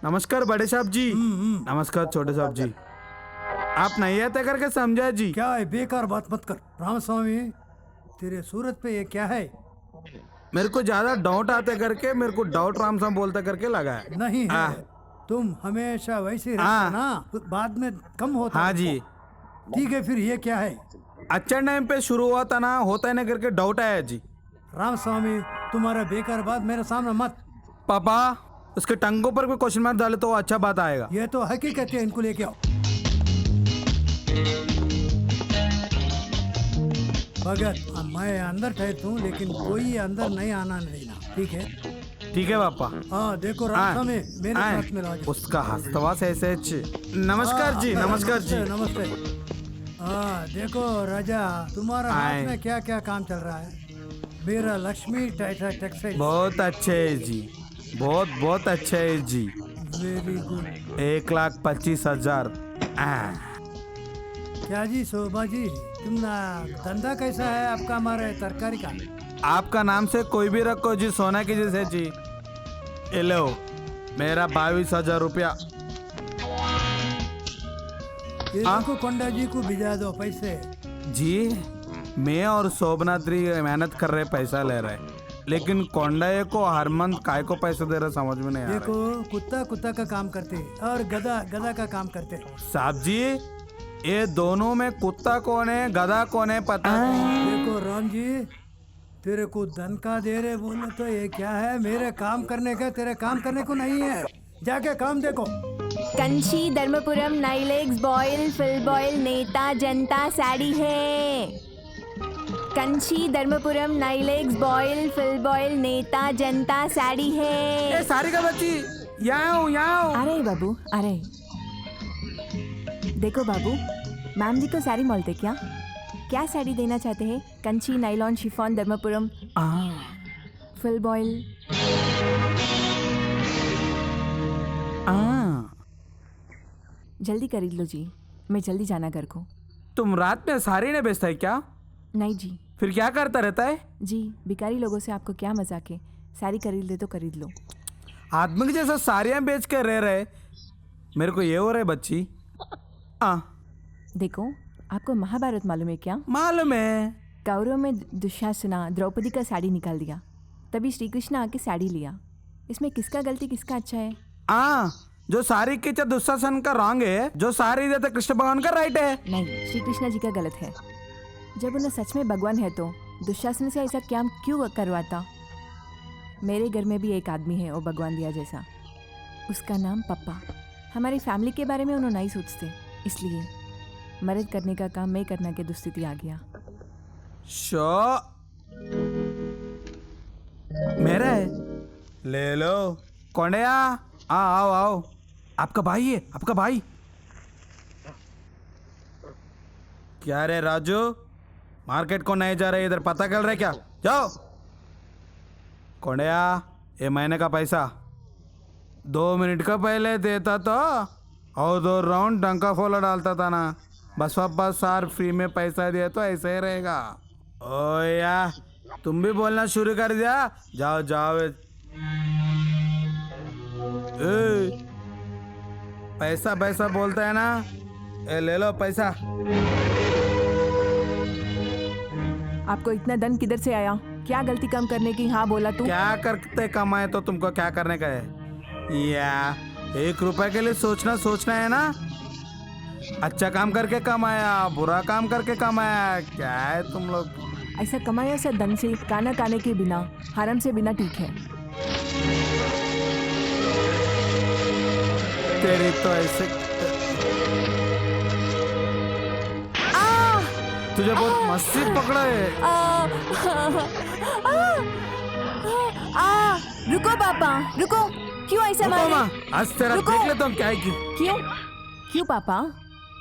नमस्कार बड़े साहब जी। नमस्कार छोटे साहब जी। आप नहीं आते करके समझा जी। क्या है, बेकार बात मत कर। रामस्वामी, तेरे सूरत पे ये क्या है? मेरे को ज्यादा डाउट आते करके मेरे को डाउट राम साहब बोलते करके लगा है। नहीं है, तुम हमेशा वैसे रहते ना, बाद में कम होता। हाँ जी। ठीक है, फिर ये क्या है? अच्छा टाइम पे शुरू हुआ था ना, होता है ना करके डाउट आया जी। रामस्वामी, तुम्हारा बेकार बात मेरे सामने मत। पापा उसके टंगों पर कोई क्वेश्चन मार्क डाले तो अच्छा बात आएगा। ये तो हकीकत है, इनको लेके आओ। भगत, मैं अंदर ठहरता हूँ, लेकिन कोई अंदर नहीं आना देना, ठीक है? ठीक है पापा। हाँ देखो रामस्वामी, मेरे साथ में रहो। उसका हस्तवास ऐसे नमस्कार जी। नमस्कार जी। नमस्ते। हाँ देखो राजा, तुम्हारा हाथ में क्या क्या काम चल रहा है? मेरा लक्ष्मी टेक्सटाइल। बहुत अच्छे है जी, बहुत बहुत अच्छे है जी। Very good. 1,25,000। क्या जी शोभा जी, तुम धंधा कैसा है आपका हमारे तरकारी का? आपका नाम से कोई भी रखो जी, सोना की जैसे जी। ये लो मेरा 22,000 रुपया। को कोंडा जी को भिजा दो पैसे। जी मैं और शोभनाद्री मेहनत कर रहे, पैसा ले रहे, लेकिन कोंडाये को हर मंथ काय को पैसे दे रहे समझ में नहीं आ रहा। देखो, कुत्ता कुत्ता का काम करते और गधा गधा का काम करते। साहब जी ये दोनों में कुत्ता कौन है गधा कौन है पता नहीं। देखो राम जी, तेरे को धन का दे रहे बोले तो ये क्या है? मेरे काम करने का, तेरे काम करने को नहीं है। जाके काम देखो। कंची धर्मपुरम नाइलेक्स बॉयल फिल बॉयल नेता जनता साड़ी है। कंची धर्मपुरम नाइलेक्स बॉयल फिल बॉयल नेता जनता साड़ी है। ए सारी का बच्ची यहाँ। अरे बाबू, अरे देखो बाबू, मैम जी को साड़ी मोलते क्या साड़ी देना चाहते हैं? कंची नाइलॉन शिफॉन धर्मपुरम फिल बॉयल। जल्दी खरीद लो जी, मैं जल्दी जाना घर को। तुम रात में साड़ी ने बेचता है क्या? नहीं जी। फिर क्या करता रहता है? जी भिखारी लोगों से आपको क्या मजाक है? साड़ी खरीद ले तो खरीद लो। आदमी के जैसा साड़ियाँ बेच कर रह रहे, मेरे को ये हो रहा है बच्ची। देखो, आपको महाभारत मालूम है क्या? मालूम है। कौरव में दुशासना द्रौपदी का साड़ी निकाल दिया, तभी श्री कृष्ण आके साड़ी लिया। इसमें किसका गलती किसका अच्छा है? जो साड़ी के दुशासन का रॉन्ग है, जो साड़ी देते कृष्ण भगवान का राइट है। नहीं, श्री कृष्ण जी का गलत है। जब उन्हें सच में भगवान है तो दुशासन से ऐसा क्या क्यों करवाता? मेरे घर में भी एक आदमी है वो भगवान दिया जैसा, उसका नाम पप्पा। हमारी फैमिली के बारे में उन्होंने नहीं सोचते, इसलिए मदद करने का काम मैं करना के दुस्थिति आ गया। मेरा है, ले लो। कोंडया आओ। आपका भाई है, आपका भाई। क्या रे राजू, मार्केट को नहीं जा रहे, इधर पता कर रहे क्या? जाओ। कोंडया ये महीने का पैसा 2 मिनट का पहले देता तो और 2 राउंड डंका फोला डालता था ना। बस वापस सार फ्री में पैसा दिया तो ऐसे ही रहेगा। ओ या तुम भी बोलना शुरू कर दिया। जाओ। पैसा बोलता है ना, ले लो पैसा। आपको इतना धन किधर से आया? क्या गलती कम करने की हाँ बोला तू? क्या करते कमाए तो तुमको क्या करने का है? या 1 रुपए के लिए सोचना है ना। अच्छा काम करके कमाया, बुरा काम करके कमाया, क्या है तुम लोग? ऐसा कमाया सा धन से खाना खाने के बिना, हराम से बिना ठीक है। तेरी तो ऐसे तुझे बहुत मस्ती पकड़ा है। रुको पापा, रुको। क्यों ऐसा मारे? आज तेरा देख ले तो क्या है क्यों पापा?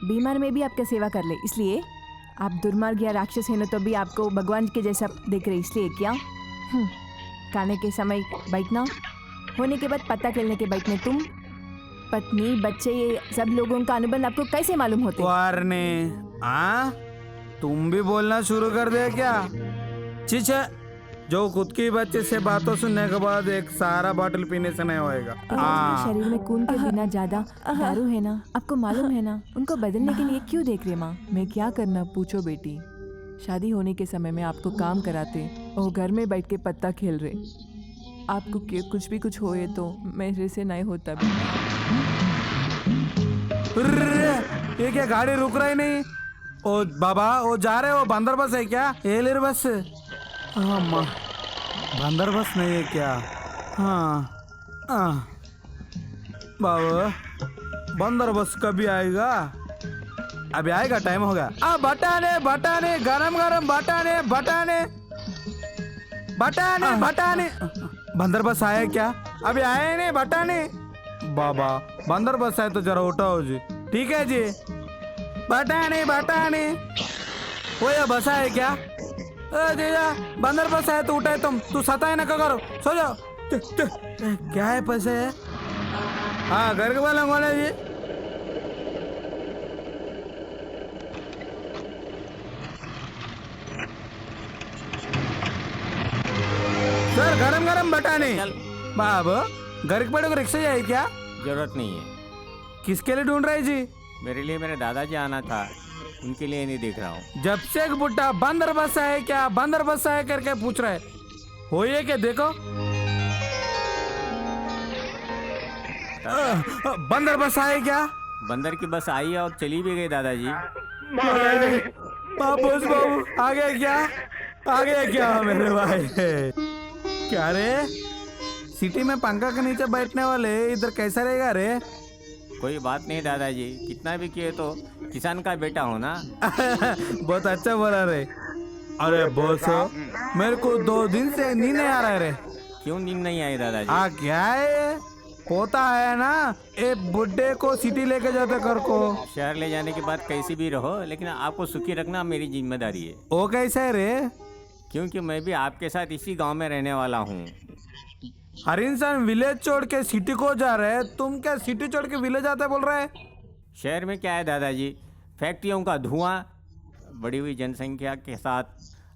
बीमार में भी आपका सेवा कर ले, इसलिए आप दुर्मार्ग या राक्षस हैं तो भी आपको भगवान के जैसा देख रहे, इसलिए क्या? खाने के समय बैठना, होने के बाद पत्ता खेलने के बैठने तुम, पत्नी बच्चे ये सब लोगों का अनुबंध आपको कैसे मालूम होते? तुम भी बोलना शुरू कर दे क्या? चीचे जो खुद की बच्चे से बातों सुनने के बाद एक सारा बॉटल पीने से नहीं होएगा। उसके शरीर में खून के बिना ज्यादा दारू है ना, आपको मालूम है ना। उनको बदलने के लिए क्यों देख रहे माँ? मैं क्या करना, पूछो बेटी। शादी होने के समय में आपको काम कराते और घर में बैठ के पत्ता खेल रहे। आपको कुछ भी कुछ होए तो मेरे से नहीं होता बेटी। ये क्या गाड़ी रुक रही नहीं? ओ बाबा, वो जा रहे हो बंदर बस है क्या? एलिर बस? हाँ माँ, बंदर बस नहीं है क्या? हाँ बाबा, बंदर बस कभी आएगा? अभी आएगा, टाइम हो गया। बटाने बटाने, गरम गरम बटाने बटाने बटाने बटाने। बंदर बस आया क्या? अभी आए नहीं बटाने। बाबा, बंदर बस आए तो जरा उठाओ जी। ठीक है जी। बटाने बटाने, वो ये बस आए क्या? जीजा, बंदर बस आए तो उठाए तुम। तू सताए ना करो, सो जाओ। क्या है पैसे? हाँ, घर के वाले कौन है जी? सर, गरम गरम बटाने। बाबा, घर के बड़े को रिक्शा जाए क्या? जरूरत नहीं है। किसके लिए ढूंढ रहे जी? मेरे लिए मेरे दादाजी आना था, उनके लिए नहीं देख रहा हूँ। जब से एक बुड्ढा बंदर बस है क्या, बंदर बस है करके पूछ रहा है। हो ये क्या? देखो, बंदर बस आए क्या? बंदर की बस आई और चली भी गई दादाजी। बाबूस बाबू आ गया क्या? आ गया क्या मेरे भाई? क्या रे, सिटी में पंखा के नीचे बैठने वाले इधर कैसा रहेगा रे? कोई बात नहीं दादाजी, कितना भी किए तो किसान का बेटा हो ना। बहुत अच्छा बोला रे। अरे बॉस, मेरे को 2 दिन से नींद नहीं आ रहा है रे। क्यों नींद नहीं आई दादाजी? क्या है? होता है ना, एक बुड्ढे को सिटी लेके जाते कर को। शहर ले जाने की बात कैसी भी रहो, लेकिन आपको सुखी रखना मेरी जिम्मेदारी है। वो कैसा है रे? क्योंकि मैं भी आपके साथ इसी गांव में रहने वाला हूँ। हर इंसान विलेज छोड़ के सिटी को जा रहे है, तुम क्या सिटी छोड़ के विलेज आते बोल रहे? शहर में क्या है दादाजी? फैक्ट्रियों का धुआं, बढ़ी हुई जनसंख्या के साथ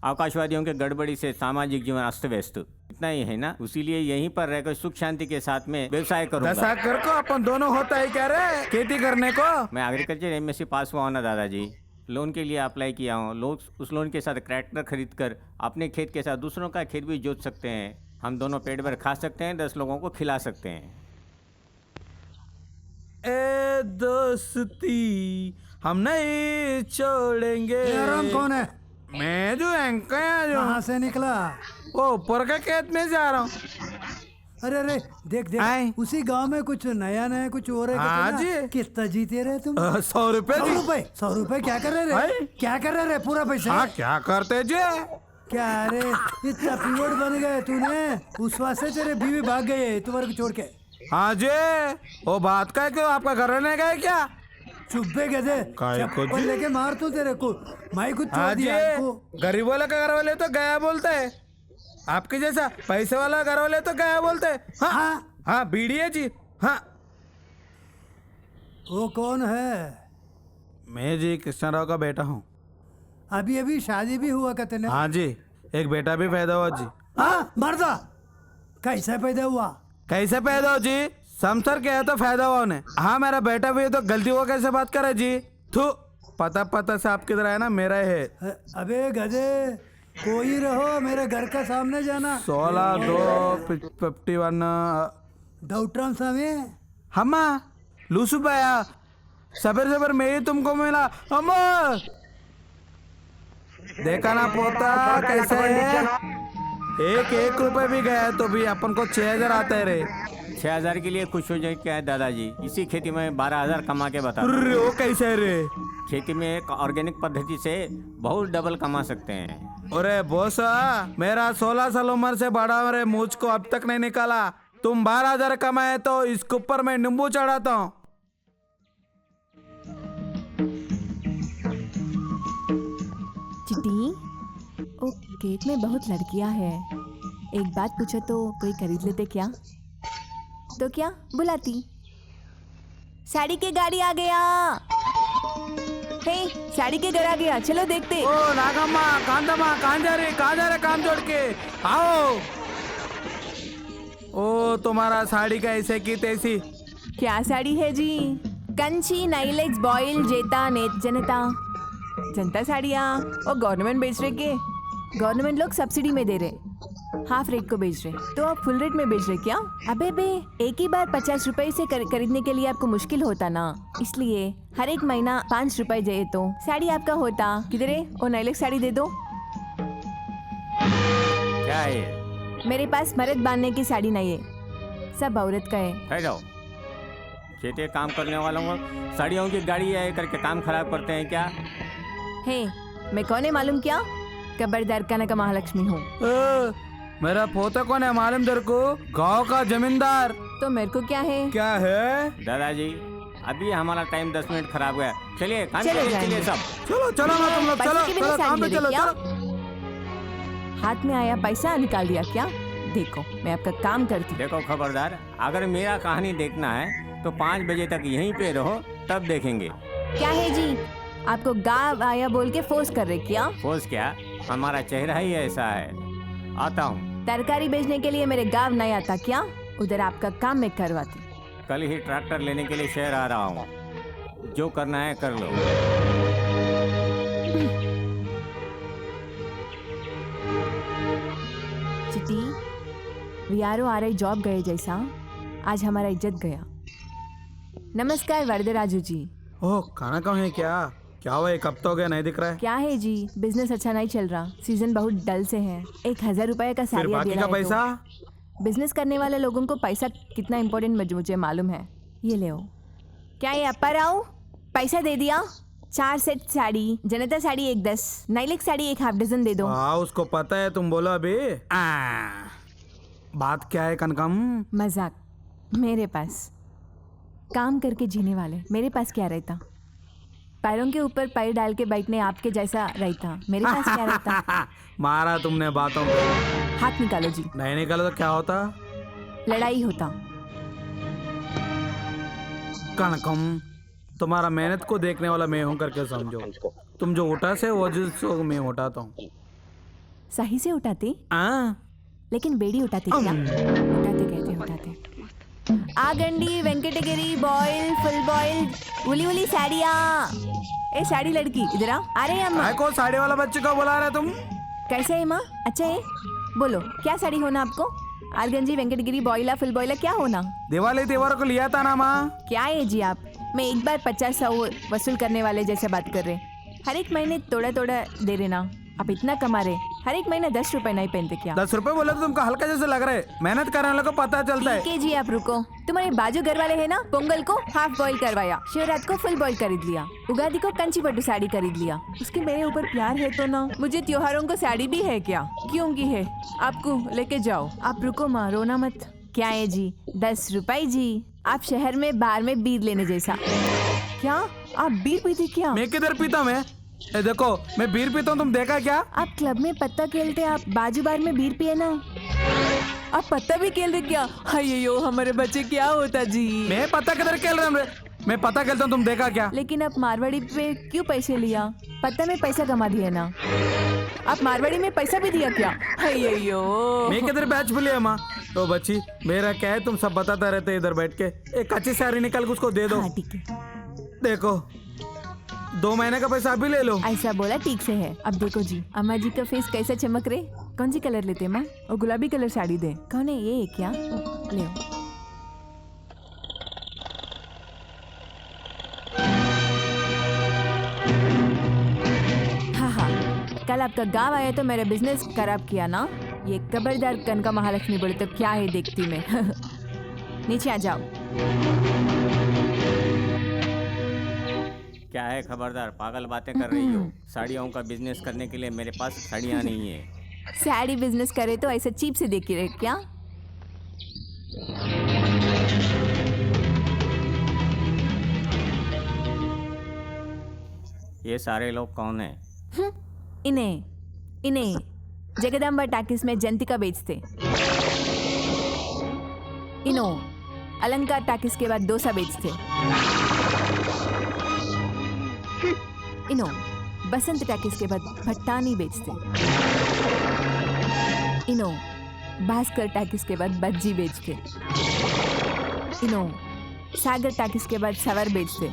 आकाशवादियों के गड़बड़ी से सामाजिक जीवन अस्त व्यस्त, इतना ही है ना। इसीलिए यहीं पर रहकर सुख शांति के साथ में व्यवसाय करूंगा। दशा कर को अपन दोनों होता है क्या रे, खेती करने को? मैं एग्रीकल्चर MSc पास हुआ हूं ना दादाजी। लोन के लिए अप्लाई किया हूँ। लोग उस लोन के साथ ट्रैक्टर खरीद कर अपने खेत के साथ दूसरों का खेत भी जोत सकते हैं। हम दोनों पेट भर खा सकते हैं, 10 लोगों को खिला सकते हैं। ए दोस्ती हम नहीं छोड़ेंगे। आराम कौन है? मैं जो एंकर जो कहाँ से निकला? वो ऊपर के खेत में जा रहा हूँ। अरे अरे, देख आए। देख, उसी गांव में कुछ नया नया कुछ हो रहा है। हाँ कहते ना, जी। कितना जीते रहे तुम? 100 रुपए जी। 100 रुपए क्या कर रहे आए। रे? क्या कर रहे रे? पूरा पैसा? हाँ, क्या करते जी? क्या रे, इतना पीवट बन गए तूने? उस वास्ते तेरे बीवी भाग गए तुम्हारे को छोड़ के। हाँ जी, वो बात का क्यों? आपका घर रहने गए क्या? चुप्पे गधे, काय को चप्पल जी? लेके मार तू तेरे को। माई कुछ हाँ छोड़ जी, दिया आपको। गरीब वाला का घर वाले तो गया बोलते हैं, आपके जैसा पैसे वाला घर वाले तो गया बोलते हैं। हाँ हाँ, हाँ, बीड़ी है जी। हाँ, वो कौन है? मैं जी कृष्णाराव का बेटा हूँ। अभी अभी शादी भी हुआ कहते ने? हाँ जी, एक बेटा भी पैदा हुआ जी। हाँ, मर्दा कैसे पैदा हुआ? कैसे पैदा हो जी? समसर क्या है तो फायदा हुआ उन्हें। हाँ, मेरा बेटा भी है तो गलती हुआ कैसे बात करे जी? थू, पता से आप किधर है ना, मेरा है। अबे गधे, कोई रहो, मेरे घर का सामने जाना। 16-2-51 डाउटराम सामे। हम्मा लूसू पाया सबर मैं ही तुमको मिला। अम्मा देखा ना पोता कैसे है? 1 रुपए भी गया तो भी अपन को 6000 आता है रे। 6000 के लिए खुश हो जाए क्या है दादाजी? इसी खेती में 12000 कमा के बता। वो कैसे है रे? खेती में एक ऑर्गेनिक पद्धति से बहुत डबल कमा सकते हैं। अरे बोस, मेरा 16 साल उम्र से बड़ा रे, मुझको अब तक नहीं निकाला। तुम 12000 कमाए तो इसके ऊपर मैं नींबू चढ़ाता हूँ। चिट्टी, ओ केक में बहुत लड़कियां हैं। एक बात पूछो तो कोई खरीद लेते क्या? तो क्या बुलाती? साड़ी के गाड़ी आ गया। हे साड़ी के घर आ गया, चलो देखते। ओ नागम्मा, कांदम्मा, कहाँ जा रहे काम छोड़ के? आओ। ओ तुम्हारा साड़ी का ऐसे की तैसी। क्या साड़ी है जी? कंची, नाइलेक्स, बॉयल, जेता, नेत, जनता। जनता साड़ियाँ वो गवर्नमेंट बेच रहे के? गवर्नमेंट लोग सब्सिडी में दे रहे, हाफ रेट को बेच रहे, तो आप फुल रेट में बेच रहे क्या? अबे बे, एक ही बार 50 रुपए से खरीदने के लिए आपको मुश्किल होता ना, इसलिए हर एक महीना 5 रुपए जाए तो साड़ी आपका होता। किधर है वो नाइलेक्स साड़ी? दे दो। क्या है ये? मेरे पास मर्द बांधने की साड़ी नहीं है, सब औरत का है। है जाओ, खेते काम करने वालों को साड़ियों की गाड़ी आए करके काम खराब करते हैं क्या? हे, मैं कौन है मालूम क्या? कबरदार का महालक्ष्मी हूँ। मेरा पोता कौन है मालूम तेरे को? गांव का जमींदार। तो मेरे को क्या है? क्या है? दादाजी अभी हमारा टाइम 10 मिनट खराब गया, चलिए काम चलो करिए, जाएंगे। चलिए सब। चलो चलो ना तुम लोग, पैसे चलो की बिना चलो काम पे साड़ी ले चलो रहे क्या? चलो। हाथ में आया पैसा निकाल दिया क्या? देखो मैं आपका काम करती हूँ। देखो खबरदार, अगर मेरा कहानी देखना है तो 5 बजे तक यहीं पे रहो, तब देखेंगे। क्या है जी, आपको गाँव आया बोल के फोर्स कर रहे क्या? फोर्स क्या, हमारा चेहरा ही ऐसा है। आता हूँ। तरकारी बेचने के लिए मेरे गाँव नहीं आता क्या? उधर आपका काम मैं करवाती। कल ही ट्रैक्टर लेने के लिए शहर आ रहा हूँ, जो करना है कर लो। चिटी, वीआरओ आ रही जॉब गए जैसा, आज हमारा इज्जत गया। नमस्कार वरदराजू जी। ओह खाना कहाँ है क्या? क्या हुआ, एक हफ्ता हो गया नहीं दिख रहा है। क्या है जी, बिजनेस अच्छा नहीं चल रहा, सीजन बहुत डल से है। 1000 रुपए का फिर साड़ियाँ बाकी दे का रहा है पैसा? तो। बिजनेस करने वाले लोगों को पैसा कितना इम्पोर्टेंट मुझे मालूम है। ये ले। क्या ये अपर आओ? पैसा दे दिया। 4 सेट साड़ी, जनता साड़ी 1 10, नाइलेक्स साड़ी 1 हाफ डजन दे दो। हाँ उसको पता है, तुम बोलो अभी। बात क्या है कनकम? मजाक। मेरे पास काम करके जीने वाले, मेरे पास क्या रहता? पैरों के ऊपर पैर डाल के बैठने आपके जैसा रहता, मेरे पास क्या रहता? मारा तुमने बातों को। हाथ निकालो जी। नहीं निकालो तो क्या होता? लड़ाई होता। कनकम, तुम्हारा मेहनत को देखने वाला मैं हूँ करके समझो। तुम जो उठा से वो जो मैं उठाता हूँ। सही से उठाते, लेकिन बेड़ी उठाते क्या? उठाते कहते उठाते। आगंडी, वेंकटगिरी, बॉयल, फुल बॉयल, उली उली साड़ियाँ। ए साड़ी लड़की इधर आ। अरे अम्मा, को साड़ी वाला बच्चे को बुला रहे तुम? कैसे है माँ? अच्छा है, बोलो क्या साड़ी होना आपको? आरगंजी, वेंकटगिरी, बॉयला, फुल बॉयला क्या होना? दिवाली त्योहार को लिया था ना माँ। क्या है जी आप? मैं एक बार 50-100 वसूल करने वाले जैसे बात कर रहे। हर एक महीने थोड़ा थोड़ा दे रहे ना, आप इतना कमा रहे, हर एक महीना 10 रुपए नहीं पहनते क्या? 10 रुपए बोले तो तुमको हल्का जैसे लग रहा है, मेहनत करने वाले को पता चलता है। ठीक है जी आप रुको। तुम्हारे बाजू घर वाले है ना, पोंगल को हाफ बॉईल करवाया, शिवरात को फुल बॉईल खरीद लिया, उगादी को कंची पट्टू साड़ी खरीद लिया। उसके मेरे ऊपर प्यार है तो ना। मुझे त्योहारों को साड़ी भी है क्या? क्यों की है? आपको लेके जाओ। आप रुको माँ, रोना मत। क्या है जी? 10 रुपए जी। आप शहर में बार में बीर लेने जैसा। क्या आप बीर पीते क्या? मैं किधर पीता मैं? ए देखो मैं बीर पीता हूँ, तुम देखा क्या? आप क्लब में पत्ता खेलते, आप बाजू बार में बीर पिए ना। आप पत्ता भी खेल रहे क्या? हायो हमारे बच्चे क्या होता जी? मैं पता किधर खेल रहा हूँ? मैं पता खेलता हूँ, तुम देखा क्या? लेकिन आप मारवाड़ी पे क्यों पैसे लिया? पत्ता में पैसा कमा दिया ना। आप मारवाड़ी में पैसा भी दिया क्या? हायो मैं किधर बैच भी लिया माँ? तो बच्ची मेरा क्या है, तुम सब बताता रहते इधर बैठ के। एक कच्ची साड़ी निकाल के उसको दे दो। हाँ ठीक है। देखो 2 महीने का पैसा अभी ले लो। ऐसा बोला ठीक से है। अब देखो जी, अम्मा जी का फेस कैसा चमक रहे। कौन सी कलर लेते माँ? और गुलाबी कलर साड़ी दे। कौन है ये? क्या ले? हाँ हाँ, कल आपका गाँव आया तो मेरा बिजनेस खराब किया ना। ये खबरदार कनका महालक्ष्मी बोले तो क्या है देखती मैं। नीचे आ जाओ। क्या है खबरदार, पागल बातें कर रही हो? साड़ियों का बिजनेस करने के लिए मेरे पास साड़ियाँ नहीं है। साड़ी बिजनेस करे तो ऐसा चीप से देख रहे क्या? ये सारे लोग कौन हैं? इन्हें जगदम्बा टाकिस में जंतिका बेचते। इनो अलंकार टाकिस के बाद डोसा बेचते। इनो बसंत टैकिस के बाद भट्टानी बेचते। इनो भास्कर टैकिस के बाद बज्जी बेचते। इनो सागर टैकिस के बाद सवर बेचते।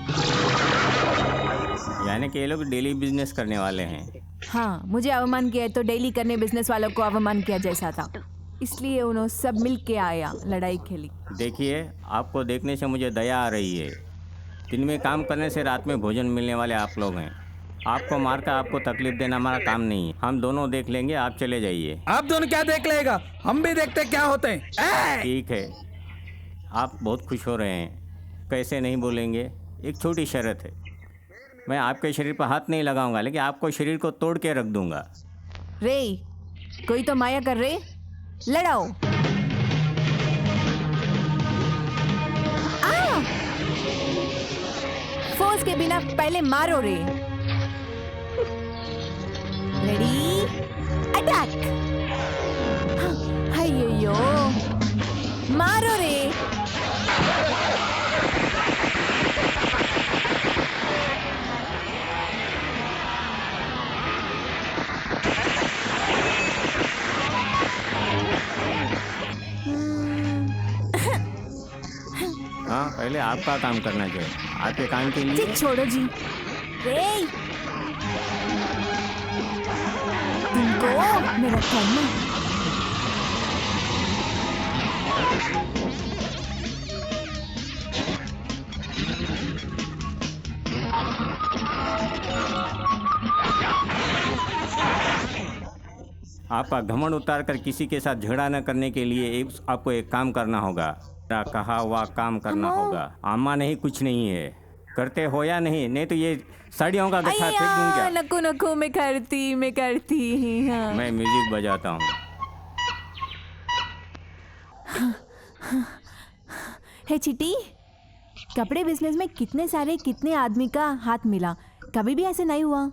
यानी कि ये लोग डेली बिजनेस करने वाले हैं। हाँ, मुझे अवमान किया तो डेली करने बिजनेस वालों को अवमान किया जैसा था, इसलिए उन्होंने सब मिल के आया, लड़ाई खेली। देखिए, आपको देखने से मुझे दया आ रही है। दिन में काम करने से रात में भोजन मिलने वाले आप लोग हैं। आपको मारकर आपको तकलीफ देना हमारा काम नहीं है। हम दोनों देख लेंगे, आप चले जाइए। आप दोनों क्या देख लेगा, हम भी देखते क्या होते हैं। ठीक है, आप बहुत खुश हो रहे हैं। कैसे नहीं बोलेंगे? एक छोटी शर्त है, मैं आपके शरीर पर हाथ नहीं लगाऊंगा, लेकिन आपको शरीर को तोड़ के रख दूंगा। रे कोई तो माया कर रे, लड़ाओ। फोर्स के बिना पहले मारो रे। Ready attack. अय्यो मारो रे। हाँ, पहले आपका काम करना चाहिए। आपके काम के लिए जी छोड़ो जी। रे तुमको मेरा करना। आपका घमंड उतार कर किसी के साथ झगड़ा न करने के लिए आपको एक काम करना होगा। मेरा कहा हुआ काम करना होगा। अम्मा नहीं, कुछ नहीं है। करते हो या नहीं? नहीं तो ये साड़ियों का गट्ठा फेंक दूं क्या? नको नको, मैं करती। हाँ। मैं म्यूजिक बजाता हूँ। हे चिट्टी, कपड़े बिजनेस में कितने आदमी का हाथ मिला, कभी भी ऐसे नहीं हुआ।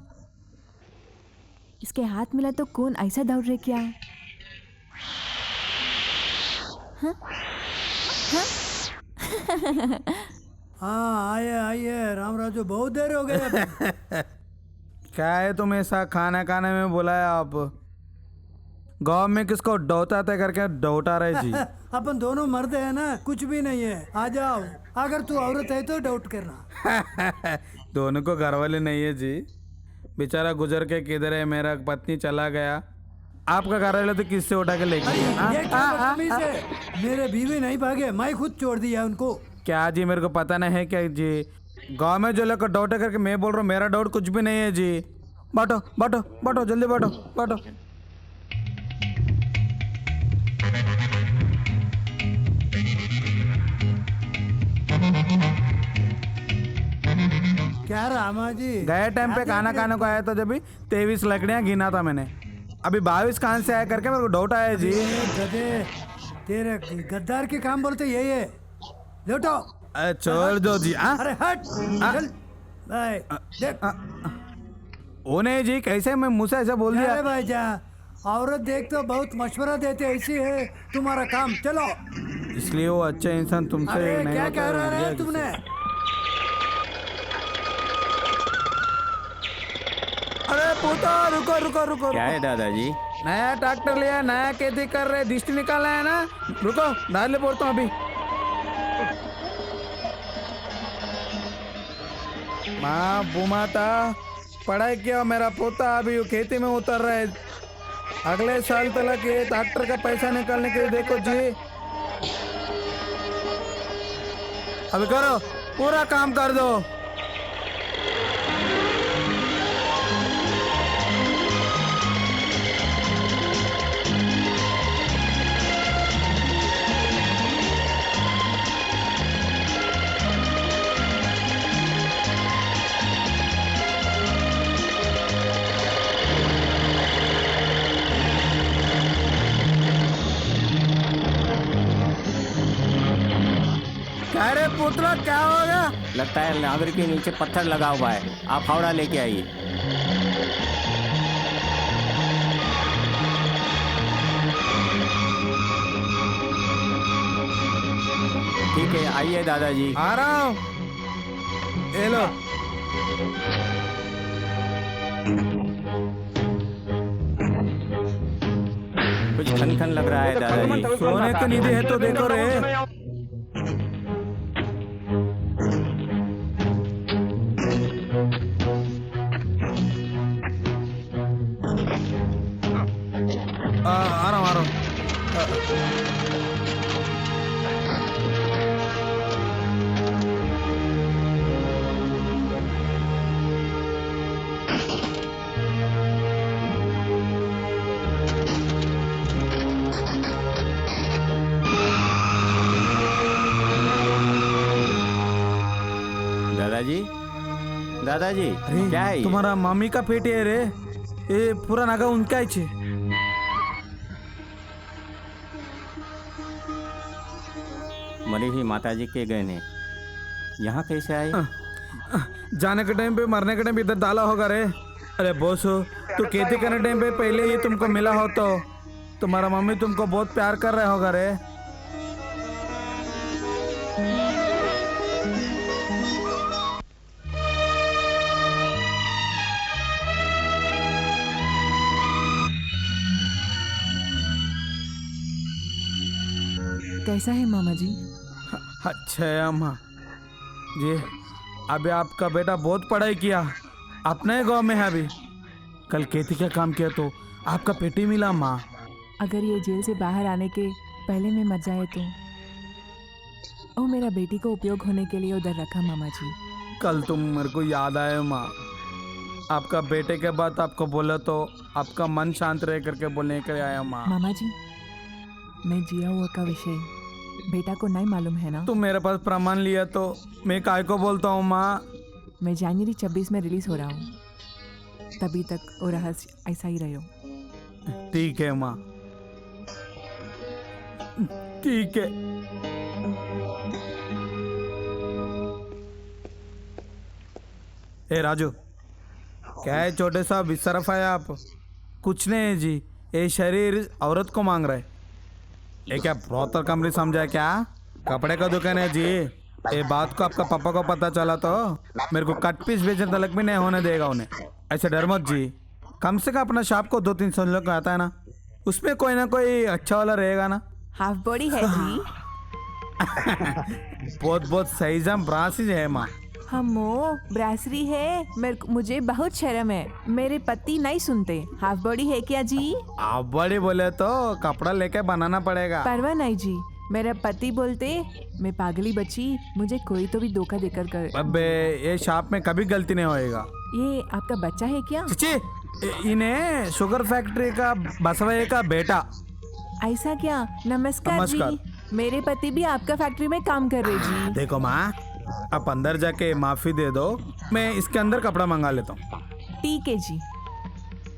इसके हाथ मिला तो कौन ऐसा दौड़ रहे क्या? हाँ? हाँ? हाँ आइए राम राजू, बहुत देर हो गई। क्या है तुम ऐसा खाना खाने में बुलाया? आप गांव में किसको डोटा तय करके डोटा रहे जी। अपन दोनों मर्द है ना, कुछ भी नहीं है। आ जाओ, अगर तू औरत है तो डाउट करना। दोनों को घर वाले नहीं है जी। बेचारा गुजर के किधर है, मेरा पत्नी चला गया। आपका घर वाले तो किससे उठा के लेके अरे गया? ये क्या बदतमीज है? मेरे बीवी नहीं भागे, मैं खुद छोड़ दिया उनको। क्या जी, मेरे को पता नहीं है क्या जी। गांव में जो लोग डाउट करके मैं बोल रहा हूँ, मेरा डाउट कुछ भी नहीं है जी। बांटो बांटो बांटो, जल्दी बांटो बांटो। क्या रामा जी, गए टाइम पे खाना खाने को आया था जब भी 23 लकड़ियां गिना था मैंने। अभी 22 कहाँ से आया करके मेरे को डाउट आया जी। गधे, तेरे गद्दार के काम बोलते यही है। लौटो। छोड़ दो जी। अरे हट, चल। भाई देख। वो नहीं जी, कैसे मैं मुझसे ऐसा बोल दिया? अरे भाई जा, औरत देख तो बहुत मशवरा देते, ऐसी है तुम्हारा काम। चलो। इसलिए वो अच्छा इंसान तुमसे अरे नहीं क्या होता कह रहा है है तुमने? अरे पुतो, रुको रुको रुको। क्या है दादाजी? नया ट्रैक्टर लिया, नया खेती कर रहे, दिष्टि निकाला है ना। रुको, डाल ले बोलता हूँ अभी। माँ बुमाता पढ़ाई किया मेरा पोता, अभी वो खेती में उतर रहा है। अगले साल तक ये ट्रैक्टर का पैसा निकालने के लिए देखो जी। अभी करो, पूरा काम कर दो। अरे पुतला, क्या हो गया? लगता है नागर के नीचे पत्थर लगा हुआ है। आप फावड़ा लेके आइए। ठीक है, आइए दादाजी। आ रहा हूँ। ये लो। कुछ खन खन लग रहा है दादाजी। सोने की निधि है तो देखो रे। आ रहा हूँ। दादाजी दादाजी क्या है ये? तुम्हारा मम्मी का पेटी है रे। ये पूरा नागा उनका ही छे। मरी हुई माताजी के गहने यहाँ कैसे आए? जाने के टाइम पे मरने के टाइम पे इधर डाला होगा रे। अरे बॉस, तू खेती करने टाइम पे पहले ही तुमको मिला हो तो तुम्हारा मम्मी तुमको बहुत प्यार कर रहा होगा रे। कैसा है मामा जी? अच्छा है अम्मा जी। अभी आपका बेटा बहुत पढ़ाई किया, अपने गांव में है अभी। कल खेती का काम किया तो आपका पेटी मिला माँ। अगर ये जेल से बाहर आने के पहले में मर जाए तो ओ मेरा बेटी को उपयोग होने के लिए उधर रखा मामा जी। कल तुम मेरे को याद आए माँ। आपका बेटे के बाद आपको बोला तो आपका मन शांत रह करके बोलने के लिए आया माँ। मामा जी, मैं जिया हुआ का विषय बेटा को नहीं मालूम है ना? तुम मेरे पास प्रमाण लिया तो मैं काय को बोलता हूँ माँ। मैं जनवरी 26 में रिलीज हो रहा हूँ, तभी तक वो रहस्य ऐसा ही रहो। ठीक है माँ, ठीक है। ए राजू, क्या है छोटे साहब इस तरफ आए आप? कुछ नहीं है जी, ये शरीर औरत को मांग रहा है। ये क्या ब्रोथल कमरी समझा क्या? कपड़े का दुकान है जी। ये बात को आपका पापा को पता चला तो मेरे को कट पीस बेचने तक भी नहीं होने देगा उन्हें। ऐसे डर मत जी, कम से कम अपना शॉप को 2-300 लोग का आता है ना, उसमें कोई ना कोई अच्छा वाला रहेगा ना। हाफ बॉडी है जी। बहुत बहुत सही जम ब्रासी है माँ। हमो ब्रासरी है। मुझे बहुत शर्म है, मेरे पति नहीं सुनते। हाफ बॉडी है क्या जी? आप बड़ी बोले तो कपड़ा लेके बनाना पड़ेगा। परवाह नहीं जी, मेरा पति बोलते मैं पागली बच्ची, मुझे कोई तो भी धोखा देकर कर। अबे ये शॉप में कभी गलती नहीं होएगा। ये आपका बच्चा है क्या? चिची, इन्हें शुगर फैक्ट्री का बसवैया का बेटा। ऐसा क्या? नमस्कार नमस्कार। जी, मेरे पति भी आपका फैक्ट्री में काम कर रहे जी। देखो माँ, आप अंदर जाके माफी दे दो, मैं इसके अंदर कपड़ा मंगा लेता हूँ। ठीक है जी।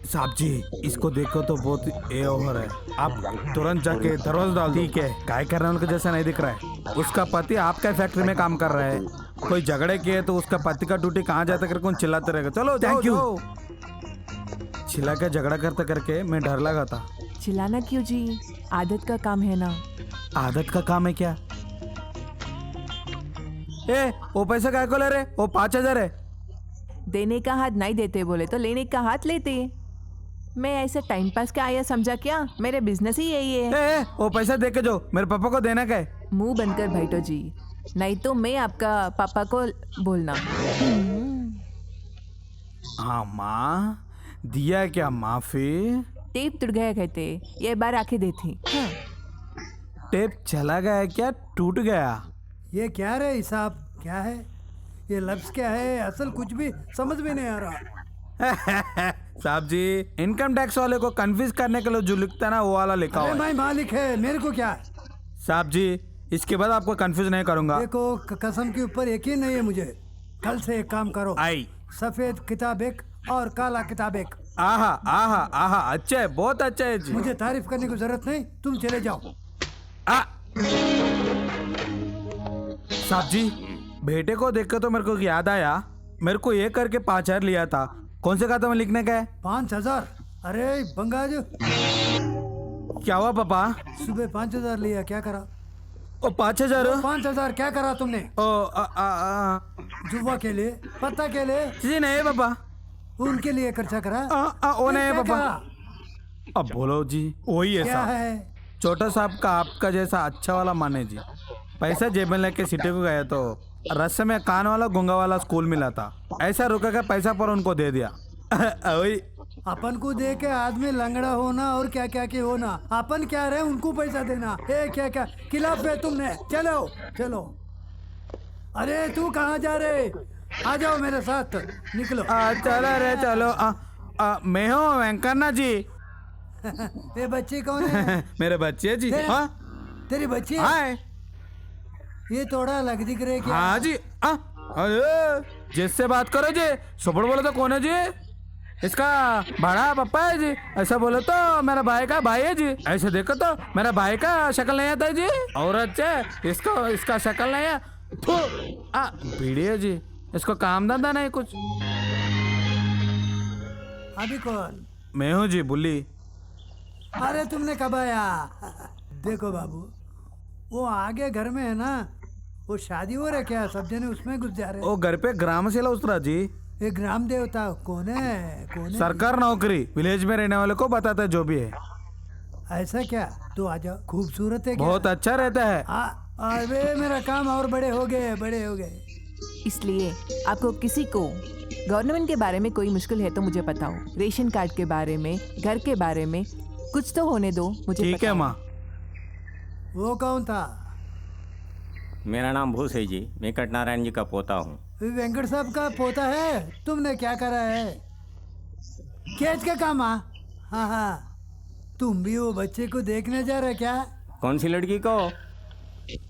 साहब जी, इसको देखो तो बहुत ये ओवर है। आप तुरंत जाके दरवाजा डाल। ठीक है, काय करने वाले जैसा नहीं दिख रहा है। उसका पति आपका फैक्ट्री में काम कर रहा है, कोई झगड़े किए तो उसका पति का ड्यूटी कहाँ जाता करके कौन चिल्लाते रहेगा। चलो थैंक यू। चिल्ला के झगड़ा करते करके मैं डर लगा था। चिल्लाना क्यों जी, आदत का काम है ना। आदत का काम है क्या? ए, वो पैसा काय को ले रहे? वो 5000 है। देने का हाथ नहीं देते बोले तो लेने का हाथ लेते। मैं ऐसा टाइम पास का आया समझा क्या? मेरे बिजनेस ही यही है। ए, वो पैसा दे के जो मेरे पापा को देना क्या है? मुंह बंद कर बैठो जी, नहीं तो मैं आपका पापा को बोलना। हाँ माँ, दिया क्या माफी? टेप टूट गया कहते, ये बार आके देती। हाँ। टेप चला गया क्या? टूट गया? ये क्या रे हिसाब, क्या है ये लफ्ज, क्या है असल? कुछ भी समझ में नहीं आ रहा। साहब जी, इनकम टैक्स वाले को कंफ्यूज करने के लिए जो लिखता है ना वो वाला लिखा हुआ अरे है। भाई मालिक है, मेरे को क्या? साहब जी, इसके बाद आपको कंफ्यूज नहीं करूंगा। देखो कसम के ऊपर यकीन नहीं है मुझे। कल से एक काम करो, आई सफेद किताब एक और काला किताब एक। आहा आहा आहा, अच्छा है, बहुत अच्छा है जी। मुझे तारीफ करने की जरूरत नहीं, तुम चले जाओ। साहब जी, बेटे को देखकर तो मेरे को याद आया, मेरे को ये करके 5000 लिया था। कौन से खाता में लिखने का है? 5000? अरे बंगाज, क्या हुआ पापा? सुबह 5000 लिया, क्या करा? ओ 5000? 5000 क्या करा तुमने? जुआ के लिए, पत्ता के लिए? जी नहीं पापा, उनके लिए खर्चा करा? वो नहीं क्या पापा। करा? अब बोलो जी, वही है क्या साहब। है? छोटा साहब का आपका जैसा अच्छा वाला माने जी। पैसा जेब में लेके सिटी को गए तो रास्ते में कान वाला गुंगा वाला स्कूल मिला था। ऐसा रुका के पैसा पर उनको दे दिया। वही अपन को दे के आदमी लंगड़ा होना और क्या क्या के होना, अपन क्या रहे उनको पैसा देना। ए क्या क्या खिलाफ है तुमने? चलो चलो। अरे तू कहाँ जा रहे? आ जाओ मेरे साथ, निकलो। चलो रे चलो। मैं हूँ वेंकन्ना जी। ये बच्ची कौन है? मेरे बच्चे जी। तेरे- हाँ तेरी बच्ची है? हाय। ये थोड़ा लग दिख रहे क्या? हाँ जी। अरे जिससे बात करो जी, सुपड़ बोलो तो कौन है जी? इसका बड़ा पप्पा है जी। ऐसा बोलो तो मेरा भाई का भाई है जी। ऐसे देखो तो मेरा भाई का शक्ल नहीं आता है जी। और अच्छे इसका शक्ल नहीं है। थू, बीड़ी है जी। इसको काम धंधा नहीं कुछ। अभी कौन? मैं हूँ जी बुल्ली। अरे तुमने कब आया? देखो बाबू, वो आगे घर में है ना, वो शादी हो रहा है क्या? सब जने उसमें घुस जा रहे। वो घर पे ग्राम सेला उतरा जी। ये ग्राम देवता कौन है? कौन है? सरकार नौकरी, विलेज में रहने वाले को बताता है जो भी है। ऐसा क्या? तो आ जाओ। खूबसूरत है क्या? बहुत अच्छा रहता है। अरे मेरा काम और बड़े हो गए, बड़े हो गए। इसलिए आपको किसी को गवर्नमेंट के बारे में कोई मुश्किल है तो मुझे बताओ। रेशन कार्ड के बारे में, घर के बारे में कुछ तो होने दो मुझे। ठीक है माँ। वो कौन था? मेरा नाम भूस है जी, मैं कटनारायण जी का पोता हूँ। वेंकट साहब का पोता है? तुमने क्या करा है? खेत का काम? हाँ हाँ। तुम भी वो बच्चे को देखने जा रहे क्या? कौन सी लड़की को?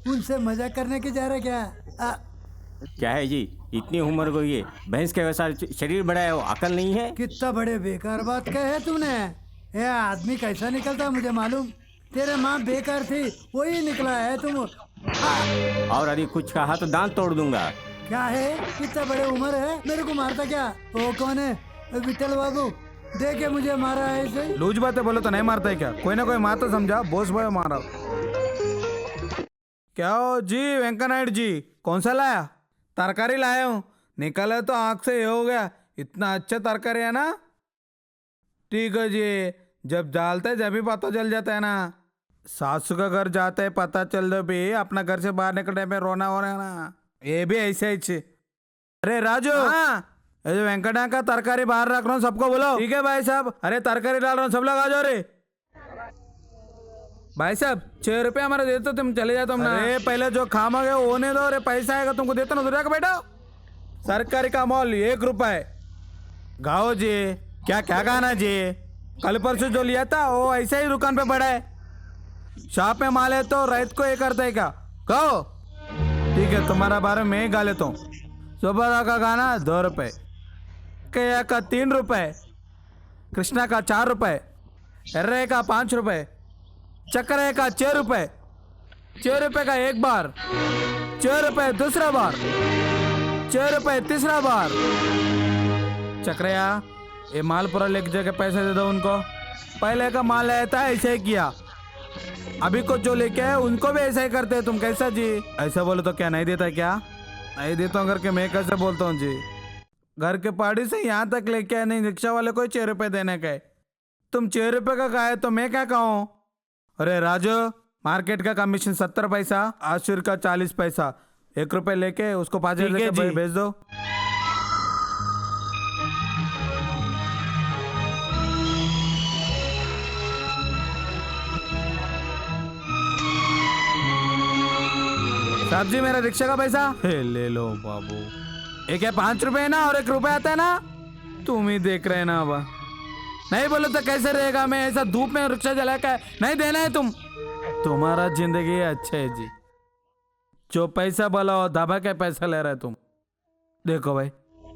उनसे मजाक करने के जा रहे क्या? क्या है जी, इतनी उम्र को ये भैंस के वैसा शरीर बड़ा है, वो अकल नहीं है। कितना बड़े बेकार बात कहे तुमने। ये आदमी कैसा निकलता मुझे मालूम। तेरे माँ बेकार थी, वही निकला है तुम। और यदि कुछ कहा तो दांत तोड़ दूंगा। क्या है? कितना बड़े उम्र है, मेरे को मारता क्या? वो कौन है? विठल बाबू, देखे मुझे मारा है ऐसे। लूज बातें बोलो तो नहीं मारता है क्या? कोई ना कोई मार तो समझा। बोस बॉय मारा। क्या हो जी वेंकनायड जी, कौन सा लाया? तरकारी लाया हूँ। निकले तो आँख से ये हो गया। इतना अच्छा तरकारी है ना। ठीक है जी, जब डालते जब भी पता चल जाता है ना। सासू का घर जाते है पता चल दो भी, अपना घर से बाहर निकलने में रोना हो रहा है ना। ये भी ऐसे ही। अरे राजू, हाँ ये जो वेंकटा का तरकारी बाहर रख रहा हूँ, सबको बोलो। ठीक है भाई साहब। अरे तरकारी डाल रहा हूँ, सब लोग आ जाओ रे। भाई साहब 6 रुपये हमारे देते तो तुम चले जाते। अरे पहले जो खाओगे वो होने दो। अरे पैसा आएगा तुमको देता ना, दूर बैठो। सरकारी का मॉल 1 रुपए। गाओ जी, क्या क्या गाना जी? कल परसों जो लिया था वो ऐसे ही दुकान पे पड़ा है। शॉप में माल है तो रात को ये करता है क्या? कहो ठीक है, तुम्हारा बारे में गा लेता हूँ। सुबह का गाना 2 रुपए, कया का 3 रुपए, कृष्णा का 4 रुपए, एर्रे का 5 रुपए, चक्रे का 6 रुपए, 6 रुपए का एक बार, 6 रुपए दूसरा बार, 6 रुपए तीसरा बार। चक्रिया ये माल पूरा लेके जाके पैसे दे दो उनको। पहले का माल आया था ऐसे ही किया, अभी को जो लेके आए उनको भी ऐसा ही करते हैं। तुम कैसा जी? ऐसा बोलो तो क्या नहीं देता क्या? नहीं देता हूँ करके मैं कैसे बोलता हूँ जी? घर के पहाड़ी से यहाँ तक लेके आए, नहीं रिक्शा वाले को 6 रुपए देने का है। तुम 6 रुपए का खाए तो मैं क्या कहूँ? अरे राजू, मार्केट का कमीशन 70 पैसा, आशुर का 40 पैसा, 1 रुपए लेके उसको 5,000 भेज दो। साहब जी मेरा रिक्शा का पैसा ले लो बाबू। एक है 5 रुपए ना, और 1 रुपए आता है ना। तुम ही देख रहे ना। अब नहीं बोलो तो कैसे रहेगा? मैं ऐसा धूप में रिक्शा चला के नहीं देना है तुम। तुम्हारा जिंदगी अच्छा है जी, जो पैसा बोला हो दबा के पैसा ले रहे तुम। देखो भाई,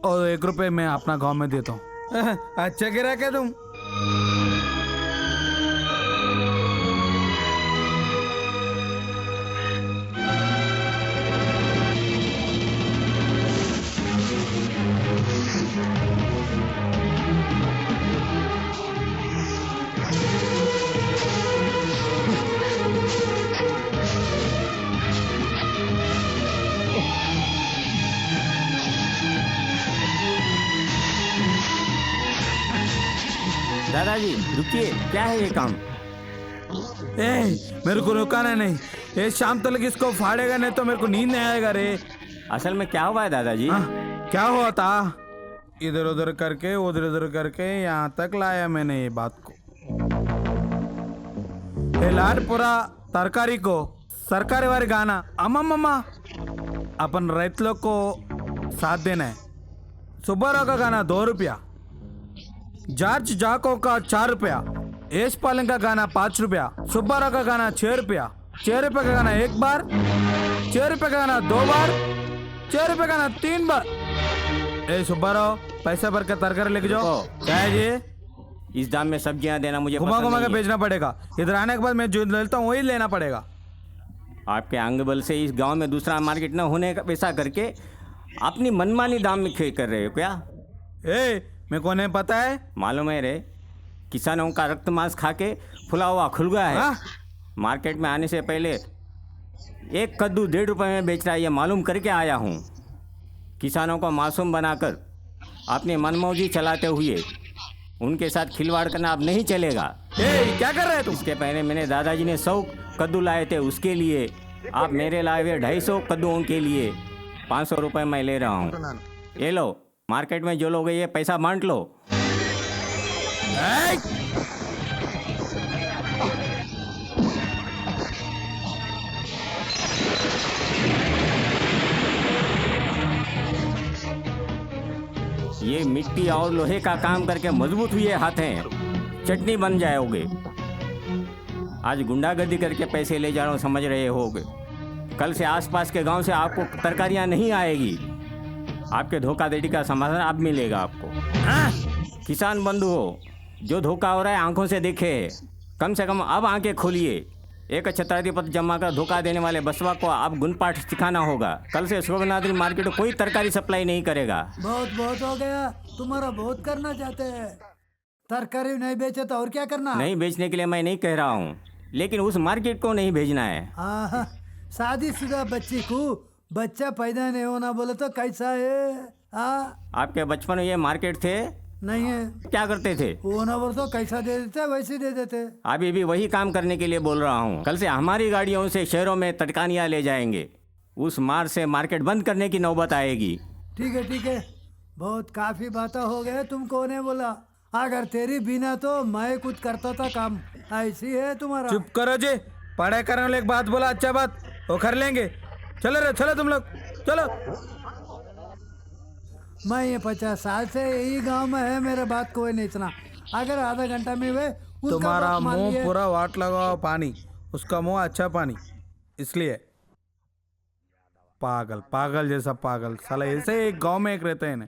और 1 रुपए मैं अपना गांव में देता हूँ। अच्छा गिरा क्या तुम? दादाजी रुकिए, क्या है ये काम? मेरे को रुकाना नहीं, ये शाम तक इसको फाड़ेगा नहीं तो मेरे को नींद नहीं आएगा रे। असल में क्या हुआ है दादाजी? हाँ, क्या हुआ था? इधर उधर करके उधर उधर करके यहाँ तक लाया मैंने ये बात को। ये लाडपुरा तरकारी को सरकारी वारी गाना अम्मा अपन రైతుల को साथ देना है। सुब्बाराव का गाना 2 रुपया, जॉर्ज जाको का 4 रुपया, एस पालन का गाना 5 रुपया, सुब्बाराव का गाना 6 रुपया, 6 रुपये का गाना 1 बार, 6 रुपये का गाना 2 बार, 6 रुपये का गाना 3 बार। ए सुब्बाराव पैसा भर के तरकारी लेके जाओ। क्या है जी? इस दाम में सब्जियां देना मुझे घुमा पसंद घुमा के नहीं है। बेचना पड़ेगा। इधर आने के बाद मैं जो लेता हूँ वही लेना पड़ेगा। आपके अंग बल से इस गांव में दूसरा मार्केट न होने का वैसा करके अपनी मनमानी दाम में खेल कर रहे हो क्या? मेरे को नहीं पता है। मालूम है रे, किसानों का रक्त मांस खा के फुला हुआ खुल गया है। मार्केट में आने से पहले एक कद्दू 1.5 रुपये में बेच रहा है, ये मालूम करके आया हूँ। किसानों को मासूम बनाकर अपनी मनमौजी चलाते हुए उनके साथ खिलवाड़ करना अब नहीं चलेगा। क्या कर रहे हो तुम? इसके पहले मैंने दादाजी ने 100 कद्दू लाए थे, उसके लिए आप मेरे लाए हुए 250 कद्दूओं के लिए 500 रुपये मैं ले रहा हूँ। ये लो, मार्केट में जो लोग ये पैसा बांट लो। ये मिट्टी और लोहे का काम करके मजबूत हुए हाथ हैं, चटनी बन जाओगे। आज गुंडागर्दी करके पैसे ले जा रहा हूँ, समझ रहे होगे। कल से आसपास के गांव से आपको तरकारियां नहीं आएगी। आपके धोखाधड़ी का समाधान अब मिलेगा आपको। किसान बंधु हो, जो धोखा हो रहा है आंखों से देखे, कम से कम अब आंखें खोलिए। एक छत्राधिपति जमा कर धोखा देने वाले बसवा को अब गुणपाठ सिखाना होगा। कल से शोभनाद्री मार्केट कोई तरकारी सप्लाई नहीं करेगा। बहुत हो गया, तुम्हारा बहुत करना चाहते हैं। तरकारी नहीं बेचे तो और क्या करना? नहीं बेचने के लिए मैं नहीं कह रहा हूँ, लेकिन उस मार्केट को नहीं भेजना है। शादीशुदा बच्ची को बच्चा पैदा नहीं होना बोले तो कैसा है? आपके बचपन में ये मार्केट थे? नहीं है। क्या करते थे? होना बोले तो कैसा दे देते वैसे दे देते। अभी भी वही काम करने के लिए बोल रहा हूँ। कल से हमारी गाड़ियों से शहरों में तरकारियाँ ले जाएंगे। उस मार से मार्केट बंद करने की नौबत आएगी। ठीक है, बहुत काफी बातें हो गए। तुमको ने बोला अगर तेरी बिना तो मैं कुछ करता था काम। ऐसी है तुम्हारा। चुप करो जी, पढ़ाई करने वाले एक बात बोला, अच्छा बात वो कर लेंगे। चलो रे, चलो तुम लोग चलो। मैं ये 50 साल से यही गांव में है, मेरे बात कोई नहीं सुना। अगर आधा घंटा में वे तुम्हारा मुंह पूरा वाट लगा पानी, उसका मुंह अच्छा पानी, इसलिए पागल जैसा पागल साला ऐसे एक गांव में एक रहते हैं ना।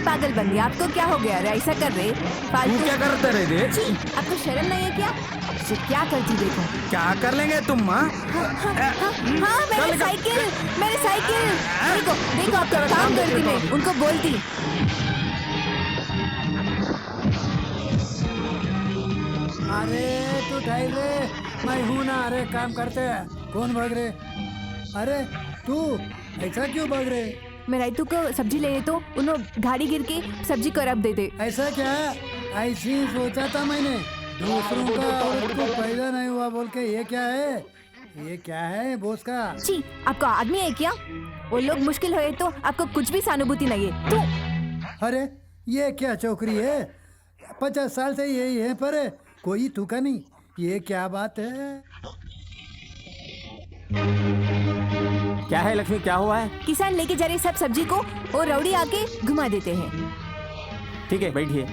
पागलबंदी, आपको क्या हो गया? ऐसा कर रहे तू क्या करते रहे थे? आपको शर्म नहीं है क्या? क्या करती देखो। क्या कर लेंगे तुम? मेरी साइकिल देखो आपका काम करती मैं उनको बोलती। अरे तू ठाई रे, मैं हूँ ना। अरे काम करते हैं, कौन भाग रहे? अरे तू ऐसा क्यों भाग रहे? मैं रायतू को सब्जी ले तो उन्होंने गाड़ी गिर के सब्जी को रब देते। ऐसा क्या? ऐसी सोचा था मैंने। दूसरों का औरत को पैदा नहीं हुआ बोल के ये क्या है बोस का? जी, आपका आदमी है क्या? वो लोग मुश्किल हुए तो आपको कुछ भी सहानुभूति नहीं है तो। अरे ये क्या चौकरी है? 50 साल से यही है पर कोई तुका नहीं। ये क्या बात है? क्या है लक्ष्मी, क्या हुआ है? किसान लेके जा रहे सब सब्जी को और रौड़ी आके घुमा देते हैं। ठीक है, बैठिए।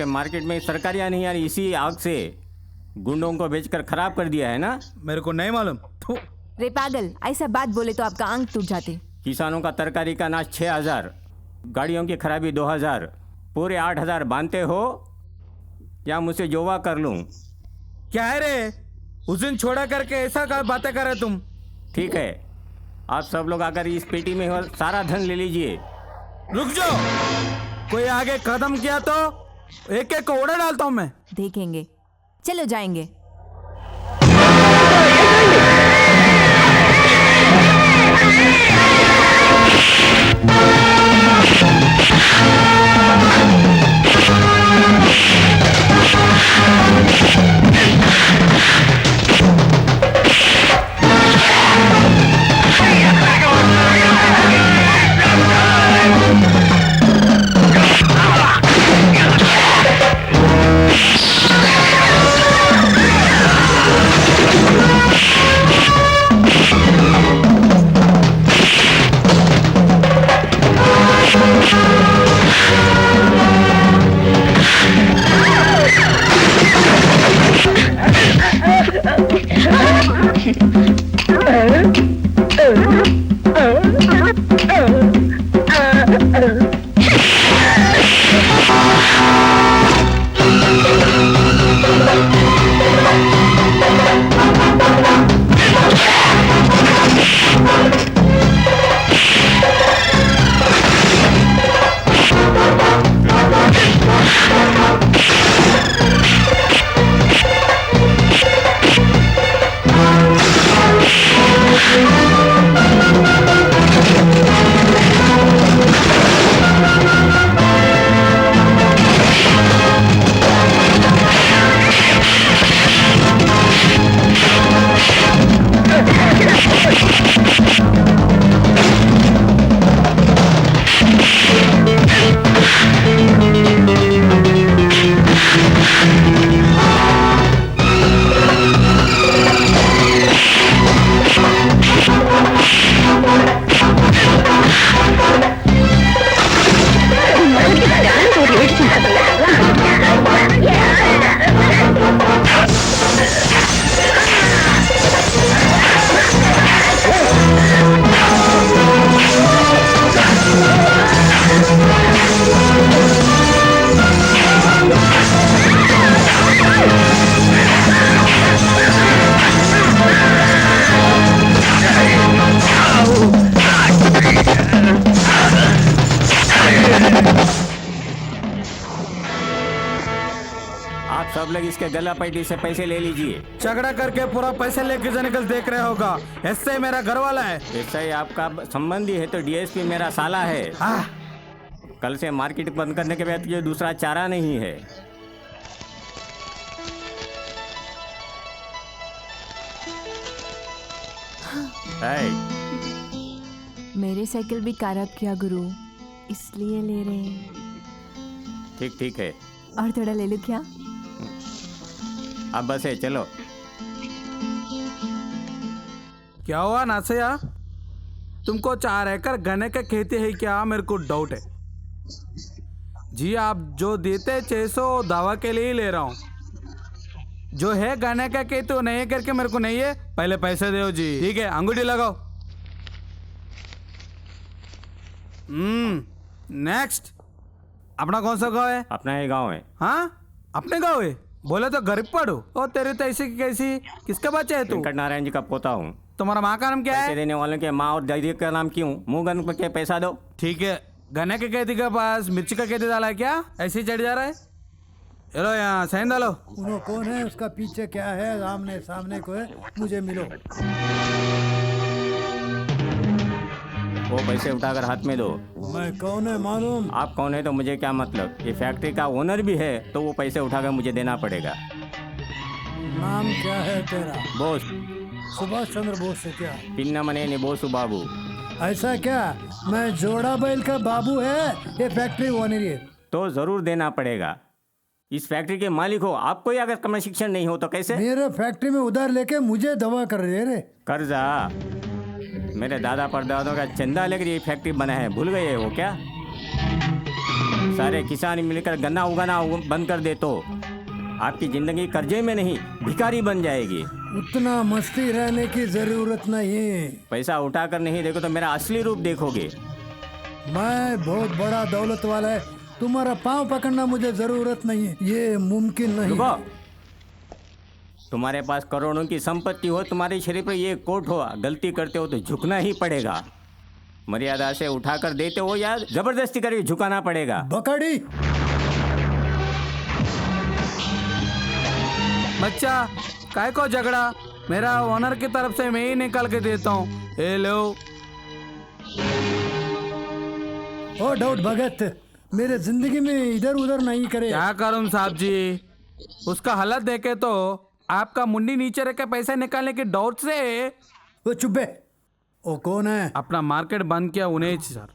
आपके मार्केट में सरकारियाँ नहीं आ रही, इसी आग से गुंडों को बेचकर खराब कर दिया है ना। मेरे को नहीं मालूम। थू। रे पागल, ऐसा बात बोले तो आपका आंख टूट जाते। किसानों का तरकारी का नाश 6,000, गाड़ियों की खराबी 2,000, पूरे 8,000 बांधते हो या मुझसे जोवा कर लूँ? क्या है रे, उस दिन छोड़ा करके ऐसा क्या बातें कर रहे तुम? ठीक है, आप सब लोग आकर इस पेटी में हो सारा धन ले लीजिए। रुक जाओ, कोई आगे कदम किया तो एक एक को उड़ा डालता हूं मैं। देखेंगे, चलो जाएंगे। आप सब लोग इसके गला पैटी से पैसे ले लीजिए। झगड़ा करके पूरा पैसे लेके जाने कल देख रहे होगा। ऐसे मेरा घर वाला है। ऐसा ही आपका संबंधी है तो डीएसपी मेरा साला है। आह, कल से मार्केट बंद करने के बाद ये दूसरा चारा नहीं है। मेरे साइकिल भी खराब किया गुरु, इसलिए ले रहे हैं। ठीक ठीक है, और थोड़ा ले लूं क्या? अब बस है, चलो। क्या हुआ नासया, तुमको 4 एकड़ गन्ने का खेती है क्या? मेरे को डाउट है जी। आप जो देते 600 दवा के लिए ही ले रहा हूँ। जो है गन्ने का खेती वो नहीं करके मेरे को नहीं है, पहले पैसे दो जी। ठीक है, अंगूठी लगाओ। नेक्स्ट, अपना कौन सा गाँव है? अपना ही गांव है। हाँ, अपने गाँव है। बोले तो गरीब पड़ो। और तेरी तो ऐसी की कैसी, किसका बच्चा है तू? वेंकट नारायण जी का पोता हूँ। तुम्हारा माँ का नाम क्या पैसे है? देने वालों के माँ और दादी का नाम क्यों? मुंह गन के पैसा दो। ठीक है, गन्ने के खेती के पास मिर्ची का खेती डाला है क्या? ऐसे ही चढ़ जा रहा है। चलो यहाँ साइन डालो। उन्हों कौन है, उसका पीछे क्या है, सामने सामने को है, मुझे मिलो। वो पैसे उठाकर हाथ में दो। मैं कौन है मालूम? आप कौन है तो मुझे क्या मतलब? ये फैक्ट्री का ओनर भी है तो वो पैसे उठाकर मुझे देना पड़ेगा। नाम क्या है तेरा? बोस। सुभाष चंद्र बोस से क्या? पिन्ना मने बोसु बाबू। ऐसा क्या? मैं जोड़ा बैल का बाबू है, ये फैक्ट्री ओनर है। तो जरूर देना पड़ेगा। इस फैक्ट्री के मालिक हो, आपको ही अगर कम शिक्षण नहीं हो तो कैसे? मेरे फैक्ट्री में उधार लेके मुझे दवा कर रहे रे। कर्जा मेरे दादा परदादों का चंदा लेकर ये फैक्ट्री बना है, भूल गए हो क्या? सारे किसान मिलकर गन्ना उगाना बंद कर दे तो आपकी जिंदगी कर्जे में नहीं भिखारी बन जाएगी। उतना मस्ती रहने की जरूरत नहीं। पैसा उठाकर नहीं देखो तो मेरा असली रूप देखोगे। मैं बहुत बड़ा दौलत वाला है, तुम्हारा पाँव पकड़ना मुझे जरूरत नहीं है, ये मुमकिन नहीं। रुको। तुम्हारे पास करोड़ों की संपत्ति हो, तुम्हारे शरीर पर ये कोट हो, गलती करते हो तो झुकना ही पड़ेगा। मर्यादा से उठाकर देते हो या जबरदस्ती करके झुकाना पड़ेगा। बकड़ी बच्चा काय को झगड़ा, मेरा ओनर की तरफ से मैं ही निकाल के देता हूँ। ए लो। ओ डाउट भगत, मेरे जिंदगी में इधर उधर नहीं करे। क्या करूं साहब जी, उसका हालत देखे तो आपका मुंडी नीचे रख के पैसे निकालने की डाउट से। वो चुप्पे, वो कौन है? अपना मार्केट बंद किया उन्हें सर।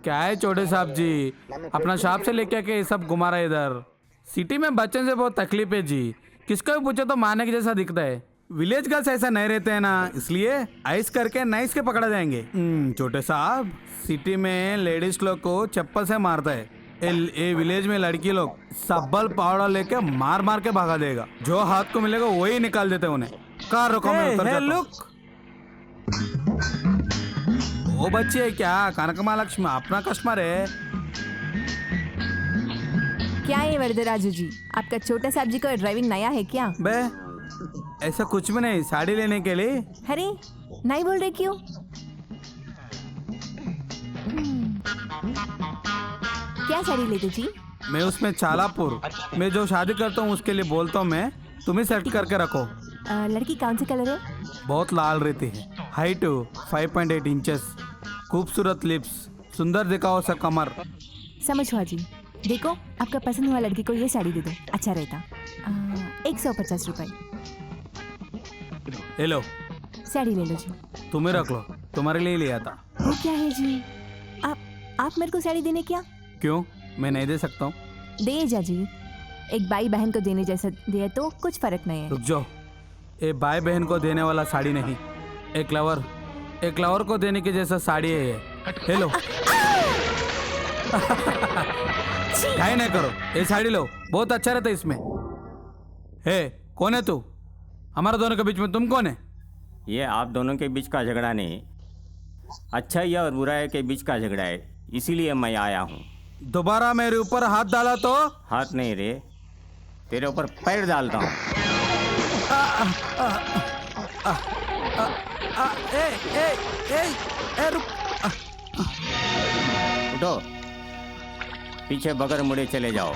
क्या है छोटे साहब जी, अपना शॉप से लेके के ये सब घुमा रहा है इधर। सिटी में बच्चों से बहुत तकलीफ है जी, किसको भी पूछे तो मारने के जैसा दिखता है। विलेज गर्ल्स ऐसा नहीं रहते हैं ना, इसलिए आइस करके नाइस के पकड़ा जाएंगे। छोटे साहब, सिटी में लेडीज लोग को चप्पल से मारता है, ये विलेज में लड़की लोग सब्बल पाउडर लेके मार मार के भगा देगा। जो हाथ को मिलेगा वही निकाल देते उन्हें। कार रोको, मैं उतर जाता हूं। वो बच्चे क्या कनक महालक्ष्मी अपना कस्टमर है। क्या है वरदराजू जी, आपका छोटा साहब जी को ड्राइविंग नया है क्या? बे ऐसा कुछ भी नहीं, साड़ी लेने के लिए। अरे नहीं बोल रहे क्यों? क्या साड़ी लेते जी? मैं उसमें चालापुर, मैं जो शादी करता हूँ उसके लिए बोलता हूँ मैं, तुम्हें सेलेक्ट करके रखो। लड़की कौन से कलर है? बहुत लाल रहती है, हाइट 5.8 इंचेस, खूबसूरत लिप्स, सुंदर दिखाओ सा कमर। समझ हुआ जी। देखो आपका पसंद हुआ लड़की को ये साड़ी दे दो, अच्छा रहता। 150 रुपए। ले लो, साड़ी ले लो जी। तुम्हें रख लो, तुम्हारे लिए लिया था। वो क्या है जी, आप मेरे को साड़ी देने क्या? क्यों, मैं नहीं दे सकता हूँ? दे जा जी, एक भाई बहन को देने जैसा दिया तो कुछ फर्क नहीं है। रुक जाओ, ये भाई बहन को देने वाला साड़ी नहीं, एक लवर को देने के जैसा साड़ी है ये। ले लो। काय नहीं करो, ये साड़ी लो, बहुत अच्छा रहता है इसमें। हे कौन है तू? हमारा दोनों के बीच में तुम कौन है? ये आप दोनों के बीच का झगड़ा नहीं, अच्छाई और बुराई के बीच का झगड़ा है, इसीलिए मैं आया हूँ। दोबारा मेरे ऊपर हाथ डाला तो? हाथ नहीं रे, तेरे ऊपर पैर डालता हूँ। रुक। उठो, पीछे बगैर मुड़े चले जाओ।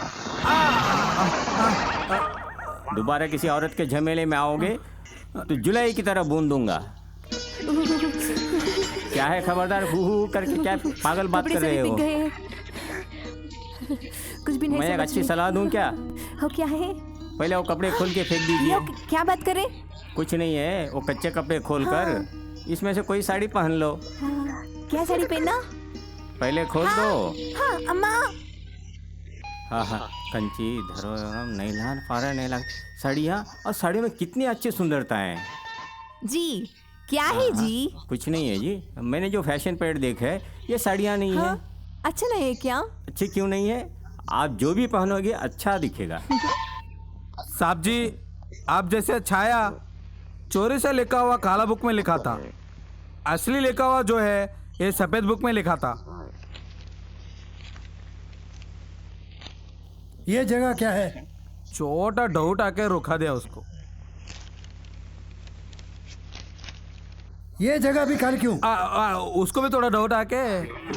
दोबारा किसी औरत के झमेले में आओगे तो जुलाई की तरह बूंद दूंगा। क्या है खबरदार, हु हु करके क्या पागल बात कर रहे हो? कुछ भी नहीं। मैं एक अच्छी सलाह दूं क्या? हो क्या है? पहले वो कपड़े खोल के फेंक दीजिए। क्या बात करें? कुछ नहीं है, वो कच्चे कपड़े खोलकर इसमें से कोई साड़ी पहन लो। क्या साड़ी पहनना? पहले खोल दो। हाँ अम्मा। हाँ, कंची धरो, नैलान फारा नैलान साड़ियाँ, और साड़ियों में कितनी अच्छी सुंदरता है जी। क्या है जी? कुछ नहीं है जी, मैंने जो फैशन पैड देखा है ये साड़ियाँ नहीं है। अच्छा नहीं है क्या? अच्छी क्यों नहीं है? आप जो भी पहनोगे अच्छा दिखेगा। साहब जी, आप जैसे छाया चोरी से लिखा हुआ काला बुक में लिखा था, असली लिखा हुआ जो है ये सफेद बुक में लिखा था। ये जगह क्या है? छोटा डाउट आके रुका दिया उसको। ये जगह भी खाली क्यों? उसको भी थोड़ा डाउट आके।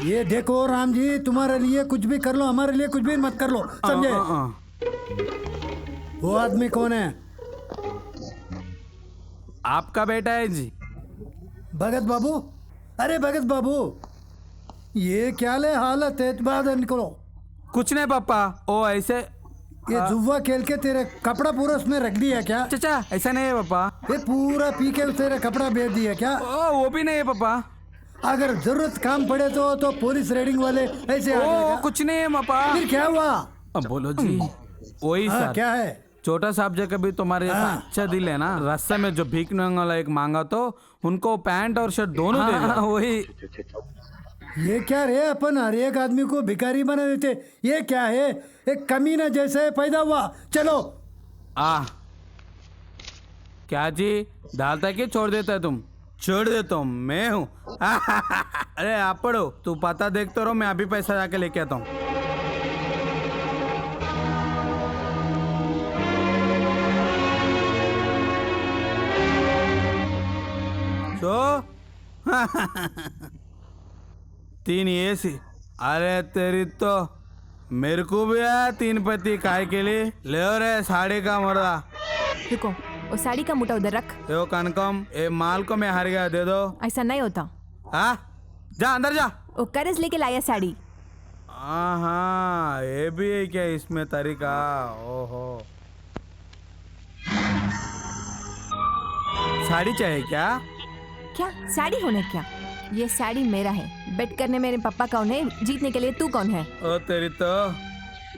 ये देखो राम जी, तुम्हारे लिए कुछ भी कर लो, हमारे लिए कुछ भी मत कर लो, समझे? वो आदमी कौन है? आपका बेटा है जी। भगत बाबू। अरे भगत बाबू, ये क्या ले हालत है? बाहर निकलो। कुछ नहीं पापा, ओ ऐसे ये जुआ खेल के तेरे कपड़ा पूरा उसमें रख दिया क्या? चाचा ऐसा नहीं है पापा। ये पूरा पी के तेरा कपड़ा बेच दिया क्या? ओ वो भी नहीं है पापा। अगर जरूरत काम पड़े तो पुलिस रेडिंग वाले ऐसे आ जाएगा। कुछ नहीं है पापा। फिर क्या हुआ? अब बोलो जी। वही सर, क्या है? छोटा साहब जी कभी तुम्हारे अच्छा दिल है ना, रास्ते में जो भीख वाला एक मांगा तो उनको पैंट और शर्ट दोनों दे दिया। वही ये क्या रे, अपन हर एक आदमी को भिखारी बना देते, ये क्या है? एक कमीना जैसे पैदा हुआ। चलो। आ क्या जी, डालता कि छोड़ देता है तुम? छोड़ देता हूँ, मैं हूँ। अरे आप पढ़ो, तू पता देखते रहो, मैं अभी पैसा जाके लेके आता हूँ। तो 3 AC। अरे तेरी तो, मेरे को भी आया 3 पति काय के लिए। ले रे साड़ी का मर्दा। रुको, वो साड़ी का मुट्ठा उधर रख। यो कनकम, ये माल को मैं हार गया, दे दो। ऐसा नहीं होता। हाँ, जा अंदर जा। वो कर्ज लेके लाया साड़ी। हाँ, ये भी है क्या इसमें तरीका? ओहो, साड़ी चाहिए क्या? क्या साड़ी होने क्या? ये साड़ी मेरा है। बेट करने मेरे पापा कौन है, जीतने के लिए तू कौन है? ओ तेरी तो,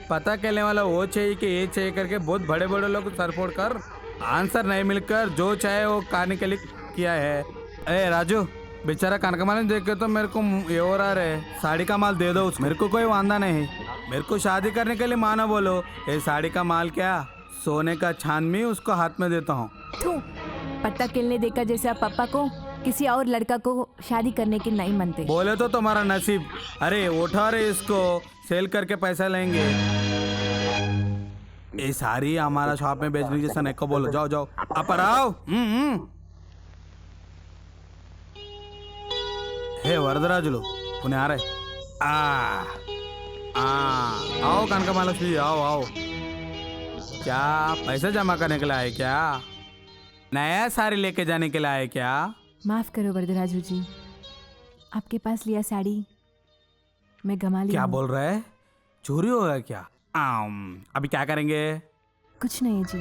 पता करने वाला वो चाहिए कि ये चाहिए करके बहुत बड़े बड़े लोग सर फोड़ कर आंसर नहीं मिलकर जो चाहे वो करने के लिए किया है। ए राजू, बेचारा कनकमाल देख के तो मेरे को ये हो रहा है, साड़ी का माल दे दो उसको। मेरे को कोई वांदा नहीं, मेरे को शादी करने के लिए माना बोलो। ये साड़ी का माल क्या, सोने का छान में उसको हाथ में देता हूँ। तू पत्ता खेलने देखा जैसे पापा को किसी और लड़का को शादी करने के नहीं मानते। बोले तो तुम्हारा नसीब। अरे उठा रहे, इसको सेल करके पैसा लेंगे। ये सारी हमारा शॉप में बेचने जैसा नहीं को बोलो। जाओ जाओ, आप आओ। हे वरदराजुलो, उन्हें आ रहे। आओ कनका महालक्ष्मी जी, आओ आओ। क्या पैसे जमा करने के लिए आए क्या? नया साड़ी लेके जाने के लिए आए क्या? माफ करो वरदराजू जी, आपके पास लिया साड़ी मैं गमा ली। क्या बोल रहा है? चोरी होगा क्या? अभी क्या करेंगे? कुछ नहीं है जी,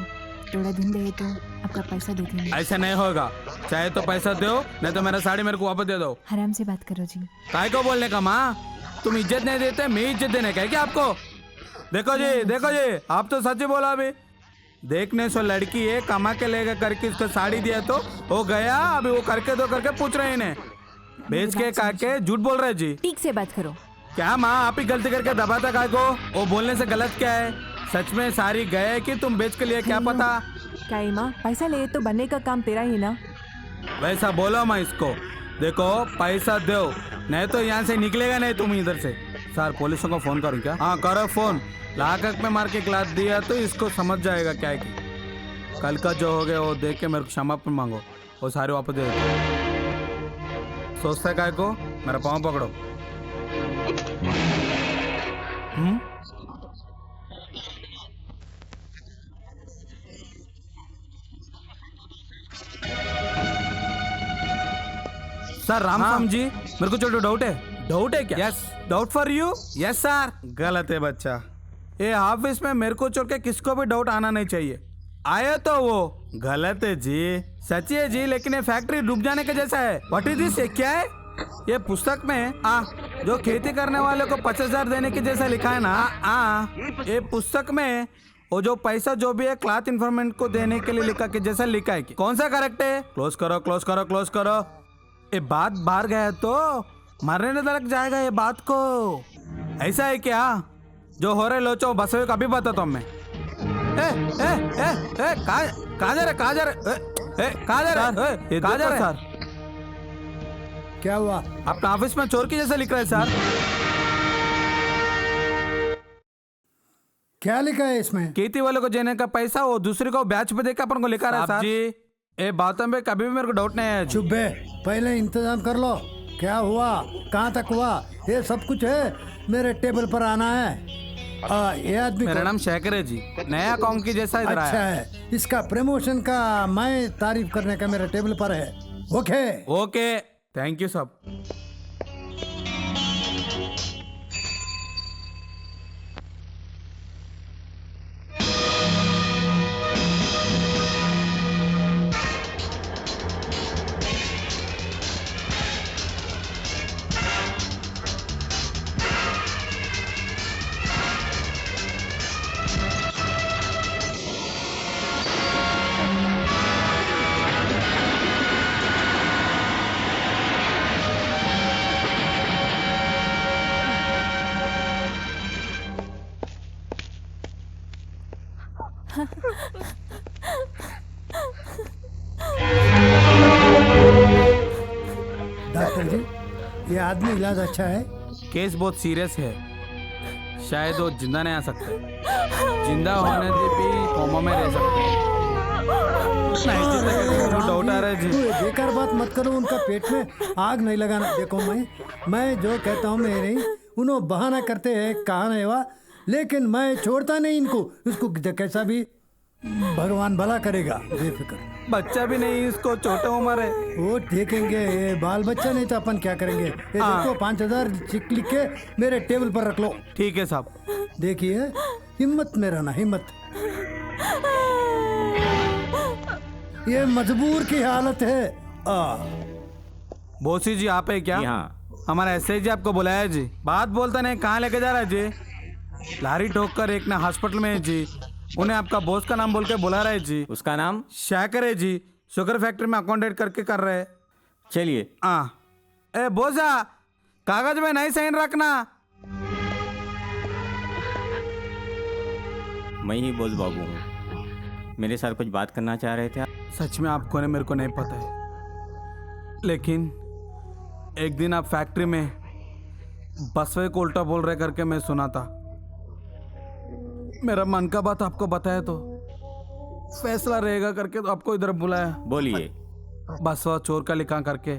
थोड़ा दिन दे तो आपका पैसा दे देंगे। ऐसा नहीं होगा, चाहे तो पैसा दो, नहीं तो मेरा साड़ी मेरे को वापस दे दो। आराम से बात करो जी। काय को बोलने का माँ? तुम इज्जत नहीं देते, मैं इज्जत देने का है क्या आपको? देखो जी, आप तो सच ही बोला। अभी देखने से लड़की है, कमा के लेगा करके उसको साड़ी दिया तो वो गया। अभी वो करके दो करके पूछ रहे इन्हें, बेच के काके झूठ बोल रहे जी। ठीक से बात करो। क्या माँ, आप ही गलती करके दबाता काय को? वो बोलने से गलत क्या है? सच में साड़ी गए कि तुम बेच के लिए, क्या पता? क्या माँ, पैसा ले तो बनने का काम तेरा ही ना। वैसा बोलो माँ इसको। देखो पैसा दो, नहीं तो यहाँ से निकलेगा नहीं तुम इधर से। सर पुलिसों को फोन करूँ क्या? हाँ करो फोन। लाकक में मार के क्लास दिया तो इसको समझ जाएगा क्या है कि कल का जो हो गया वो देख के मेरे को क्षमापन मांगो, वो सारे वापस दे देते। सोचता है काय को? मेरा पाँव पकड़ो। सर राम जी, मेरे को छोटा डाउट है। डाउट है क्या? Yes, doubt for you. Yes sir. गलत है बच्चा, ये ऑफिस में मेरे को छोड़ के किसको भी डाउट आना नहीं चाहिए। आया तो वो गलत है जी। सच्ची है जी, लेकिन ये फैक्ट्री डूब जाने के जैसा है। What is this? ये क्या है? ये पुस्तक में जो खेती करने वाले को 50,000 देने के जैसा लिखा है ना। ये पुस्तक में वो जो पैसा जो भी है क्लॉथ इन्फॉर्मेंट को देने के लिए लिखा के जैसा लिखा है कि कौन सा करेक्ट है? क्लोज करो क्लोज करो क्लोज करो। ये बात बाहर गया तो मरने तक जाएगा ये बात को। ऐसा है क्या? जो हो रहे लोचो बस कभी बताता हूँ मैं। कहाँ जा रहे सर? क्या हुआ? अपना ऑफिस में चोर की जैसे लिख रहा है सर। क्या लिखा है इसमें? खेती वाले को देने का पैसा वो दूसरे को बैच पे देकर अपन को लिखा रहा है सर जी। ये बातों में कभी भी मेरे को डाउट नहीं है। चुप बे, पहले इंतजाम कर लो। क्या हुआ, कहाँ तक हुआ, ये सब कुछ है मेरे टेबल पर आना है। ये आदमी मेरा नाम शेखर है जी, नया अकाउंट की जैसा इधर अच्छा आया है। इसका प्रमोशन का मैं तारीफ करने का मेरे टेबल पर है। ओके ओके, थैंक यू सब। ये आदमी इलाज अच्छा है? केस बहुत सीरियस है, शायद वो जिंदा नहीं आ सकते। जिंदा होने से भी कोमा में रह सकते। डाउट आ रहा है जी। तू ये बेकार बात मत करो, उनका पेट में आग नहीं लगाना। देखो मैं जो कहता हूँ मैं नहीं, उन्होंने बहाना करते हैं कहा नहीं हुआ, लेकिन मैं छोड़ता नहीं इनको। इसको कैसा भी भगवान भला करेगा, बेफिक्र। बच्चा भी नहीं, इसको छोटा उम्र है। वो देखेंगे, ये बाल बच्चा नहीं तो अपन क्या करेंगे। ये देखो 5,000 चेक लिख के मेरे टेबल पर रख लो। ठीक है साहब। देखिए हिम्मत में रहना, हिम्मत। ये मजबूर की हालत है। बोसी जी आप है क्या? जी हाँ। हमारा एसआई जी आपको बुलाया जी। बात बोलता नहीं, कहाँ लेके जा रहा है जी? लारी ठोक कर एक ना हॉस्पिटल में है जी। उन्हें आपका बॉस का नाम बोल के बुला रहा है जी। उसका नाम? शैकर है जी। शुगर फैक्ट्री में अकाउंटेंट करके कर रहे हैं। चलिए। ए बोसा, कागज में नहीं साइन रखना। मैं ही बोस बाबू हूँ। मेरे साथ कुछ बात करना चाह रहे थे आप? सच में आपको ने मेरे को नहीं पता है, लेकिन एक दिन आप फैक्ट्री में बसवे को उल्टा बोल रहे करके मैं सुना था। मेरा मन का बात आपको बताया तो फैसला रहेगा करके तो आपको इधर बुलाया। बोलिए। बसवा चोर का लिखा करके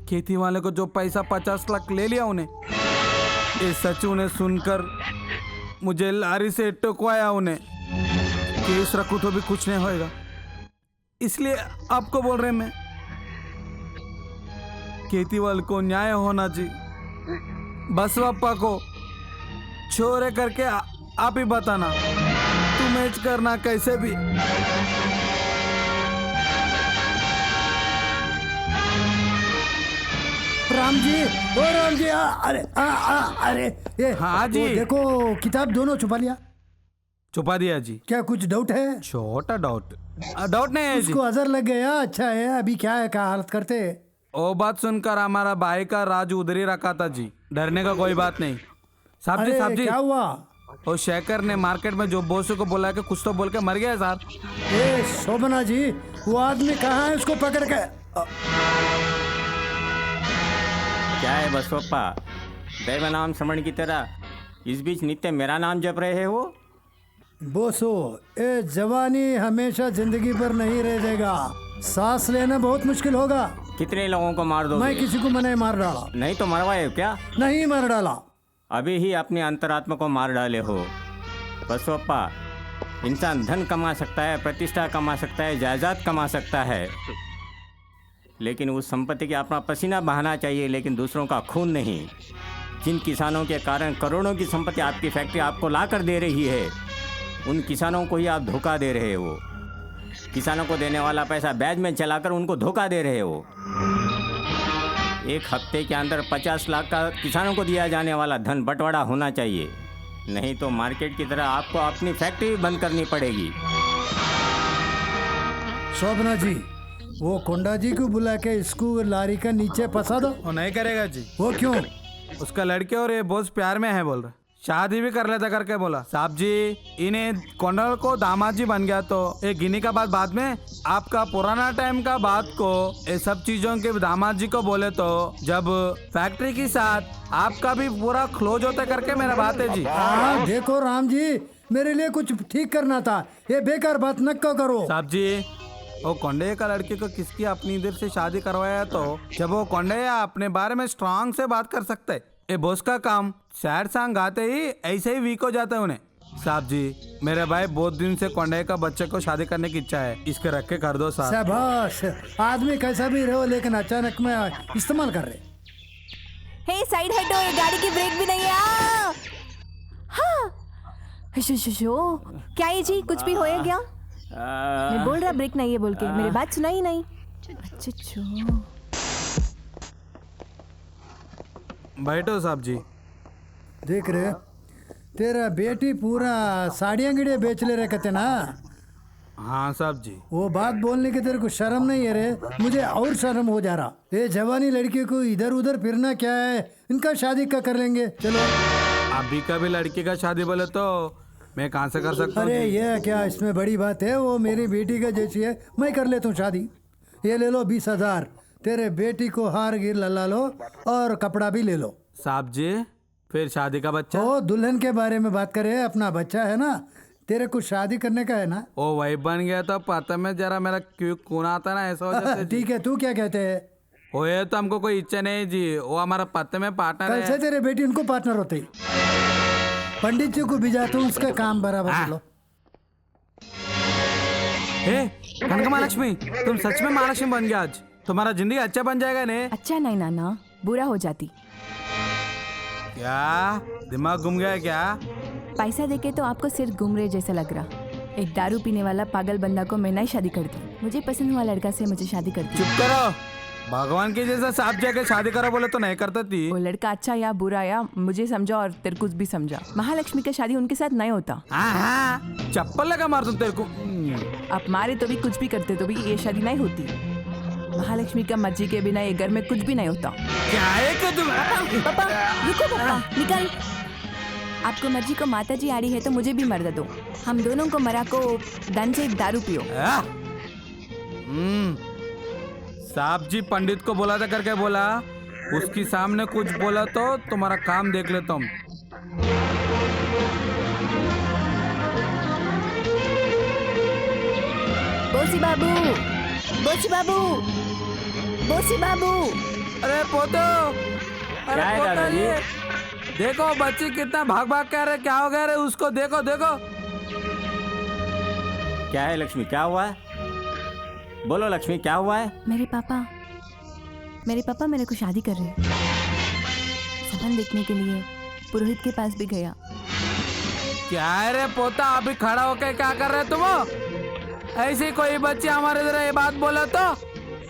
खेती वाले को जो पैसा 50 लाख ले लिया उन्हें, ये सच उन्हें सुनकर मुझे लारी से टोकवाया उन्हें। केस रखूं तो भी कुछ नहीं होएगा, इसलिए आपको बोल रहे मैं। खेती वाले को न्याय होना चाहिए। बसवाप्पा को चोर है करके आप ही बताना, तू मैच करना कैसे भी। राम जी, ओ राम जी, अरे ये हाँ जी। वो देखो किताब दोनों छुपा लिया। छुपा दिया जी। क्या कुछ डाउट है? छोटा डाउट नहीं है जी। उसको अजर लग गया। अच्छा है, अभी क्या है, क्या हालत करते? वो बात सुनकर हमारा भाई का राज उधर ही रखा था जी। डरने का कोई बात नहीं। साहब जी, साहब जी, क्या हुआ? और शेखर ने मार्केट में जो बोस को बोला कि कुछ तो बोल के मर गया साहब। ए शोभना जी, वो आदमी कहाँ है? उसको पकड़ के। क्या है बसवप्पा, दैव नाम श्रवण की तरह इस बीच नित्य मेरा नाम जप रहे हो? बोसो, ए जवानी हमेशा जिंदगी पर नहीं रह जाएगा। सांस लेना बहुत मुश्किल होगा। कितने लोगों को मार दोगे? मैं किसी को नहीं मार डाला। नहीं तो मरवाए क्या? नहीं मार डाला। अभी ही अपने अंतरात्मा को मार डाले हो। बसवप्पा, इंसान धन कमा सकता है, प्रतिष्ठा कमा सकता है, जायदाद कमा सकता है, लेकिन उस संपत्ति के अपना पसीना बहाना चाहिए, लेकिन दूसरों का खून नहीं। जिन किसानों के कारण करोड़ों की संपत्ति आपकी फैक्ट्री आपको ला कर दे रही है, उन किसानों को ही आप धोखा दे रहे हो। किसानों को देने वाला पैसा बैज में चलाकर उनको धोखा दे रहे हो। एक हफ्ते के अंदर 50 लाख का किसानों को दिया जाने वाला धन बंटवारा होना चाहिए, नहीं तो मार्केट की तरह आपको अपनी फैक्ट्री बंद करनी पड़ेगी। शोभना जी, वो कोंडा जी को बुला के इसको लारी का नीचे फंसा दो। वो नहीं करेगा जी। वो क्यों? उसका लड़के और ये बहुत प्यार में है बोल रहा, शादी भी कर लेता करके बोला। साहब जी, इन्हें कोंडल को दामाद जी बन गया तो एक गिनी का बात बाद में आपका पुराना टाइम का बात को ये सब चीजों के दामाद जी को बोले तो जब फैक्ट्री के साथ आपका भी पूरा क्लोज होता करके मेरा बात है जी। देखो राम जी, मेरे लिए कुछ ठीक करना था, ये बेकार बात न करो। साहब जी, वो कोंडे का लड़के को किसकी अपनी इधर से शादी करवाया तो जब वो कोंडे अपने बारे में स्ट्रांग से बात कर सकते। ये बॉस का काम सैड सॉन्ग गाते ही ऐसे ही वीक हो जाता है उन्हें। साहब जी, मेरे भाई बहुत दिन से कोंडे का बच्चे को शादी करने की इच्छा है, इसके रख के कर दो साहब। शाबाश, आदमी कैसा भी रहो लेकिन अचानक में इस्तेमाल कर रहे। हे साइड हटो, ये गाड़ी की ब्रेक भी नहीं है। हाँ, शो क्या है जी, कुछ भी होया क्या? मैं बोल रहा ब्रेक नहीं है बोल के, मेरी बात सुना ही नहीं। अच्छा बैठो साहब जी। देख रहे, तेरा बेटी पूरा साड़ियाँ गिड़े बेच ले रहे कहते ना। हाँ साहब जी। वो बात बोलने के तेरे को शर्म नहीं है रे? मुझे और शर्म हो जा रहा। ये जवानी लड़की को इधर उधर फिरना क्या है? इनका शादी का कर लेंगे। चलो, अभी कभी लड़की का शादी बोले तो मैं कहाँ से कर सकता हूँ? अरे ये क्या इसमें बड़ी बात है? वो मेरी बेटी का जैसी है, मैं कर लेता हूँ शादी। ये ले लो 20,000, तेरे बेटी को हार गिर लल्ला लो और कपड़ा भी ले लो। साहब जी फिर शादी का बच्चा? ओ दुल्हन के बारे में बात करे, अपना बच्चा है ना, तेरे को शादी करने का है ना। ओ वही बन गया तो पता में जरा मेरा क्यों खून आता ना ऐसा हो जाता है जी। ठीक है, तू क्या कहते हैं? ओ ये तो हमको कोई इच्छा नहीं जी, वो हमारा पत्ते में पार्टनर कल से है। तेरे बेटी उनको पार्टनर होते ही। पंडित जी को भिजा तो उसका काम बराबर कर लो। हे कनक महालक्ष्मी, तुम सच में महालक्ष्मी बन गया आज। तुम्हारा जिंदगी अच्छा बन जाएगा ने? अच्छा नहीं नाना, बुरा हो जाती। क्या दिमाग घूम गया क्या? पैसा देके तो आपको सिर घूम रहे जैसा लग रहा। एक दारू पीने वाला पागल बंदा को मैं नहीं शादी करती। मुझे पसंद हुआ लड़का से मुझे शादी करती। चुप करो, भगवान के जैसा सांप जाके शादी करो बोले तो नहीं करता थी। वो लड़का अच्छा या बुरा या मुझे समझा और तेरे कुछ भी समझा, महालक्ष्मी का शादी उनके साथ नहीं होता। हाँ चप्पल लगा मार तुम तेरे को। आप मारे तो भी कुछ भी करते तो भी ये शादी नहीं होती। महालक्ष्मी का मर्जी के बिना ये घर में कुछ भी नहीं होता। क्या है कि तुम? पापा रुको, पापा निकल। आपको मर्जी को माता जी आड़ी है तो मुझे भी मर्द दो। हम दोनों को मरा को दन से एक दारू पियो। साहब जी पंडित को बोला था करके बोला, उसके सामने कुछ बोला तो तुम्हारा काम देख लेता हूँ। बोसी बाबू, बोसी बाबू, बोसी बाबू। अरे पोतो, अरे क्या है पोता दादाजी? ये देखो बच्ची कितना भाग भाग कर रहे, क्या हो गया रे उसको? देखो देखो। क्या है लक्ष्मी, क्या हुआ है? बोलो लक्ष्मी, क्या हुआ है? मेरे पापा मेरे को शादी कर रहे हैं। संबंध देखने के लिए पुरोहित के पास भी गया। क्या है रे पोता, अभी खड़ा होकर क्या कर रहे तुम? ऐसी कोई बच्ची हमारे इधर ये बात बोला तो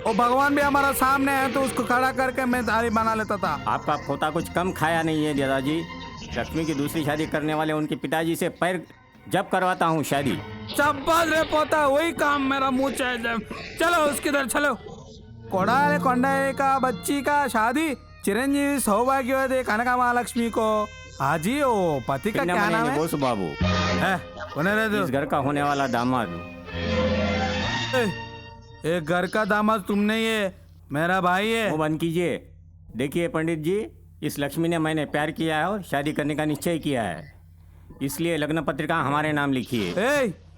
वो भगवान भी हमारा सामने है तो उसको खड़ा करके मैं थाली बना लेता था। आपका पोता कुछ कम खाया नहीं है दादाजी। लक्ष्मी की दूसरी शादी करने वाले उनके पिताजी से पैर जब करवाता हूँ शादी। चप्पल रे पोता, वही काम मेरा मुंह चाहिए। चलो उसकी तरह चलो। कोडाले कोंडाले का बच्ची का शादी चिरंजीवी सौभाग्यवती कनक महालक्ष्मी को। हाजी ओ पति का क्या नाम है? बोस बाबू, है इस घर का होने वाला दामाद। एक घर का दामाद तुमने, ये मेरा भाई है। वो बंद कीजिए। देखिए पंडित जी, इस लक्ष्मी ने मैंने प्यार किया है और शादी करने का निश्चय किया है, इसलिए लग्न पत्रिका हमारे नाम लिखिए।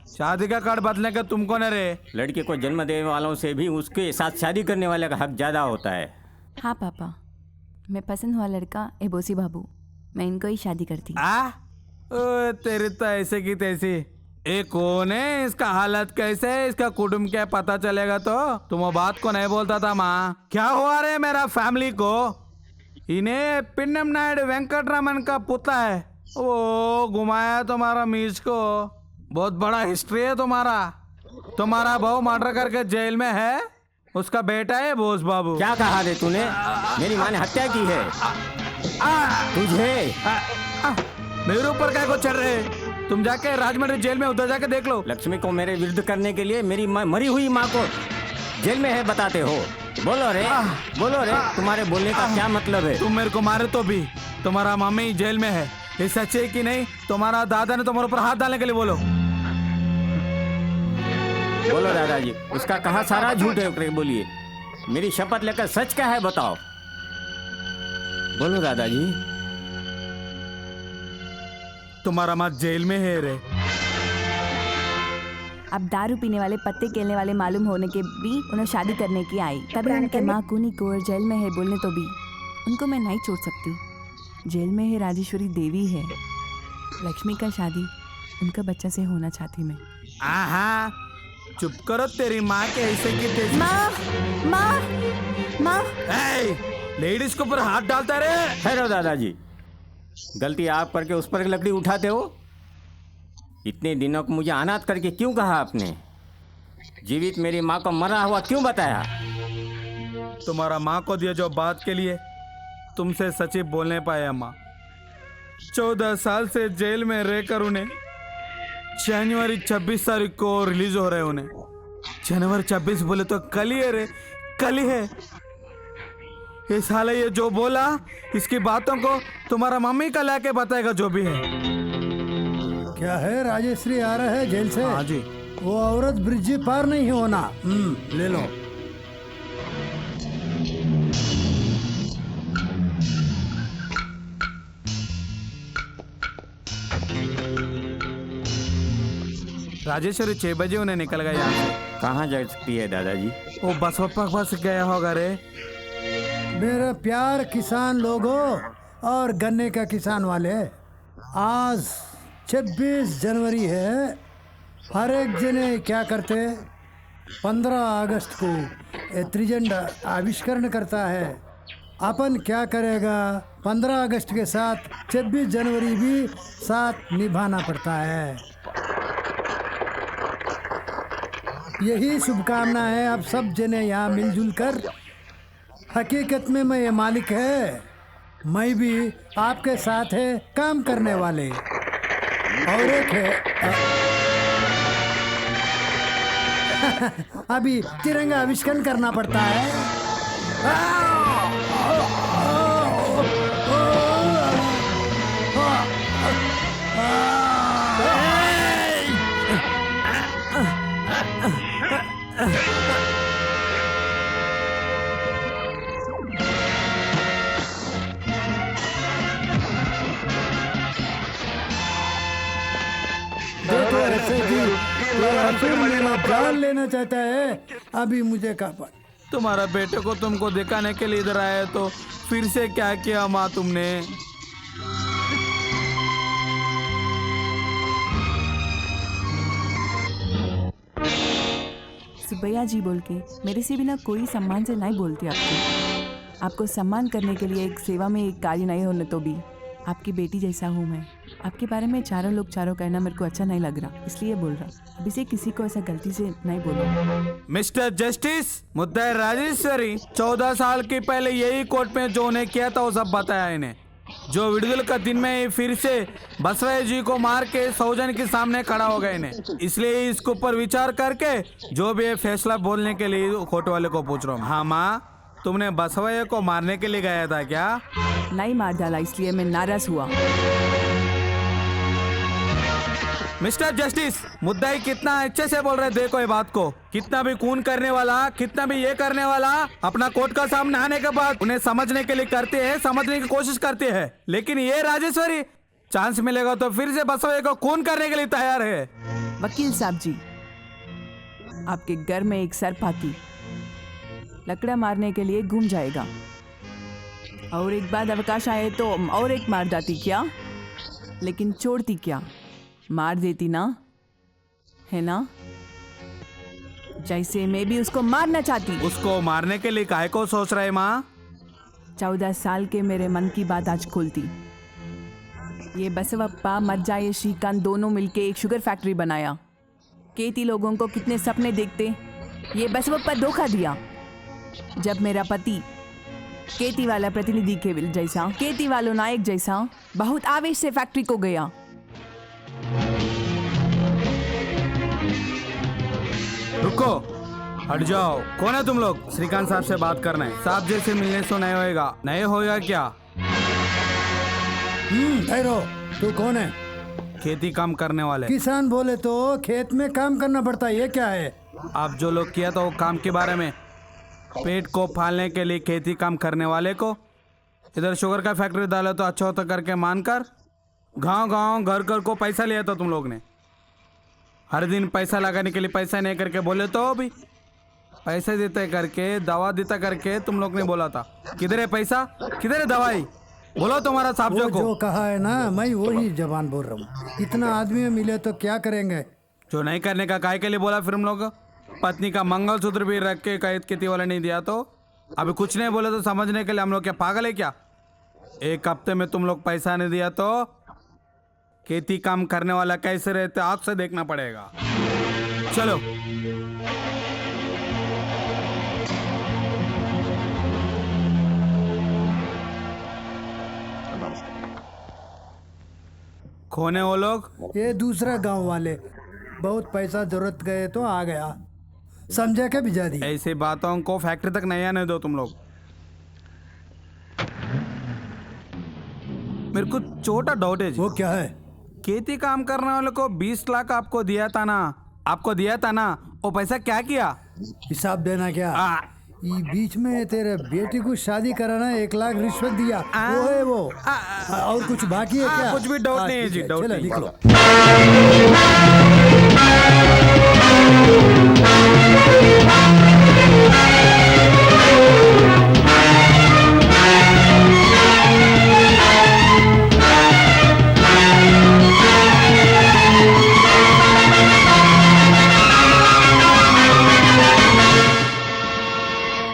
शादी का कार्ड बदलने का तुमको न रे? लड़के को जन्म देने वालों से भी उसके साथ शादी करने वाले का हक ज्यादा होता है। हाँ पापा, मैं पसंद हुआ लड़का ए बोसी बाबू, मैं इनको ही शादी करती। तेरी तो ऐसे की तैसी। एक कौन है, इसका हालत कैसे है, इसका कुटुंब क्या पता चलेगा तो तुम वो बात को नहीं बोलता था माँ। क्या हुआ रे मेरा फैमिली को? इन्हें पिन्नम नायडू वेंकटरमन का पुतला है, वो घुमाया तुम्हारा मीज को। बहुत बड़ा हिस्ट्री है तुम्हारा। तुम्हारा बहू मर्डर करके जेल में है, उसका बेटा है बोस बाबू। क्या कहा रे तूने? मेरी माँ ने हत्या की है। तुझे मेरे ऊपर क्या को चल रहे? तुम जाके राजमंड्री जेल में उधर जाके देख लो। लक्ष्मी को मेरे विरुद्ध करने के लिए मेरी मरी हुई माँ को जेल में है बताते हो? बोलो रे, बोलो रे, तुम्हारे बोलने का क्या मतलब है? तुम मेरे को मारे तो भी तुम्हारा मम्मी जेल में है, ये सच है कि नहीं? तुम्हारा दादा ने तुम्हारे ऊपर हाथ डालने के लिए बोलो। बोलो दादाजी, उसका कहा सारा झूठ है? बोलिए, मेरी शपथ लेकर सच क्या है बताओ। बोलो दादाजी। तुम्हारा माँ जेल में है रे। अब दारू पीने वाले पत्ते खेलने वाले मालूम होने के भी उन्हें शादी करने की आई। तभी उनके माँ कूनी कोर जेल में है बोलने तो भी उनको मैं नहीं छोड़ सकती। जेल में है राजेश्वरी देवी है। लक्ष्मी का शादी उनका बच्चा से होना चाहती मैं। आहा, चुप करो, तेरी माँ के ऐसे की तेजी। माँ, माँ, माँ। लेडीज के ऊपर हाथ डालता रे। ठहरो दादाजी, गलती आप करके उस पर लकड़ी उठाते हो। इतने दिनों को मुझे अनाथ करके क्यों कहा आपने? जीवित मेरी माँ को मरा हुआ क्यों बताया? तुम्हारा माँ को दिया जो बात के लिए तुमसे सच्ची बोलने पाया माँ। 14 साल से जेल में रहकर उन्हें जनवरी 26 तारीख को रिलीज हो रहे हैं। उन्हें जनवरी 26 बोले तो कल ही है रे, कल ही है। ये साला ये जो बोला, इसकी बातों को तुम्हारा मम्मी का लाके बताएगा जो भी है। क्या है, राजेश्री आ रहा है जेल से? हाँ जी। वो औरत ब्रिज पार नहीं होना। ले लो। राजेश्वरी 6 बजे उन्हें निकल गया यहाँ से। कहाँ जा सकती है दादाजी? वो बसपा के पास गया होगा रे। मेरा प्यार किसान लोगों और गन्ने का किसान वाले, आज 26 जनवरी है। हर एक जने क्या करते, 15 अगस्त को ये त्रिझंडा आविष्करण करता है। अपन क्या करेगा, 15 अगस्त के साथ 26 जनवरी भी साथ निभाना पड़ता है। यही शुभकामना है आप सब जने यहाँ मिलजुल कर। हकीकत में मैं ये मालिक है, मैं भी आपके साथ है काम करने वाले। और एक है अभी तिरंगा आविष्करण करना पड़ता है। देखो ऐसे जी, फिर मेरा जान लेना चाहता है। अभी मुझे कहा तुम्हारा बेटे को तुमको दिखाने के लिए इधर आया तो फिर से क्या किया माँ तुमने? सुबैया जी बोल के मेरे से बिना कोई सम्मान से नहीं बोलती आपको सम्मान करने के लिए एक सेवा में एक कार्य नहीं होने तो भी आपकी बेटी जैसा हूँ मैं। आपके बारे में चारों कहना मेरे को अच्छा नहीं लग रहा, इसलिए बोल रहा। अभी से किसी को ऐसा गलती से नहीं बोलो। मिस्टर जस्टिस, मुद्दा राजेश्वरी 14 साल के पहले यही कोर्ट में जो उन्हें किया था वो सब बताया इन्हें। जो विडुदल का दिन में फिर से बसवैया जी को मार के सौजन के सामने खड़ा हो गए इन्हें। इसलिए इसके ऊपर विचार करके जो भी है फैसला बोलने के लिए कोर्ट वाले को पूछ रहा हूँ। हाँ माँ, तुमने बसवैया को मारने के लिए गया था क्या? नहीं मार डाला, इसलिए मैं नाराज हुआ। मिस्टर जस्टिस, मुद्दाई कितना अच्छे से बोल रहे, देखो ये बात को। कितना भी खून करने वाला, कितना भी ये करने वाला अपना कोर्ट का सामने आने के बाद उन्हें समझने के लिए करते हैं, समझने की कोशिश करते हैं। लेकिन ये राजेश्वरी चांस मिलेगा तो फिर से बसवैया को खून करने के लिए तैयार है। वकील साहब जी, आपके घर में एक सरपाती लकड़ा मारने के लिए घूम जाएगा और एक बाद अवकाश आए तो और एक मार जाती क्या? लेकिन छोड़ती क्या? मार देती ना, है ना? जैसे मैं भी उसको मारना चाहती। उसको मारने के लिए काहे को सोच रहे माँ? 14 साल के मेरे मन की बात आज खोलती। ये बसवप्पा मज्जाए श्रीकांत दोनों मिलके एक शुगर फैक्ट्री बनाया। केती लोगों को कितने सपने देखते, ये बसवप्पा धोखा दिया। जब मेरा पति केती वाला प्रतिनिधि के जैसा, केती वालों नायक जैसा बहुत आवेश से फैक्ट्री को गया। रुको, हट जाओ। कौन है तुम लोग? श्रीकांत साहब से बात करना है। साहब जैसे मिलने से नहीं होएगा। नहीं होएगा क्या? ठहरो, तू कौन है? खेती काम करने वाले। किसान बोले तो खेत में काम करना पड़ता है, ये क्या है? आप जो लोग किया था वो काम के बारे में, पेट को पालने के लिए खेती काम करने वाले को इधर शुगर का फैक्ट्री डाला तो अच्छा होता करके मानकर गांव घर घर को पैसा लिया था तुम लोग ने। हर दिन पैसा लगाने के लिए पैसा नहीं करके बोले तो भी पैसे देते करके, दवा देता करके तुम लोग ने बोला था। किधर है पैसा, किधर है दवाई? बोलो तुम्हारा साहब वो को। जो कहा है ना, मैं वही जबान बोल रहा हूँ। इतना आदमी मिले तो क्या करेंगे? जो नहीं करने का काय के लिए बोला फिर हम लोग? पत्नी का मंगलसूत्र भी रख के कैद खेती वाला नहीं दिया तो अभी कुछ नहीं बोले तो समझने के लिए हम लोग क्या पागल है क्या? एक हफ्ते में तुम लोग पैसा नहीं दिया तो खेती काम करने वाला कैसे रहते आँख से देखना पड़ेगा। चलो कौन है वो लोग? ये दूसरा गांव वाले, बहुत पैसा जरूरत गए तो आ गया, समझा के भिजा दी। ऐसे बातों को फैक्ट्री तक नहीं आने दो तुम लोग। मेरे को छोटा डाउट है जी। वो क्या है? खेती काम करने वाले को 20 लाख आपको दिया था ना, वो पैसा क्या किया? हिसाब देना क्या? ये बीच में तेरे बेटी को शादी कराना 1 लाख रिश्वत दिया, वो है वो। और कुछ बाकी है क्या? कुछ भी डाउट नहीं है जी, डाउट चलो नहीं। निकलो।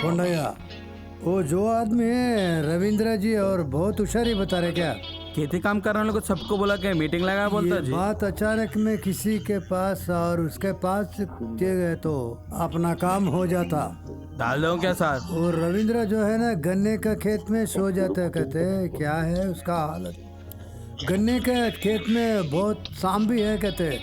कोंडैया, वो जो आदमी है रविंद्र जी और बहुत होशियारी बता रहे क्या? खेती काम करने वालों को सबको बोला के मीटिंग लगा बोलता ये जी। बात अचानक में किसी के पास और उसके पास दे गए तो अपना काम हो जाता। डाल दो क्या साथ? वो रविंद्र जो है ना गन्ने का खेत में सो जाता है, कहते क्या है उसका हालत? गन्ने के खेत में बहुत सांप भी है कहते।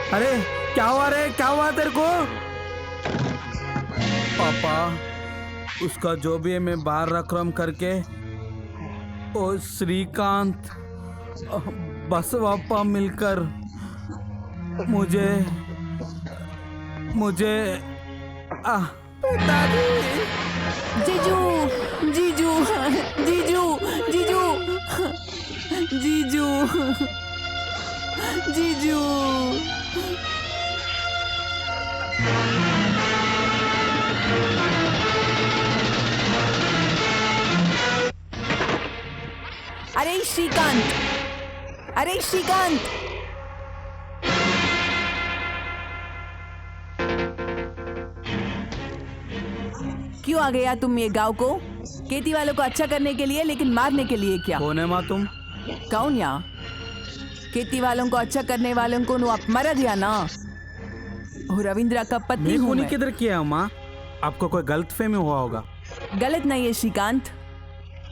अरे क्या हुआ रे, क्या हुआ तेरे को? पापा उसका जो भी है मैं बाहर रख रहा हूं करके। ओ श्रीकांत बसवापा मिलकर मुझे पिताजी। जीजू जीजू जीजू जीजू जीजू जीजू अरे श्रीकांत, अरे श्रीकांत, क्यों आ गया तुम ये गांव को? खेती वालों को अच्छा करने के लिए, लेकिन मारने के लिए क्या? कौन है माँ तुम? कौन यहाँ? खेती वालों को अच्छा करने वालों को नु आप मर दिया ना। और रविंद्र का पत्नी मैं हूँ कौन मैं। किधर किया माँ? आपको कोई गलतफहमी हुआ होगा। गलत नहीं है श्रीकांत।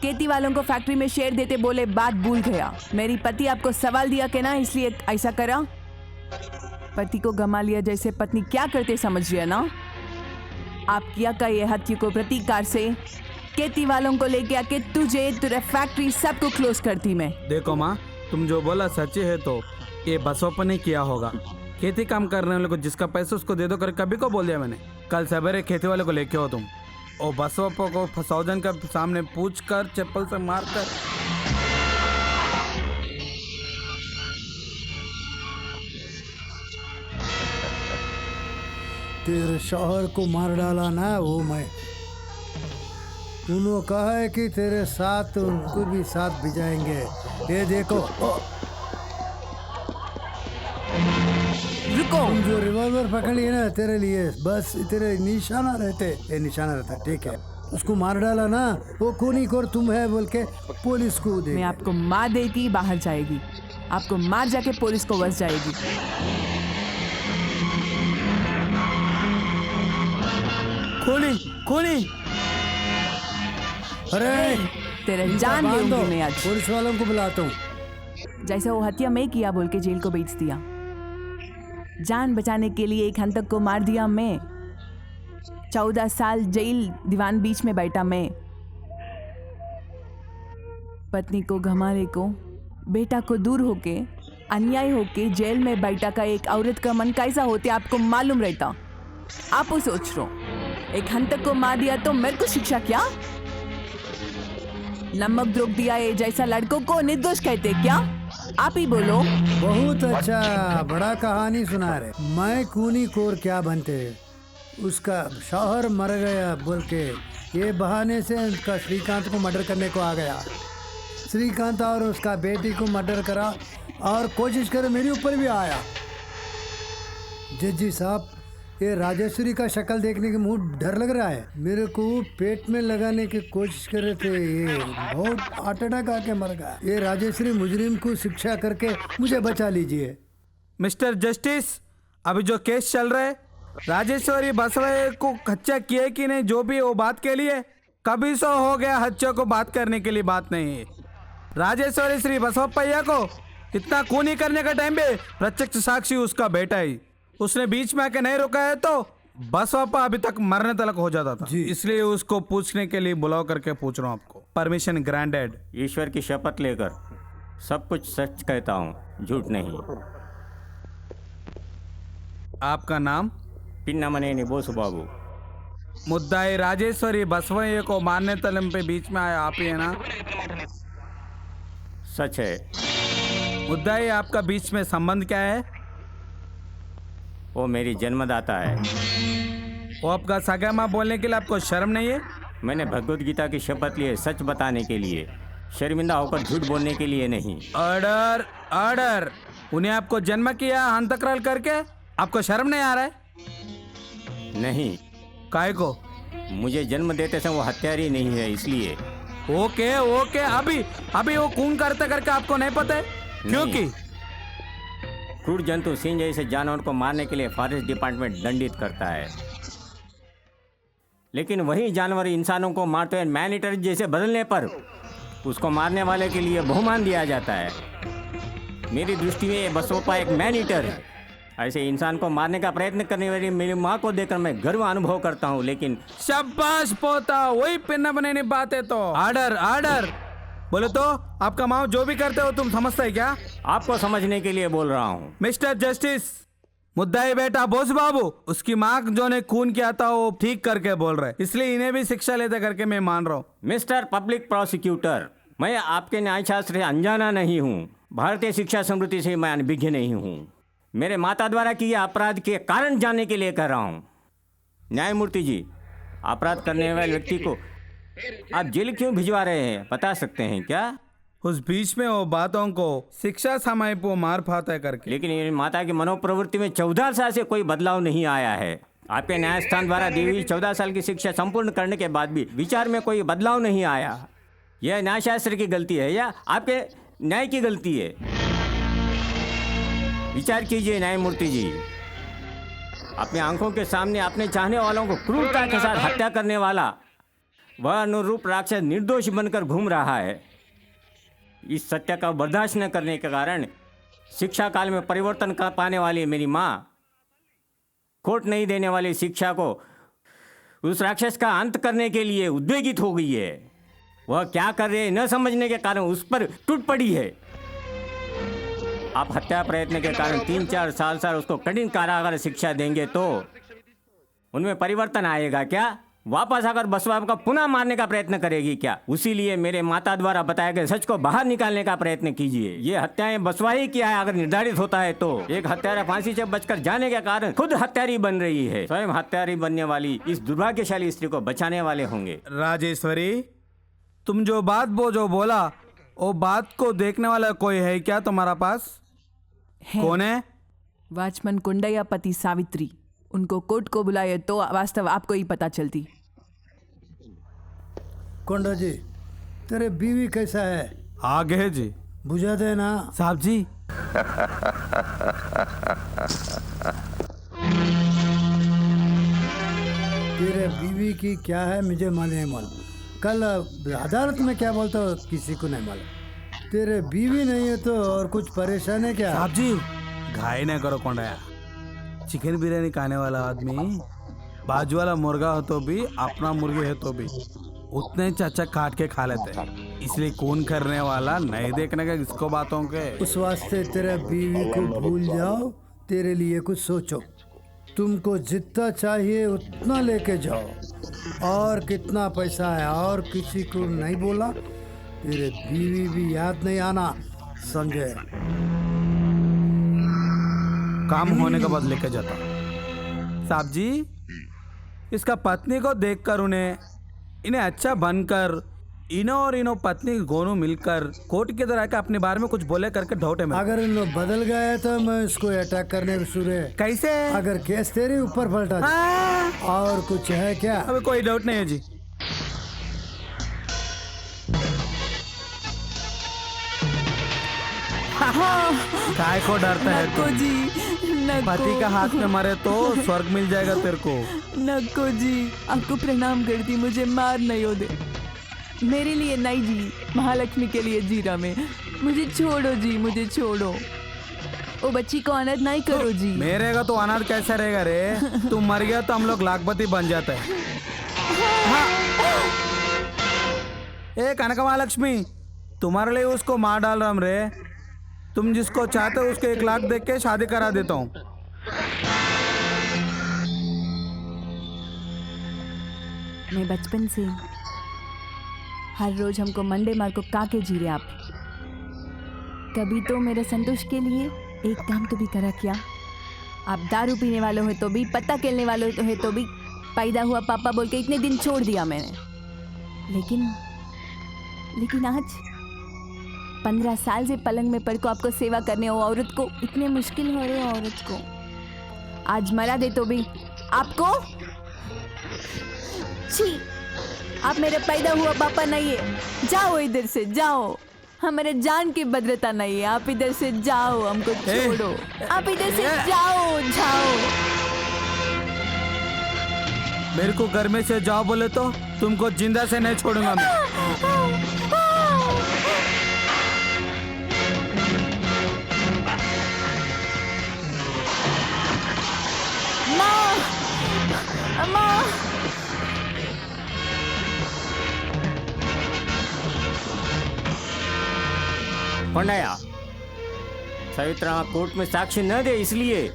खेती वालों को फैक्ट्री में शेयर देते बोले बात भूल गया। मेरी पति आपको सवाल दिया कि ना, इसलिए ऐसा करा। पति को गमा लिया जैसे पत्नी क्या करते समझ रहे ना? आप किया का ये हत्या को प्रतिकार से खेती वालों को लेके आके तुझे, तेरे फैक्ट्री सबको क्लोज करती मैं। देखो माँ, तुम जो बोला सच्ची है तो ये बसोपा ने किया होगा। खेती काम करने वाले को जिसका पैसा उसको दे दो कर कभी को बोल दिया मैंने। कल सवेरे खेती वाले को लेके हो तुम, और बसोपा को सौजन का सामने पूछ कर चप्पल से मार कर। तेरे शौहर को मार डाला ना वो मैं। उन्होंने कहा है कि तेरे साथ उनको भी साथ भिजाएंगे। ये देखो, रुको। तुम जो रिवॉल्वर पकड़ी है ना तेरे लिए, बस तेरे निशाना रहते, ये निशाना रहता, ठीक है? उसको मार डाला ना, वो खूनी खोर तुम है बोल के पुलिस को दे। मैं आपको मार देती बाहर जाएगी, आपको मार जाके पुलिस को बस जाएगी। खूनी खूनी। अरे तेरे जान बांध दो, लूंगी मैं आज। पुलिस वालों को बुलाता हूँ। जैसे वो हत्या मैं किया बोल के जेल को भेज दिया। जान बचाने के लिए एक हंतक को मार दिया मैं। 14 साल जेल दीवान बीच में बैठा मैं। पत्नी को घमाने को, बेटा को दूर होके अन्याय होके जेल में बैठा का एक औरत का मन कैसा होते आपको मालूम रहता। आप वो सोच रहे हो एक हंतक को मार दिया तो मेरे को शिक्षा क्या? नमक द्रोह दिया है जैसा लड़कों को निर्दोष कहते क्या? आप ही बोलो। बहुत अच्छा, बड़ा कहानी सुना रहे। मैं खूनी कोर क्या बनते, उसका शौहर मर गया बोल के ये बहाने से उनका श्रीकांत को मर्डर करने को आ गया। श्रीकांत और उसका बेटी को मर्डर करा और कोशिश कर मेरे ऊपर भी आया। जज साहब, ये राजेश्वरी का शक्ल देखने के मुंह डर लग रहा है। मेरे को पेट में लगाने की कोशिश कर रहे थे, ये बहुत हार्ट अटैक आके मर गया। ये राजेश्वरी मुजरिम को शिक्षा करके मुझे बचा लीजिए। मिस्टर जस्टिस, अभी जो केस चल रहा है, राजेश्वरी बसवैया को हत्या किए कि नहीं, जो भी वो बात के लिए कभी सो हो गया। हत्या को बात करने के लिए बात नहीं है। राजेश्वरी श्री बसवप्पಯ್ಯ को इतना खूनी करने का टाइम पे प्रत्यक्ष साक्षी उसका बेटा ही, उसने बीच में आके नहीं रोका है तो बसवप्पा अभी तक मरने तक हो जाता था। इसलिए उसको पूछने के लिए बुलाओ करके पूछ रहा हूँ आपको। Permission granted. ईश्वर की शपथ लेकर सब कुछ सच कहता हूँ, झूठ नहीं। आपका नाम? पिन्नामनेनी बोसु बाबू। मुद्दाई राजेश्वरी बसवैया को मारने तलम पे बीच में आया आप ही है ना? सच है। मुद्दाई आपका बीच में संबंध क्या है? वो मेरी जन्मदाता है। वो आपका सगा माँ बोलने के लिए आपको शर्म नहीं है? मैंने भगवत गीता की शपथ ली है सच बताने के लिए, शर्मिंदा होकर झूठ बोलने के लिए नहीं। Order order. उन्हें आपको जन्म किया हंतकराल करके, आपको शर्म नहीं आ रहा है? नहीं। काय को? मुझे जन्म देते समय वो हत्यारी नहीं है, इसलिए। ओके ओके, अभी वो खून करते करके आपको नहीं पता है? क्योंकि क्रूर जंतु सिंह जैसे जानवर को मारने के लिए फॉरेस्ट डिपार्टमेंट दंडित करता है, लेकिन वही जानवर इंसानों को मारते हुए मैन ईटर जैसे बदलने पर उसको मारने वाले के लिए बहुमान दिया जाता है। मेरी दृष्टि में बसवप्पा एक मैन ईटर है। ऐसे इंसान को मारने का प्रयत्न करने वाली मेरी माँ को देखकर मैं गर्व अनुभव करता हूँ, लेकिन शाबाश पोता, वही पिन्ना बने बात है। तो ऑर्डर ऑर्डर बोले तो आपका माँ जो भी करते हो तुम समझते है क्या? आपको समझने के लिए बोल रहा हूँ। मिस्टर जस्टिस, मुद्दाई बेटा बोस बाबू, उसकी माँ जो ने खून किया था वो ठीक करके बोल रहे, इसलिए इन्हें भी शिक्षा लेते करके मैं मान रहा हूँ। मिस्टर पब्लिक प्रोसिक्यूटर, मैं आपके न्यायशास्त्र से अनजाना नहीं हूँ। भारतीय शिक्षा स्मृति से मैं अनभिज्ञ नहीं हूँ। मेरे माता द्वारा किए अपराध के कारण जानने के लिए कह रहा हूँ। न्यायमूर्ति जी, अपराध करने वाले व्यक्ति को आप जेल क्यों भिजवा रहे हैं, बता सकते हैं क्या? उस बीच में वो बातों को शिक्षा समय पर मार पाता है करके। लेकिन मेरी माता की मनोप्रवृत्ति में 14 साल से कोई बदलाव नहीं आया है। आपके न्यायस्थान द्वारा दी हुई 14 साल की शिक्षा संपूर्ण करने के बाद भी विचार में कोई बदलाव नहीं आया। यह न्यायशास्त्र की गलती है या आपके न्याय की गलती है? विचार कीजिए न्यायमूर्ति जी। अपनी आंखों के सामने अपने चाहने वालों को क्रूरता के साथ हत्या करने वाला वह अनुरूप राक्षस निर्दोष बनकर घूम रहा है। इस सत्य का बर्दाश्त न करने के कारण शिक्षा काल में परिवर्तन कर पाने वाली मेरी माँ खोट नहीं देने वाली शिक्षा को उस राक्षस का अंत करने के लिए उद्वेगित हो गई है। वह क्या कर रहे न समझने के कारण उस पर टूट पड़ी है। आप हत्या प्रयत्न के कारण 3-4 साल उसको कठिन कारागार शिक्षा देंगे तो उनमें परिवर्तन आएगा क्या? वापस आकर बसवप्पा को पुनः मारने का प्रयत्न करेगी क्या? उसी लिए मेरे माता द्वारा बताए गए सच को बाहर निकालने का प्रयत्न कीजिए। ये हत्याएं बसवा ही किया है अगर निर्धारित होता है तो। एक हत्यारा फांसी से बचकर जाने के कारण खुद हत्यारी बन रही है। स्वयं हत्यारी बनने वाली इस दुर्भाग्यशाली स्त्री को बचाने वाले होंगे। राजेश्वरी, तुम जो बोला वो बात को देखने वाला कोई है क्या तुम्हारा पास? कौन है? वॉचमैन कुंडैया पति सावित्री। उनको कोर्ट को बुलाए तो वास्तव आपको ही पता चलती। कोंडा जी, तेरे बीवी कैसा है? आगे जी बुझा दे ना साहब जी। तेरे बीवी की क्या है मुझे मालूम है। कल अदालत में क्या बोलता हो किसी को नहीं मालूम। तेरे बीवी नहीं है तो और कुछ परेशान है क्या? साहब जी घाय नहीं करो कोंडया। चिकन बिरयानी खाने वाला आदमी बाजू वाला मुर्गा हो तो भी अपना मुर्गी है तो भी उतने चाचा काट के खा लेते हैं। इसलिए खून करने वाला नहीं देखने का किसको बातों के। उस वास्ते तेरे बीवी को भूल जाओ, तेरे लिए कुछ सोचो। तुमको जितना चाहिए उतना लेके जाओ, और कितना पैसा है और किसी को नहीं बोला। तेरे बीवी भी याद नहीं आना, समझे? काम होने के बाद लेके जाता। साहब जी, इसका पत्नी को देखकर इन्हें अच्छा बनकर इनो और इनो पत्नी दोनों मिलकर कोर्ट के अंदर आकर अपने बारे में कुछ बोले करके ढोटे में। अगर इन लोग बदल गए तो मैं इसको अटैक करने शुरू है। कैसे? अगर केस तेरे ऊपर पलटा दे। और कुछ है क्या? अबे कोई डाउट नहीं है जी। काय को डरता है नको तू? जी, नको। पति का हाथ में मरे तो स्वर्ग मिल जाएगा तेरे को। नको जी, आपको प्रणाम करती, मुझे मार नहीं हो दे। मेरे लिए नहीं जी, महालक्ष्मी के लिए जी रहा मैं। मुझे छोड़ो जी, मुझे छोड़ो। ओ बच्ची को अनाथ नहीं करो जी। मेरे का तो अनाथ कैसे रहेगा रे? तू मर गया तो हम लोग लाखपति बन जाते हैं। ए कनक महालक्ष्मी, तुम्हारे लिए उसको मार डाल रहा हूं रे। तुम जिसको चाहते हो उसको 1 लाख देख के शादी करा देता हूँ। मैं बचपन से हर रोज हमको मंडे मार को काके जी रहे आप। कभी तो मेरे संतोष के लिए एक काम तो भी करा क्या? आप दारू पीने वाले हो तो भी, पत्ता खेलने वाले तो है तो भी, पैदा हुआ पापा बोल के इतने दिन छोड़ दिया मैंने। लेकिन आज 15 साल से पलंग में पड़ को आपको सेवा करने हो औरत को इतने मुश्किल हो रहे हो औरत को। आज मरा दे तो भी आपको छी, आप मेरे पैदा हुआ पापा नहीं है। जाओ इधर से, जाओ। हमारे जान की भद्रता नहीं है। आप इधर से जाओ, हमको छोड़ो। आप इधर से जाओ, जाओ। मेरे को घर में से जाओ बोले तो तुमको जिंदा से नहीं छोड़ूंगा मैं। माँ, कौन आया? सवित्रा कोर्ट में साक्ष्य न दे इसलिए।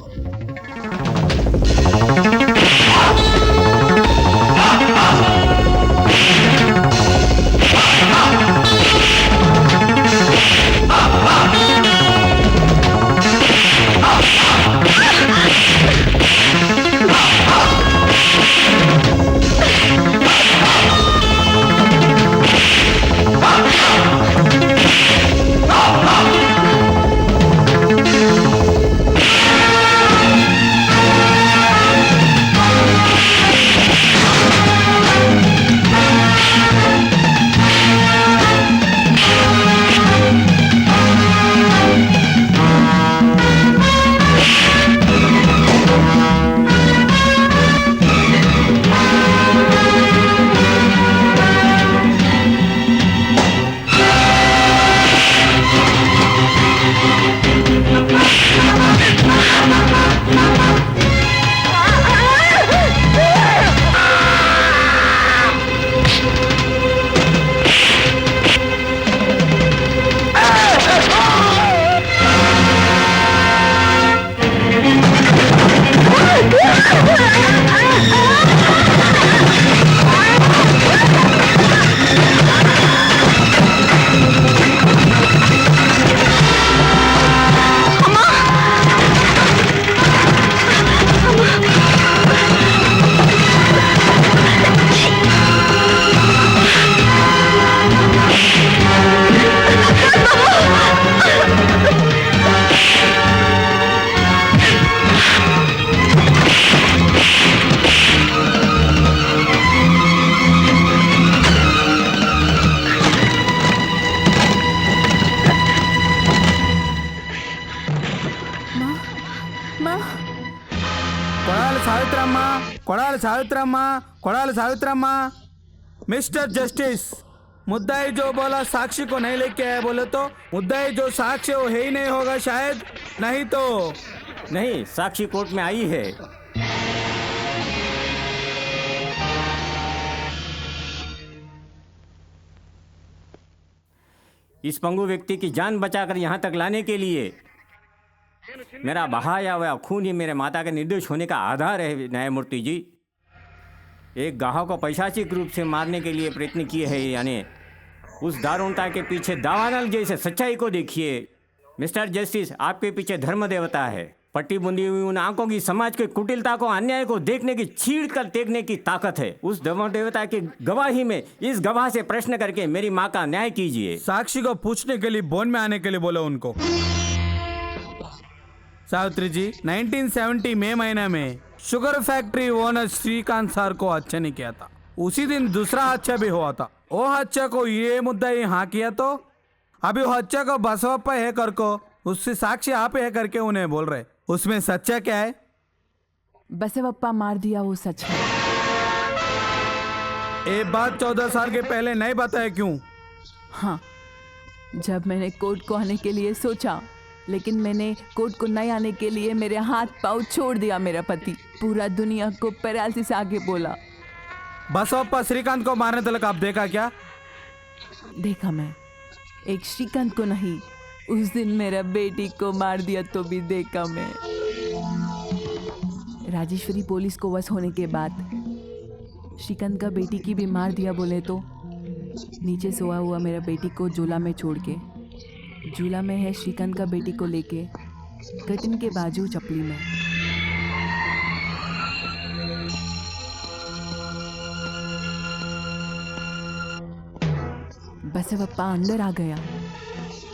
कोड़ाल सावित्रम्मा, मिस्टर जस्टिस, मुद्दाई जो बोला साक्षी को नहीं लेके आया बोले तो मुद्दाई जो साक्षी वो है ही नहीं होगा शायद। नहीं तो नहीं, साक्षी कोर्ट में आई है। इस पंगु व्यक्ति की जान बचाकर यहाँ तक लाने के लिए मेरा बहाया हुआ खून ही मेरे माता के निर्दोष होने का आधार है न्यायमूर्ति जी। एक गाह को पैशाचिक रूप से मारने के लिए प्रयत्न किए हैं, यानी उस दारुणता के पीछे दावानल जैसे सच्चाई को देखिए। मिस्टर जस्टिस, आपके पीछे धर्म देवता है। पट्टी बुंदी हुई उन आंखों की समाज के कुटिलता को, अन्याय को देखने की, छीड़ कर देखने की ताकत है। उस धर्म देवता की गवाही में इस गवाह से प्रश्न करके मेरी माँ का न्याय कीजिए। साक्षी को पूछने के लिए बोन में आने के लिए बोलो उनको। सावित्री जी, 1970 मई महीने में sugar factory owner Srikanth sir को हत्या नहीं किया था। उसी दिन दूसरा हत्या भी हुआ था। वो हत्या को ये मुद्दा यहाँ किया तो अभी वो हत्या को बसवप्पा है कर को उससे साक्षी आप है करके उन्हें बोल रहे। उसमें सच्चा क्या है? बसवप्पा मार दिया वो सच है। ये बात 14 साल के पहले नहीं बताया क्यों? हाँ, जब मैंने कोर्ट को आने के लिए सोचा, लेकिन मैंने कोर्ट को नहीं आने के लिए मेरे हाथ पाँव छोड़ दिया। मेरा पति पूरा दुनिया को पैरालिसिस आगे बोला। बसवप्पा श्रीकांत को मारने तक आप देखा क्या? देखा मैं, एक श्रीकांत को नहीं, उस दिन मेरा बेटी को मार दिया तो भी देखा मैं। राजेश्वरी पुलिस को वश होने के बाद श्रीकांत का बेटी की भी मार दिया बोले तो नीचे सोया हुआ मेरा बेटी को झूला में छोड़ के, झूला में है श्रीकांत का बेटी को लेके कर्टन के बाजू चपली में। बसवप्पा अंदर आ गया।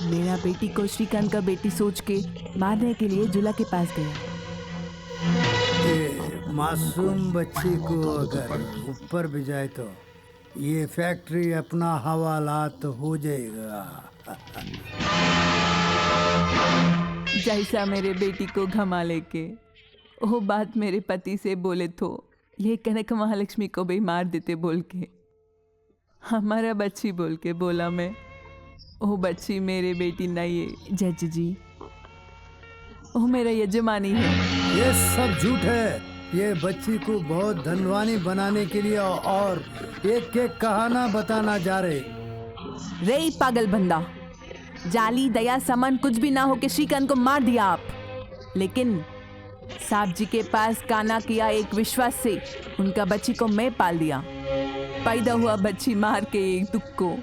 मेरा बेटी को श्रीकांत का बेटी सोच के मारने के लिए झूला के पास गया। ये मासूम बच्ची को अगर ऊपर भी जाए तो ये फैक्ट्री अपना हवालात हो जाएगा। जैसा मेरे बेटी को घमा लेके वो बात मेरे पति से बोले तो ये कनक महालक्ष्मी को भी मार देते बोल के, हमारा बच्ची बोल के बोला मैं। वो बच्ची मेरे बेटी नहीं है जज जी, वो मेरा यजमानी है। ये सब झूठ है। ये बच्ची को बहुत धनवानी बनाने के लिए और एक एक कहाना बताना जा रहे। रे पागल बंदा, जाली दया समन कुछ भी ना हो के श्रीकांत को मार दिया आप, लेकिन साहब जी के पास काना किया एक विश्वास से उनका बच्ची को मैं पाल दिया। पैदा हुआ बच्ची मार के एक दुख को,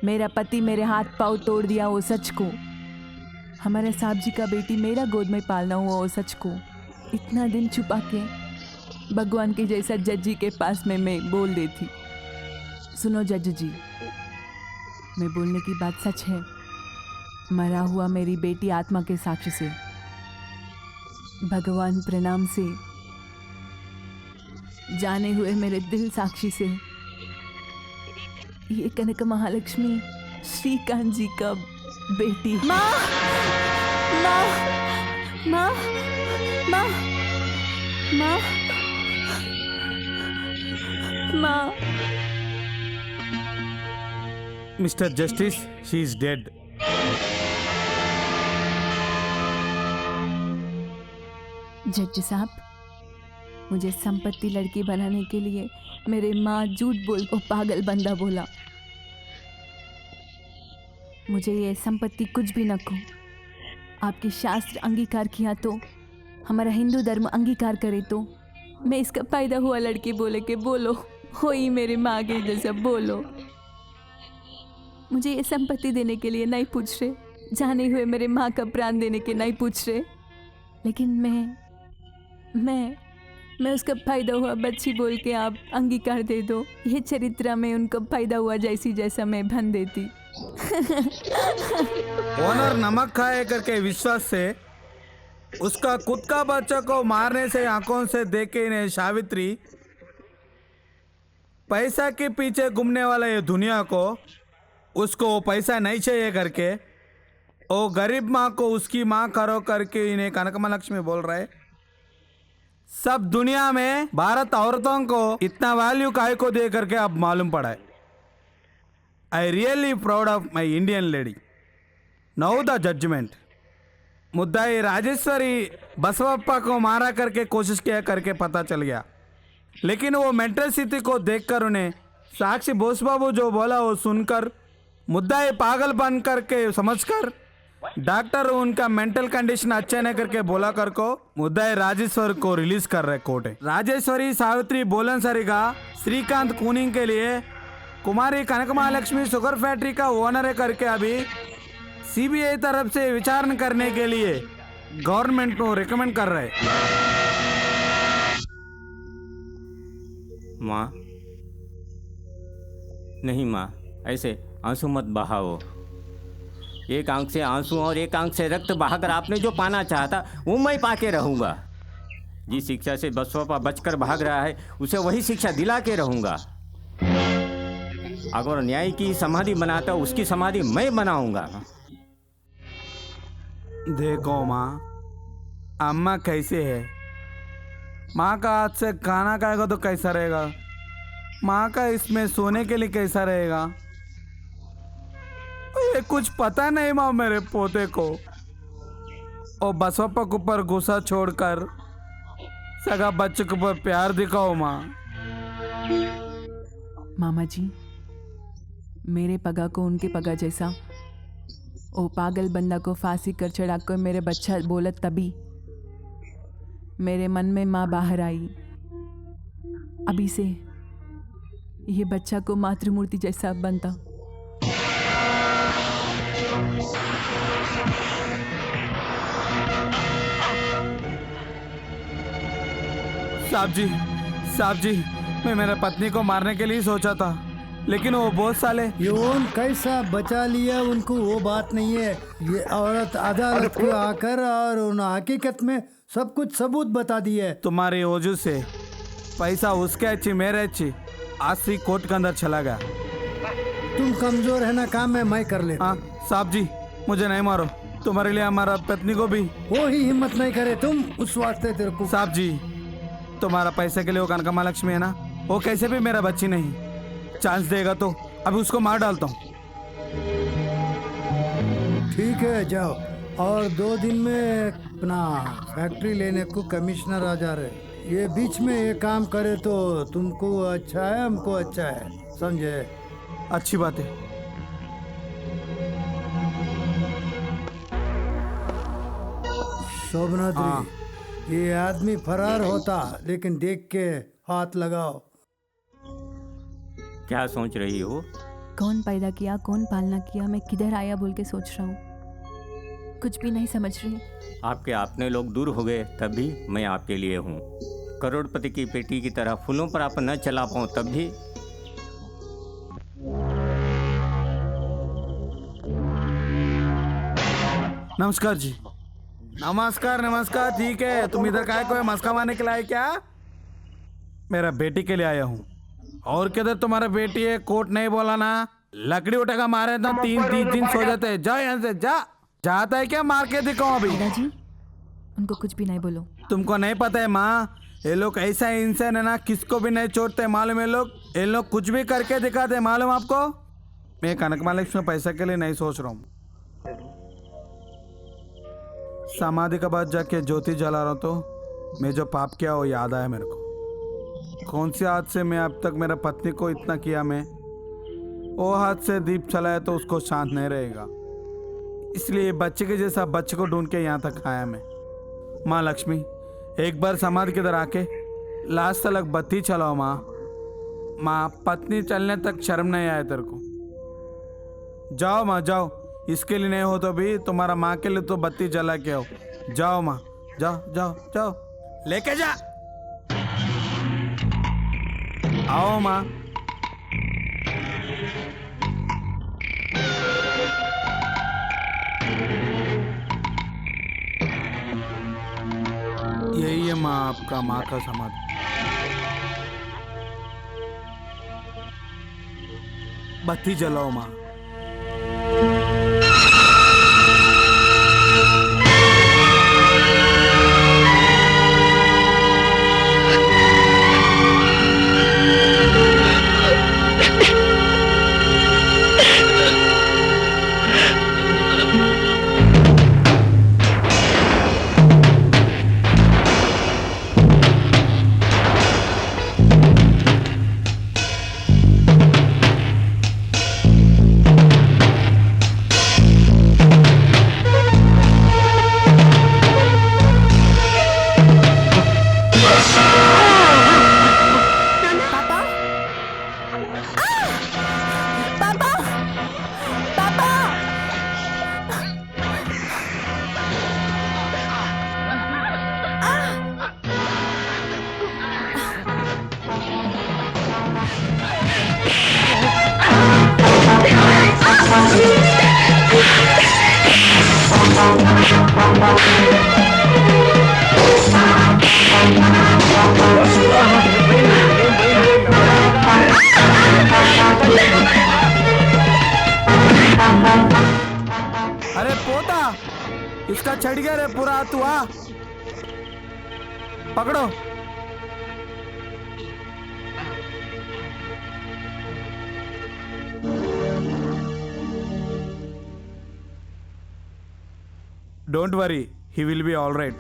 मेरा पति मेरे हाथ पाँव तोड़ दिया वो सच को, हमारे साहब जी का बेटी मेरा गोद में पालना हुआ वो सच को इतना दिन छुपा के भगवान के जैसा जज जी के पास में मैं बोल देती। सुनो जज जी, मैं बोलने की बात सच है। मरा हुआ मेरी बेटी आत्मा के साक्ष्य से, भगवान प्रणाम से, जाने हुए मेरे दिल साक्षी से, ये कनक महालक्ष्मी श्रीकांत जी का बेटी। माँ, माँ, माँ, माँ, माँ, माँ। Mister justice, she is dead. जज साहब, मुझे संपत्ति लड़की बनाने के लिए मेरे माँ झूठ बोल को पागल बंदा बोला। मुझे ये संपत्ति कुछ भी न को, आपकी शास्त्र अंगीकार किया तो, हमारा हिंदू धर्म अंगीकार करे तो मैं इसका पैदा हुआ लड़की बोले के बोलो, हो ही मेरे माँ के जैसा बोलो। मुझे ये संपत्ति देने के लिए नहीं पूछ रहे, जाने हुए मेरे माँ का प्राण देने के नहीं पूछ रहे, लेकिन मैं उसका पैदा हुआ बच्ची बोल के आप अंगीकार दे दो। ये चरित्र में उनको पैदा हुआ जैसा मैं भन देती। ओनर नमक खाए करके विश्वास से उसका खुद का बच्चा को मारने से आंखों से देखे ने सावित्री पैसा के पीछे घूमने वाला ये दुनिया को उसको वो पैसा नहीं चाहिए करके वो गरीब माँ को उसकी माँ करो करके इन्हें कनक महालक्ष्मी बोल रहे। सब दुनिया में भारत औरतों को इतना वैल्यू काहे को दे करके अब मालूम पड़ा है। I really proud of my Indian lady. Now the judgment. मुद्दाई राजेश्वरी बसवप्पा को मारा करके कोशिश किया करके पता चल गया, लेकिन वो मेंटल स्थिति को देखकर उन्हें साक्षी बोस बाबू जो बोला वो सुनकर मुद्दा ये पागल बन करके समझकर डॉक्टर उनका मेंटल कंडीशन अच्छा नहीं करके बोला कर को मुद्दा ये राजेश्वर को रिलीज कर रहे कोर्ट है। राजेश्वरी सावित्री बोलन सरिगा श्रीकांत कूनिंग के लिए कुमारी कनक महालक्ष्मी शुगर फैक्ट्री का ओनर है करके अभी सीबीआई तरफ से विचारण करने के लिए गवर्नमेंट को रिकमेंड कर रहे। माँ, नहीं माँ, ऐसे आंसू मत बहाओ। एक आंख से आंसू और एक आंख से रक्त बहाकर आपने जो पाना चाहता वो मैं पाके रहूंगा। जिस शिक्षा से बसपा बचकर भाग रहा है उसे वही शिक्षा दिला के रहूंगा। अगर न्याय की समाधि बनाता उसकी समाधि मैं बनाऊंगा। देखो माँ, अम्मा कैसे है? माँ का हाथ से खाना खाएगा तो कैसा रहेगा? माँ का इसमें सोने के लिए कैसा रहेगा? ये कुछ पता नहीं माँ मेरे पोते को। और बसपा के ऊपर गुस्सा छोड़कर सगा बच्चे के ऊपर प्यार दिखाओ माँ। मामा जी, मेरे पगा को उनके पगा जैसा ओ पागल बंदा को फांसी कर चढ़ाकर मेरे बच्चा बोलत तभी मेरे मन में माँ बाहर आई। अभी से ये बच्चा को मातृमूर्ति जैसा बनता। साहब जी, मैं मेरे पत्नी को मारने के लिए सोचा था, लेकिन वो बहुत साले। यौन कैसा बचा लिया उनको वो बात नहीं है। ये औरत अदालत को आकर और उन हकीकत में सब कुछ सबूत बता दिए। तुम्हारी वजह से पैसा उसके अच्छी मेरे अच्छी आज से कोर्ट के अंदर चला गया। तुम कमजोर है ना, काम में मैं कर लेता। हाँ साहब जी, मुझे नहीं मारो, तुम्हारे लिए हमारा पत्नी को भी। वो ही हिम्मत नहीं करे तुम, उस वास्ते तेरे को। साहब जी, तुम्हारा पैसे के लिए वो कनका महालक्ष्मी है ना, वो कैसे भी मेरा बच्ची नहीं। चांस देगा तो अभी उसको मार डालता हूँ। ठीक है, जाओ। और 2 दिन में अपना फैक्ट्री लेने को कमिश्नर आ जा रहे। ये बीच में ये काम करे तो तुमको अच्छा है, हमको अच्छा है, समझे? अच्छी बात है। शोभनाद्री, ये आदमी फरार होता, लेकिन देख के हाथ लगाओ। क्या सोच रही हो? कौन पैदा किया, कौन पालना किया, मैं किधर आया बोल के सोच रहा हूँ। कुछ भी नहीं समझ रही। आपके अपने लोग दूर हो गए तभी मैं आपके लिए हूँ। करोड़पति की पेटी की तरह फूलों पर आप न चला पाऊँ तब भी। नमस्कार जी। नमस्कार। ठीक है, तुम इधर काय को मस्का मारने के लिए आए क्या? मेरा बेटी के लिए आया हूँ। और किधर तुम्हारा बेटी है? कोर्ट नहीं बोला ना, लकड़ी उठेगा मारे तो 3 दिन सो जाते हैं। जाओ यहाँ से, जाता है क्या? मार के दिखाओ अभी। दादाजी, उनको कुछ भी नहीं बोलो। तुमको नहीं पता है माँ, ये लोग ऐसा इंसान है ना, किसको भी नहीं छोड़ते मालूम है। ये लोग कुछ भी करके दिखाते मालूम आपको। मैं कनक महालक्ष्मी पैसा के लिए नहीं सोच रहा हूँ। समाधि के बाद जाके ज्योति जला रहा हूँ तो मैं जो पाप किया वो याद आया मेरे को। कौन से हाथ से मैं अब तक मेरा पत्नी को इतना किया, मैं वो हाथ से दीप चलाया तो उसको शांत नहीं रहेगा। इसलिए बच्चे के जैसा बच्चे को ढूंढ के यहाँ तक आया मैं। माँ लक्ष्मी, एक बार समाधि के इधर आके लास्ट तक बत्ती चलाओ माँ। माँ, पत्नी चलने तक शर्म नहीं आया तेरे को। जाओ माँ, जाओ। इसके लिए नहीं हो तो भी तुम्हारा माँ के लिए तो बत्ती जला के आओ। जाओ माँ, जाओ, लेके जा। आओ माँ। यही है माँ, आपका माँ का समाधि। बत्ती जलाओ माँ। पापा पापा अरे पोता, इसका छट गया रे पूरा हाथ हुआ। पकड़ो। Don't worry, he will be all right.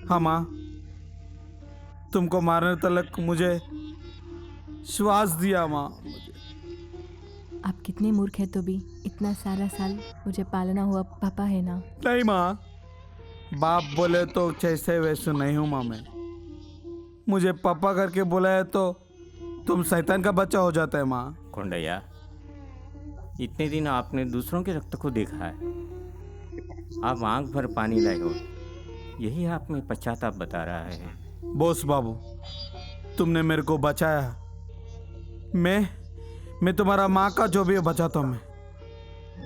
हाँ माँ, तुमको मारने तक मुझे श्वास दिया माँ। आप कितने मूर्ख हैं तो भी इतना सारा साल मुझे पालना हुआ पापा है ना। नहीं माँ, बाप बोले तो जैसे वैसे नहीं हूँ माँ मैं। मुझे पापा करके बुलाया तो तुम शैतान का बच्चा हो जाता है माँ। कोंडैया, इतने दिन आपने दूसरों के रक्त को देखा है, आप आंख भर पानी लाए हो, यही आप में पश्चाताप बता रहा है। बोस बाबू, तुमने मेरे को बचाया। मैं तुम्हारा माँ का जो भी बचाता हूँ। मैं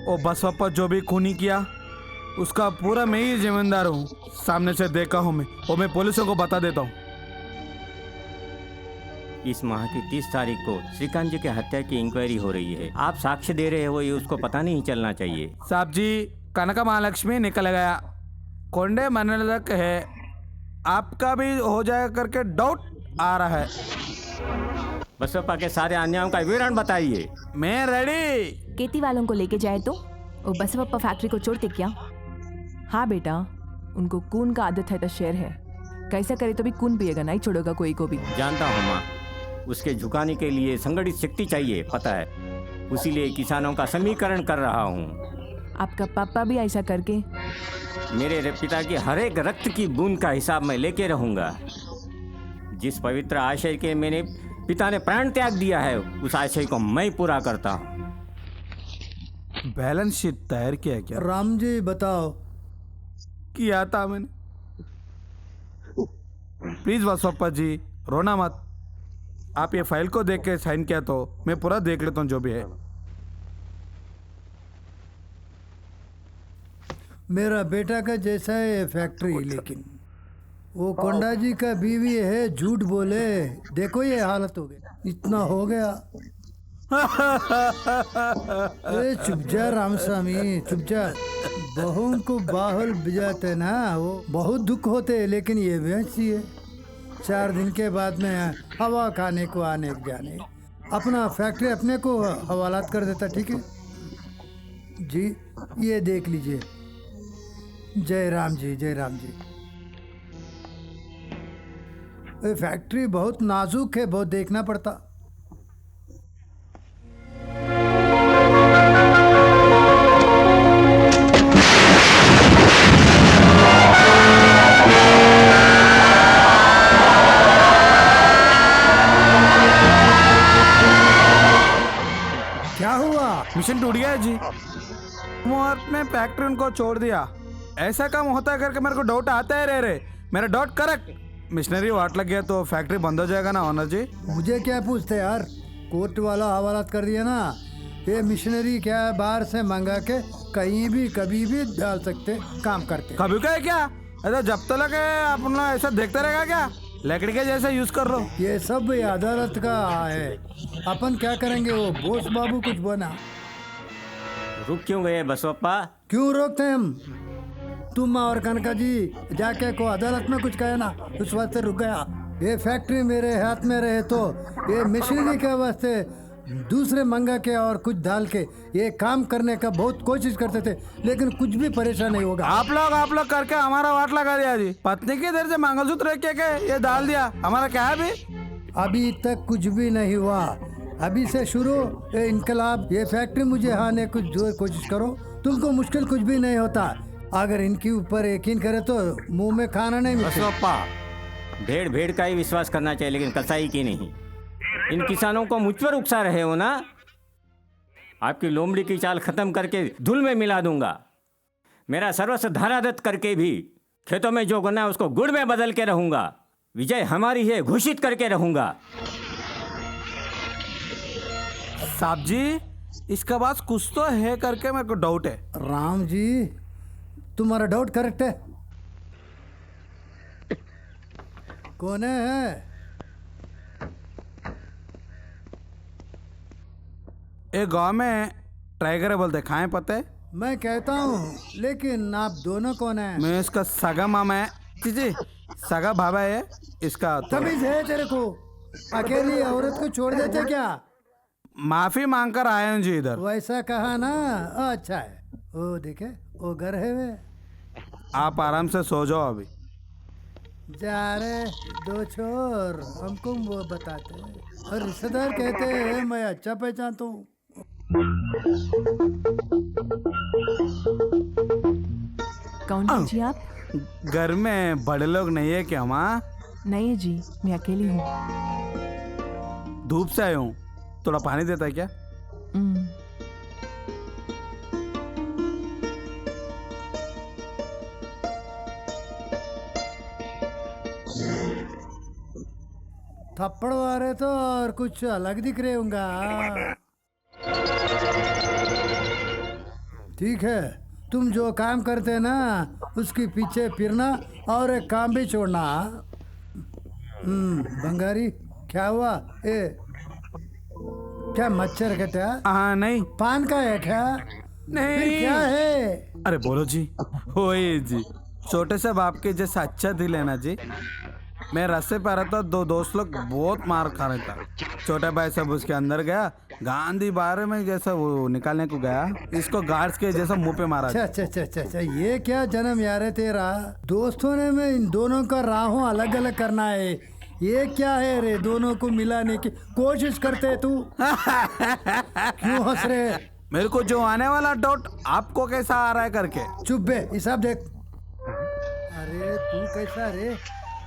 वो बसपा जो भी खूनी किया उसका पूरा मैं ही जिम्मेदार हूँ। सामने से देखा हूँ मैं पुलिसों को बता देता हूँ। इस माह की 30 तारीख को श्रीकांत जी की हत्या की इंक्वायरी हो रही है। आप साक्ष्य दे रहे हो, ये उसको पता नहीं चलना चाहिए। साहब जी, कनक महालक्ष्मी निकल गया, कोंडे मरने तक है, आपका भी हो जाएगा करके डाउट आ रहा है। बसपा के सारे अन्यायों का विवरण बताइए। मैं रेडी। खेती वालों को लेके जाए तो वो बसवप्पा फैक्ट्री को छोड़ते क्या? हाँ बेटा, उनको खून का आदत है तो शेर है, कैसा करे तो भी खून पिएगा, नहीं छोड़ेगा कोई को भी। जानता हूँ माँ, उसके झुकाने के लिए संगठित शक्ति चाहिए, पता है, उसीलिए किसानों का समीकरण कर रहा हूँ। आपका पापा भी ऐसा करके मेरे पिता की हर एक रक्त की बूंद का हिसाब मैं लेके रहूंगा। जिस पवित्र आशय के मेरे पिता ने प्राण त्याग दिया है, उस आशय को मैं पूरा करता हूँ। बैलेंस शीट तैयार किया क्या? राम जी बताओ। किया था मैंने। प्लीज बसपा जी, रोना मत। आप ये फाइल को देख के साइन किया तो मैं पूरा देख लेता हूँ जो भी है। मेरा बेटा का जैसा है फैक्ट्री, लेकिन वो कोंडा जी का बीवी है, झूठ बोले, देखो ये हालत हो गई, इतना हो गया। अरे चुप जा रामस्वामी, चुप जा। बहुओं को बाहर बिजाते ना, वो बहुत दुख होते, लेकिन ये वैसी है। 4 दिन के बाद में हवा खाने को आने जाने, अपना फैक्ट्री अपने को हवालात कर देता। ठीक है जी, ये देख लीजिए। जय राम जी, जय राम जी। ये फैक्ट्री बहुत नाजुक है, बहुत देखना पड़ता। क्या हुआ? मिशन टूट गया है जी। मुहूर्त में फैक्ट्री उनको छोड़ दिया। ऐसा काम होता है करके मेरे को डाउट आता है। रे मेरा डाउट करेक्ट। मिशनरी वाट लग गया तो फैक्ट्री बंद हो जाएगा ना ऑनर जी? मुझे क्या पूछते यार, कोर्ट वाला हवालात कर दिया ना। ये मिशनरी क्या है, बाहर से मंगा के कहीं भी कभी भी डाल सकते, काम करते। कभी का है क्या? ऐसा जब तक अपना ऐसा देखते रहेगा क्या? लकड़ी के जैसे यूज कर लो। ये सब अदालत का है, अपन क्या करेंगे? वो बोस बाबू कुछ बना। रुक क्यों गए बसपा? क्यों रोकते हम? तुम और कनका जी जाके को अदालत में कुछ कहे ना, उस वास्ते रुक गया। ये फैक्ट्री मेरे हाथ में रहे तो ये मशीनरी के वास्ते दूसरे मंगा के और कुछ डाल के ये काम करने का बहुत कोशिश करते थे, लेकिन कुछ भी परेशान नहीं होगा। आप लोग करके हमारा वाट लगा दिया जी। पत्नी की इधर से मंगलसूत्र के ये डाल दिया, हमारा क्या है अभी तक कुछ भी नहीं हुआ। अभी से शुरू ये इनकलाब, ये फैक्ट्री मुझे हाने कुछ जो कोशिश करो, तुमको मुश्किल कुछ भी नहीं होता। अगर इनके ऊपर यकीन करे तो मुंह में खाना नहीं मिलता। बसवप्पा, भेड़ भेड़ का ही विश्वास करना चाहिए, लेकिन कसाई की नहीं। इन किसानों को मुझ पर उकसा रहे हो ना? आपकी लोमड़ी की चाल खत्म करके धूल में मिला दूंगा। मेरा सर्वस्व धारादत्त करके भी खेतों में जो गन्ना है उसको गुड़ में बदल के रहूंगा। विजय हमारी है, घोषित करके रहूंगा। साहब जी, इसका पास कुछ तो है करके मेरे को डाउट है। राम जी, तुम्हारा डाउट करेक्ट है। कौन है? एक गांव में टाइगर बोलते, खाएं पता है? मैं कहता हूँ, लेकिन आप दोनों कौन है? मैं इसका सगा मामा है। जी, सगा भाभा है इसका। तमीज है तेरे को? अकेली औरत को छोड़ देते क्या? माफी मांगकर आए हूँ जी इधर। वैसा कहा ना, अच्छा है। वो देखे, वो घर है वे। आप आराम से सो जाओ अभी। जा रे दो छोर, हमको वो बताते हैं और रिश्तेदार कहते हैं मैं अच्छा पहचानता हूँ। कौन है जी आप? घर में बड़े लोग नहीं है क्या माँ? नहीं है जी, मैं अकेली हूँ। धूप से आया हूँ, थोड़ा पानी देता है क्या? थप्पड़ वारे तो और कुछ अलग दिख रहे होंगे। ठीक है, तुम जो काम करते ना उसके पीछे फिरना और एक काम भी छोड़ना। बंगारी, क्या हुआ? क्या मच्छर कटा? हाँ नहीं पान का है क्या? नहीं। फिर क्या है? अरे बोलो जी। ओए जी, छोटे से बाप के जैसा अच्छा दिल है ना जी। मैं रास्ते पे आ रहा था, दो दोस्त लोग बहुत मार खा रहे था। छोटा भाई सब उसके अंदर गया, गांधी बारे में जैसा वो निकालने को गया, इसको गार्ड्स के जैसा मुंह पे मारा। अच्छा, ये क्या जन्म यार है तेरा? दोस्तों ने में इन दोनों का राहों अलग अलग करना है। ये क्या है रे? दोनों को मिलाने की कोशिश करते तू। क्यों हंस रहे? मेरे को जो आने वाला डाउट आपको कैसा आ रहा है करके। चुप बे, हिसाब देख। अरे तू कैसा रे?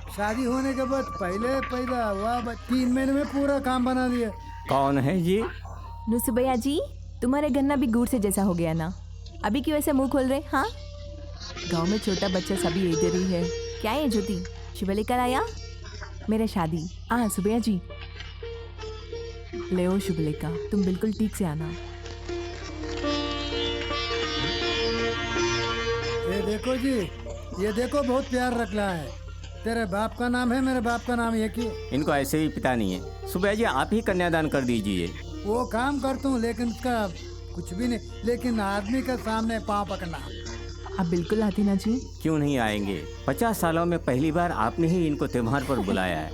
शादी होने के बाद पहले पैदा हुआ, 3 महीने में पूरा काम बना दिया। कौन है जी? नुसुबैया जी, तुम्हारे गन्ना भी गुड़ से जैसा हो गया ना। अभी क्यों ऐसे मुंह खोल रहे? हाँ, गांव में छोटा बच्चा सभी इधर ही है। क्या है ज्योति, शुभ लेकर आया मेरे शादी? हाँ सुबैया जी, ले ओ शुभलेखा, तुम बिल्कुल ठीक से आना। ये देखो जी, ये देखो, बहुत प्यार रख रहा है। तेरे बाप का नाम है, मेरे बाप का नाम एक ही। इनको ऐसे ही पिता नहीं है। सुबह जी आप ही कन्यादान कर दीजिए। वो काम करता हूँ लेकिन उसका कुछ भी नहीं। लेकिन आदमी के सामने पाँव पकड़ना। आप बिल्कुल आते ना जी? क्यों नहीं आएंगे? 50 सालों में पहली बार आपने ही इनको त्योहार पर बुलाया है।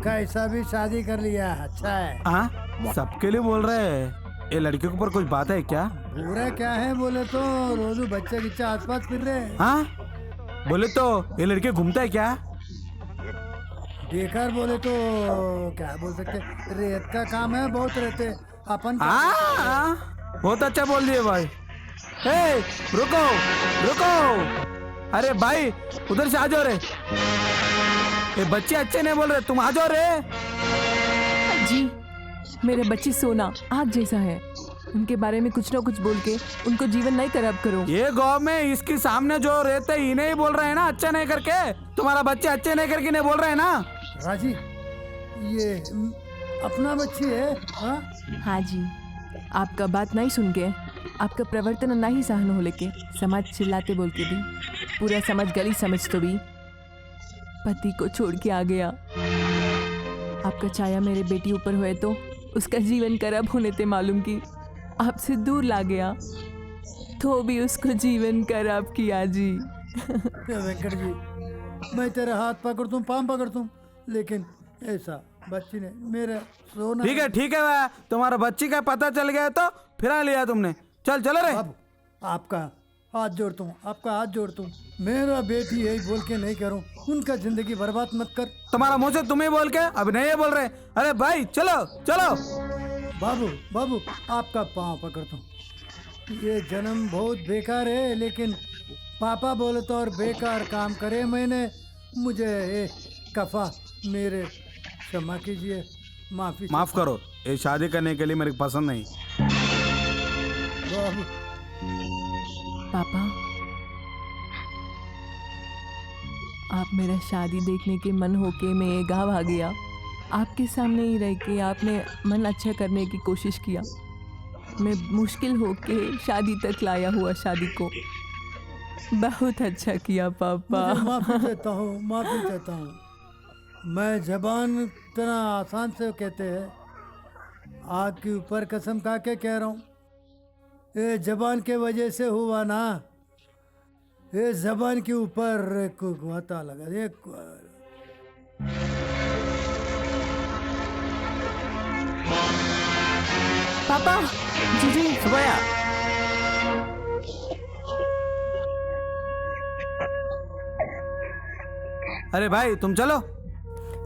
कैसा भी शादी कर लिया, अच्छा है। हाँ, सबके लिए बोल रहे हैं। ये लड़के के ऊपर कुछ बात है क्या? बुरा क्या है बोले तो रोजू बच्चे किच्चे आसपास फिर रहे हैं। हाँ, बोले तो ये लड़के घूमता है क्या? बेकार बोले तो क्या बोल सकते, रेत का काम है, बहुत रहते अपन। बहुत अच्छा बोल दिए भाई। हे, रुको रुको, अरे भाई उधर से आ जाओ रे। ये बच्चे अच्छे नहीं बोल रहे, तुम आ जाओ रे। जी, मेरे बच्चे सोना आग जैसा है, उनके बारे में कुछ ना कुछ बोल के उनको जीवन नहीं खराब करो। ये गांव में इसके सामने जो रहते इन्हें ही बोल रहे हैं ना अच्छा नहीं करके। तुम्हारा बच्चे अच्छे नहीं करके नहीं बोल रहे हैं ना। राजी, ये अपना बच्ची है? हाँ हाँ जी, आपका बात नहीं सुन के, आपका प्रवर्तन नहीं सहन हो लेके, समाज चिल्लाते बोल के भी, पूरा समाज गली समझ तो भी पति को छोड़ के आ गया। आपका छाया मेरे बेटी ऊपर हुए तो उसका जीवन खराब होने ते मालूम की आपसे दूर ला गया, तो भी उसको जीवन खराब किया जी। वेंकट जी, मैं तेरा हाथ पकड़ता हूँ, पाँव पकड़ता हूँ, लेकिन ऐसा बच्ची ने मेरा सोना। ठीक है भाई, तुम्हारा बच्ची का पता चल गया तो फिरा लिया तुमने। चल चलो रे। अब आपका हाथ जोड़ता हूँ, आपका हाथ जोड़ता हूँ, मेरा बेटी यही बोल के नहीं करूँ, उनका जिंदगी बर्बाद मत कर। तुम्हारा मुंह से तुम ही बोल के अब नहीं बोल रहे। अरे भाई चलो चलो। बाबू बाबू आपका पाँव पकड़ता हूँ। ये जन्म बहुत बेकार है, लेकिन पापा बोले तो और बेकार काम करे मैंने, मुझे ये कफा मेरे क्षमा कीजिए, माफ करो, ये शादी करने के लिए मेरे को पसंद नहीं। बाबू पापा, आप मेरा शादी देखने के मन होके मैं ये गाँव आ गया। आपके सामने ही रह के आपने मन अच्छा करने की कोशिश किया। मैं मुश्किल होके शादी तक लाया हुआ शादी को। बहुत अच्छा किया पापा। मुझे माफ़ी चाहता हूँ, माफ़ी चाहता हूँ। मैं जबान इतना आसान से कहते हैं, आग के ऊपर कसम खा के कह रहा हूँ, ये जबान के वजह से हुआ ना, ये जबान के ऊपर एक घाटा लगा। एक पापा जीजू सुबह। अरे भाई तुम चलो।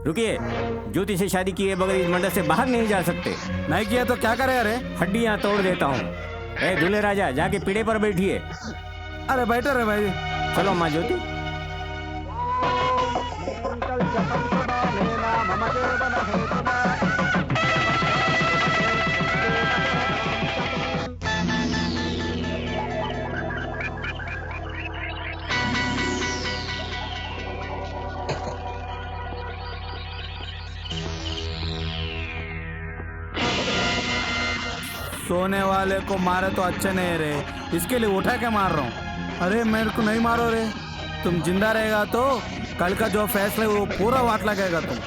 रुकिए, ज्योति से शादी किए बगैर इस मंडप से बाहर नहीं जा सकते। नहीं किया तो क्या करे? अरे हड्डियां तोड़ देता हूँ। ए दूल्हे राजा, जाके पीढ़े पर बैठिए। अरे बैठो रे भाई। चलो माँ ज्योति। सोने वाले को मारे तो अच्छे नहीं रहे, इसके लिए उठा के मार रहा हूँ। अरे मेरे को नहीं मारो रे, तुम जिंदा रहेगा तो कल का जो फैसला वो पूरा वाट लगेगा तुम।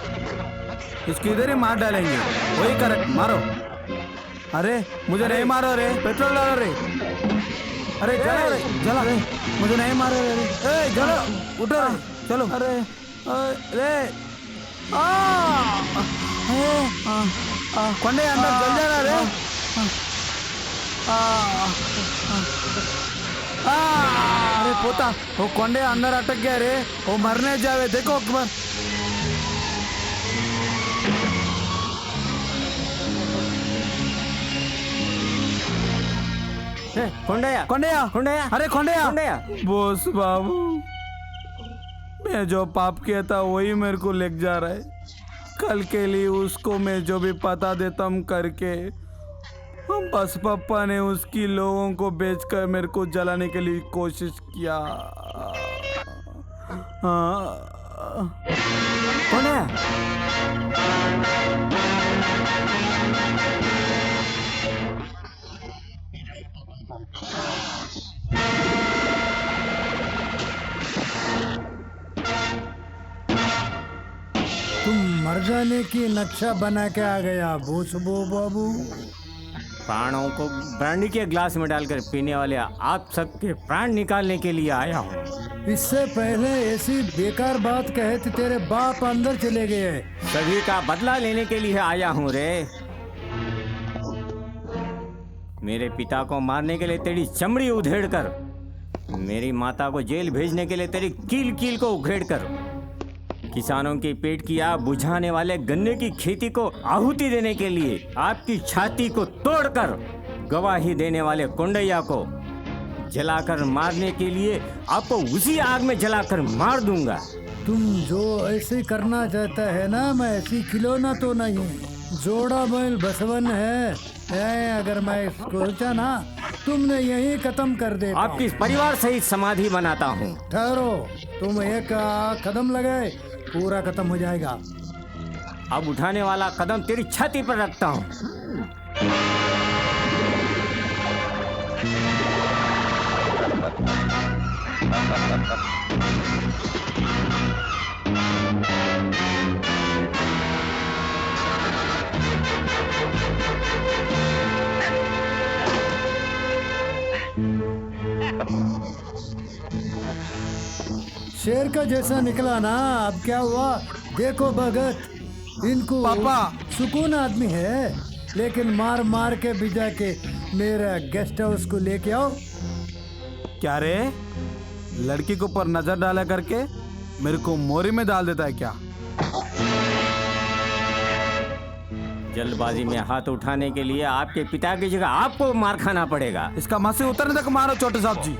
इसकी इधर ही मार डालेंगे, वही करेक्ट, मारो। अरे मुझे नहीं मारो रे, पेट्रोल डालो रे। अरे जला रे, जला रे, मुझे नहीं मारो रे। ए जलो, उठो रे, चलो। अरे रे कंडे अंदर जल जा रहा रे। अरे पोता, वो कंडे अंदर अटक गया रे, वो मरने जावे, देखो अकबर। खोंडया खोंडया, खोंडया, अरे खोंडया, खोंडया। बोस बाबू, मैं जो पाप किया था वही मेरे को लेके जा रहा है। कल के लिए उसको मैं जो भी पता देता हूँ करके, हम बस पापा ने उसकी लोगों को बेचकर मेरे को जलाने के लिए कोशिश किया। कौन है? तुम मर जाने की नक्शा बना के आ गया भूसबो बाबू। प्राणों को ब्रांडी के ग्लास में डालकर पीने वाले आप सबके प्राण निकालने के लिए आया हूँ। इससे पहले ऐसी बेकार बात कहे तो तेरे बाप अंदर चले गए। सभी का बदला लेने के लिए आया हूँ रे। मेरे पिता को मारने के लिए तेरी चमड़ी उधेड़ कर, मेरी माता को जेल भेजने के लिए तेरी कील कील को उघेड़ कर, किसानों के पेट की आग बुझाने वाले गन्ने की खेती को आहुति देने के लिए आपकी छाती को तोड़कर गवाही देने वाले कोंडैया को जलाकर मारने के लिए आपको उसी आग में जलाकर मार दूंगा। तुम जो ऐसे करना चाहता है ना, मैं ऐसी खिलौना तो नहीं, जोड़ा बैल बसवन है। अगर मैं सोचा ना, तुमने यही खत्म कर दे। आपकी परिवार सहित समाधि बनाता हूँ। ठहरो, तुम एक कदम लगाए पूरा खत्म हो जाएगा। अब उठाने वाला कदम तेरी छाती पर रखता हूँ। शेर का जैसा निकला ना। अब क्या हुआ देखो भगत, इनको पापा। सुकून आदमी है, लेकिन मार मार के भिजा के मेरा गेस्ट हाउस को लेके आओ। क्या रे, लड़की के ऊपर नजर डाला करके मेरे को मोरी में डाल देता है क्या? जल्दबाजी में हाथ उठाने के लिए आपके पिता की जगह आपको मार खाना पड़ेगा। इसका मसी उतरने तक मारो छोटे साहब जी।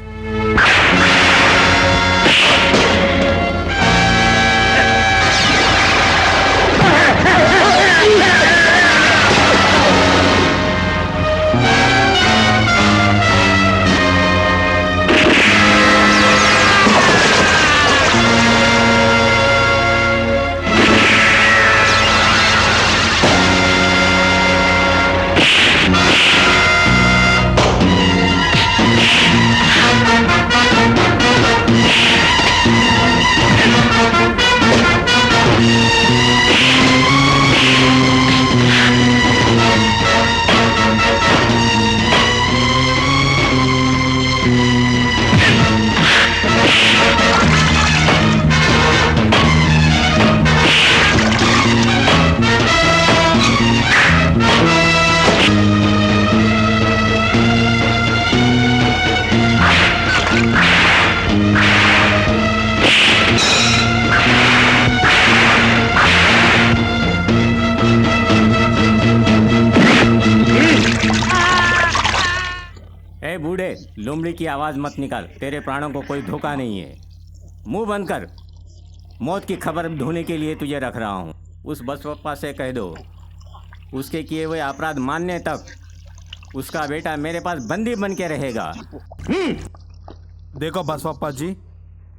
ए बूढ़े, लोमड़ी की आवाज मत निकाल, तेरे प्राणों को कोई धोखा नहीं है। मुंह बंद कर। मौत की खबर ढूंढने के लिए तुझे रख रहा हूँ। उस बसपा से कह दो, उसके किए हुए अपराध मानने तक उसका बेटा मेरे पास बंदी बन के रहेगा। देखो बसपा जी,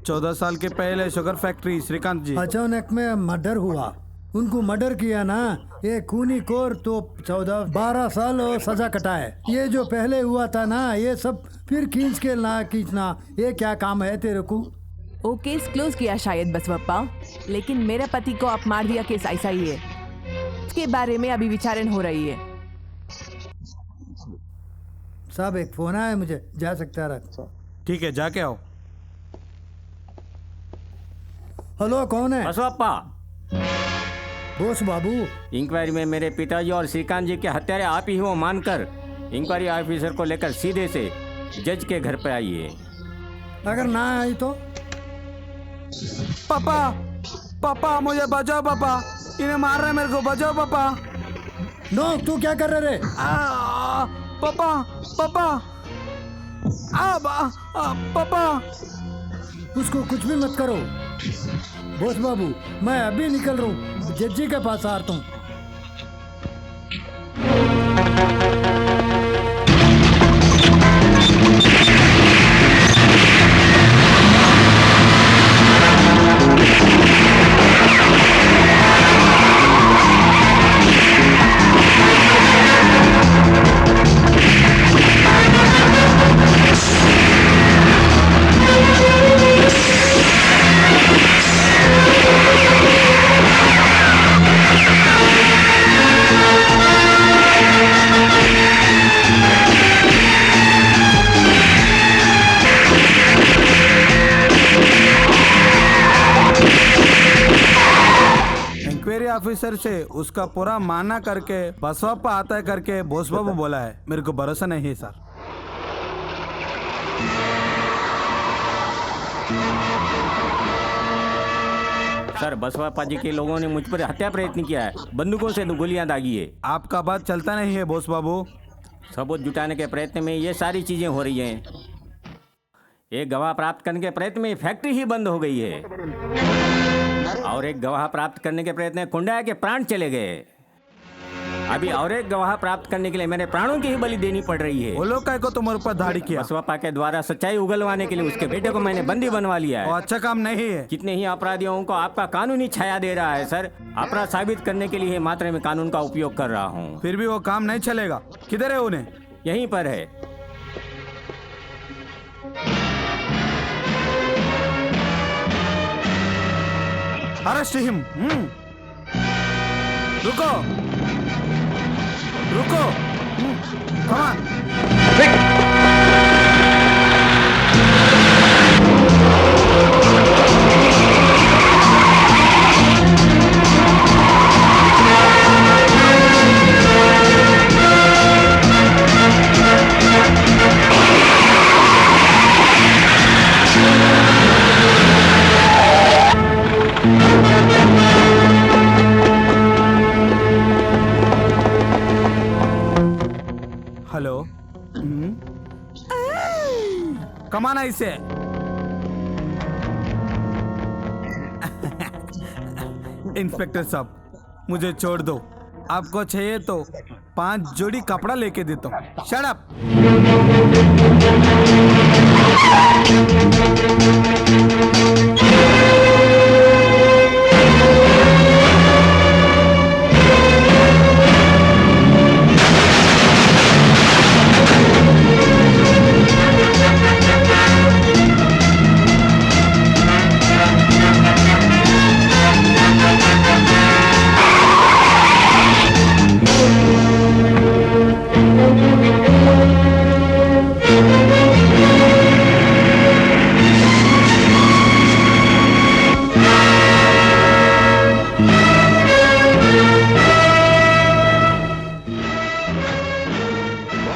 14 साल के पहले शुगर फैक्ट्री श्रीकांत जी, अचानक में मर्डर हुआ, उनको मर्डर किया ना, ये खूनी कोर तो 14-12 साल और सजा कटाए। ये जो पहले हुआ था ना, ये सब फिर खींच के ना खींचना, ये क्या काम है तेरे को? वो केस क्लोज किया शायद बसवप्पा, लेकिन मेरे पति को आप मार दिया केस ऐसा ही है। इसके बारे में अभी विचारण हो रही है। साहब एक फोन आया मुझे, जा सकता है? ठीक है जाके आओ। हेलो, कौन है? बसवप्पा, बोस बाबू। इंक्वायरी में मेरे पिताजी और श्रीकांत जी के हत्यारे आप ही हो मानकर इंक्वायरी ऑफिसर को लेकर सीधे से जज के घर पे आइए। अगर ना आई तो? पापा, पापा मुझे बचाओ पापा, इन्हें मार रहे मेरे को, बचाओ पापा। नो, तू क्या कर रहे रे? पापा, पापा, पापा। उसको कुछ भी मत करो। बोस बाबू, मैं अभी निकल रहा हूँ, जज्जी के पास आ रहा हूँ। ऑफिसर से उसका पूरा माना करके बसवप्पा आता है करके बोस बाबू बोला है। मेरे को भरोसा नहीं है सर। सर, बसवप्पा जी के लोगों ने मुझ पर हत्या प्रयत्न किया है, बंदूकों से गोलियां दागी है। आपका बात चलता नहीं है बोस बाबू। सबूत जुटाने के प्रयत्न में ये सारी चीजें हो रही हैं। एक गवाह प्राप्त करने के प्रयत्न में फैक्ट्री ही बंद हो गई है, और एक गवाह प्राप्त करने के प्रयत्न में कुंडा के प्राण चले गए। अभी और एक गवाह प्राप्त करने के लिए मेरे प्राणों की ही बलि देनी पड़ रही है। वो लोग काय को तुम्हारे ऊपर धाड़ी किया? बसवप्पा के द्वारा सच्चाई उगलवाने के लिए उसके बेटे को मैंने बंदी बनवा लिया वो है। अच्छा काम नहीं है। कितने ही अपराधियों को आपका कानूनी छाया दे रहा है सर। अपराध साबित करने के लिए मात्र मैं कानून का उपयोग कर रहा हूँ। फिर भी वो काम नहीं चलेगा। किधर है उन्हें? यहीं पर है। Arrest him. रुको रुको, come on। कमाना इसे। इंस्पेक्टर साहब मुझे छोड़ दो, आपको चाहिए तो 5 जोड़ी कपड़ा लेके देता हूँ। Shut up.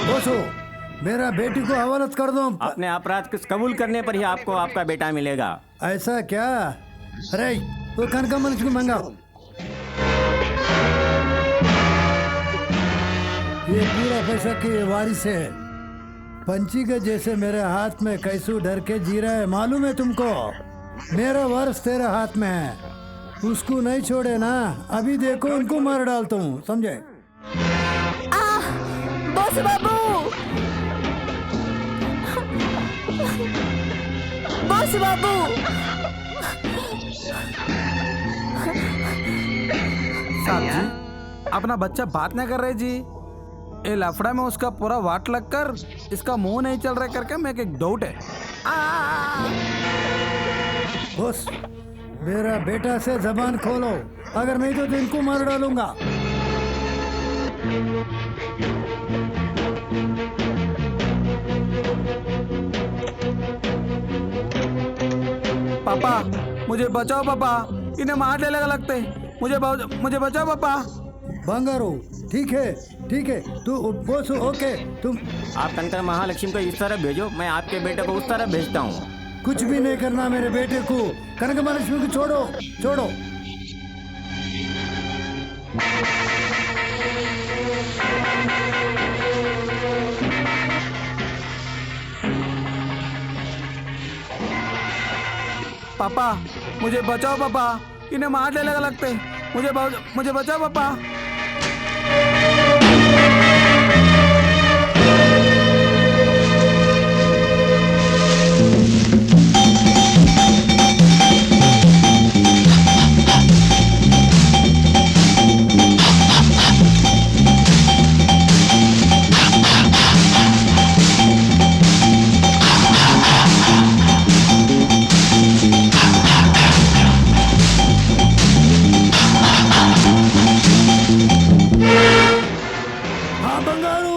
बोसो, मेरा बेटी को हवालत कर दो। अपने अपराध किस कबूल करने पर ही आपको आपका बेटा मिलेगा। ऐसा क्या? अरे वो कनका मनुष्य को मंगाओ। ये पूरा पैसा की वारिस है। पंची के जैसे मेरे हाथ में कैसू डर के जी रहा है, मालूम है तुमको? मेरा वारिस तेरे हाथ में है, उसको नहीं छोड़े ना, अभी देखो उनको मार डालता हूँ, समझे? बॉस बाबू, बॉस बाबू, साहब जी, अपना बच्चा बात ना कर रहे जी। ये लफड़ा में उसका पूरा वाट लगकर इसका मुंह नहीं चल रहा करके मैं एक डाउट है। बॉस, मेरा बेटा से जबान खोलो, अगर नहीं तो इनको मार डालूंगा। पापा मुझे बचाओ पापा, इन्हें मार ले लगा लगते। मुझे बचाओ पापा। बंगारो, ठीक है, तू बॉस ओके। तुम आप कनकर महालक्ष्मी को इस तरह भेजो, मैं आपके बेटे को उस तरह भेजता हूँ। कुछ भी नहीं करना मेरे बेटे को, कनक महालक्ष्मी को छोड़ो। पापा मुझे बचाओ पापा, इन्हें मार ले लगा लगते। मुझे बचाओ पापा। हाँ बंगारू,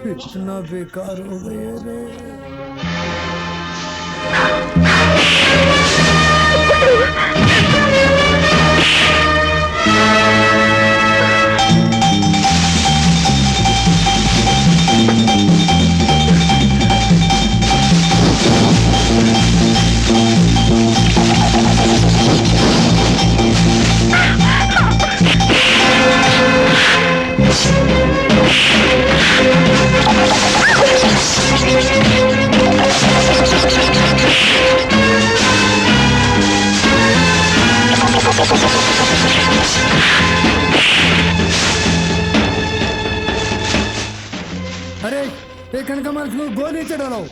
कितना बेकार हो गए रे। अरे एक कनका महालक्ष्मी को गोली चढ़ाओ।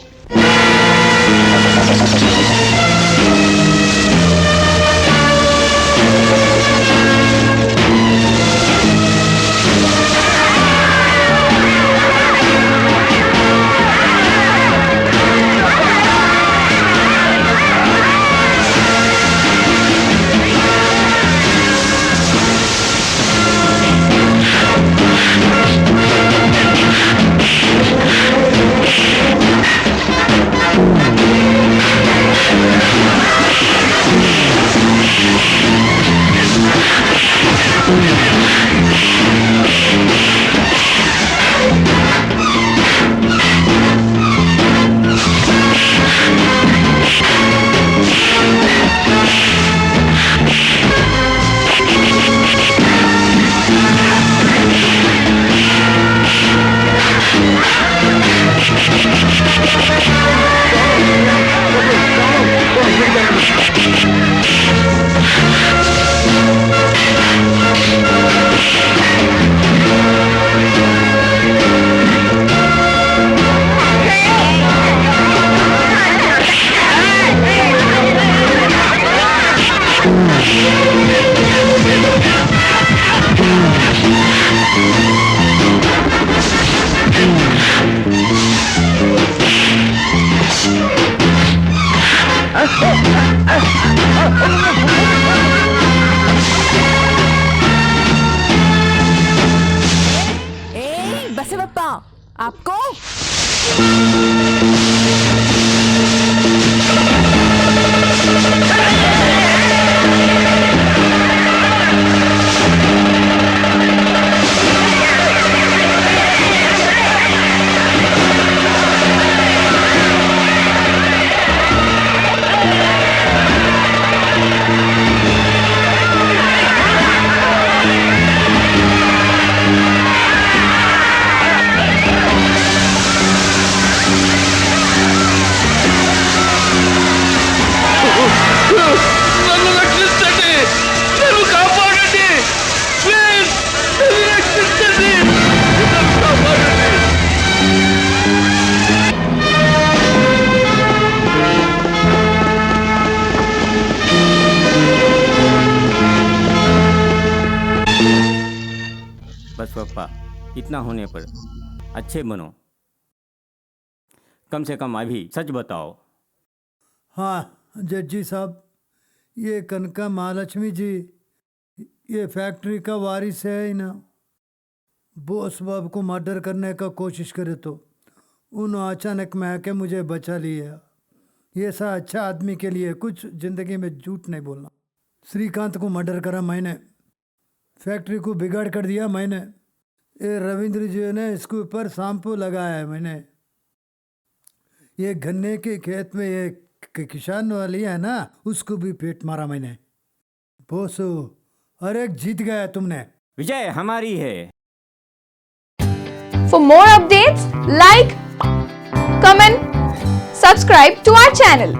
बसवप्पा आपको నన్ను రక్షించండి, నన్ను కాపాడండి, ప్లీజ్ నన్ను రక్షించండి, నన్ను కాపాడండి. बस पप्पा, इतना होने पर अच्छे बनो। कम से कम अभी सच बताओ। हाँ जड्जी साहब, ये कनका महालक्ष्मी जी ये फैक्ट्री का वारिस है ही ना। बॉस बाब को मर्डर करने का कोशिश करे तो उन्होंने अचानक में के मुझे बचा लिया। ये सा अच्छा आदमी के लिए कुछ ज़िंदगी में झूठ नहीं बोलना। श्रीकांत को मर्डर करा मैंने, फैक्ट्री को बिगाड़ कर दिया मैंने। ये रविंद्र जी ने इसके ऊपर शैम्पू लगाया है मैंने। ये गन्ने के खेत में ये किसान वाली है ना, उसको भी पेट मारा मैंने। बोसो, अरे जीत गया तुमने। विजय हमारी है। For more updates, like, comment, subscribe to our channel.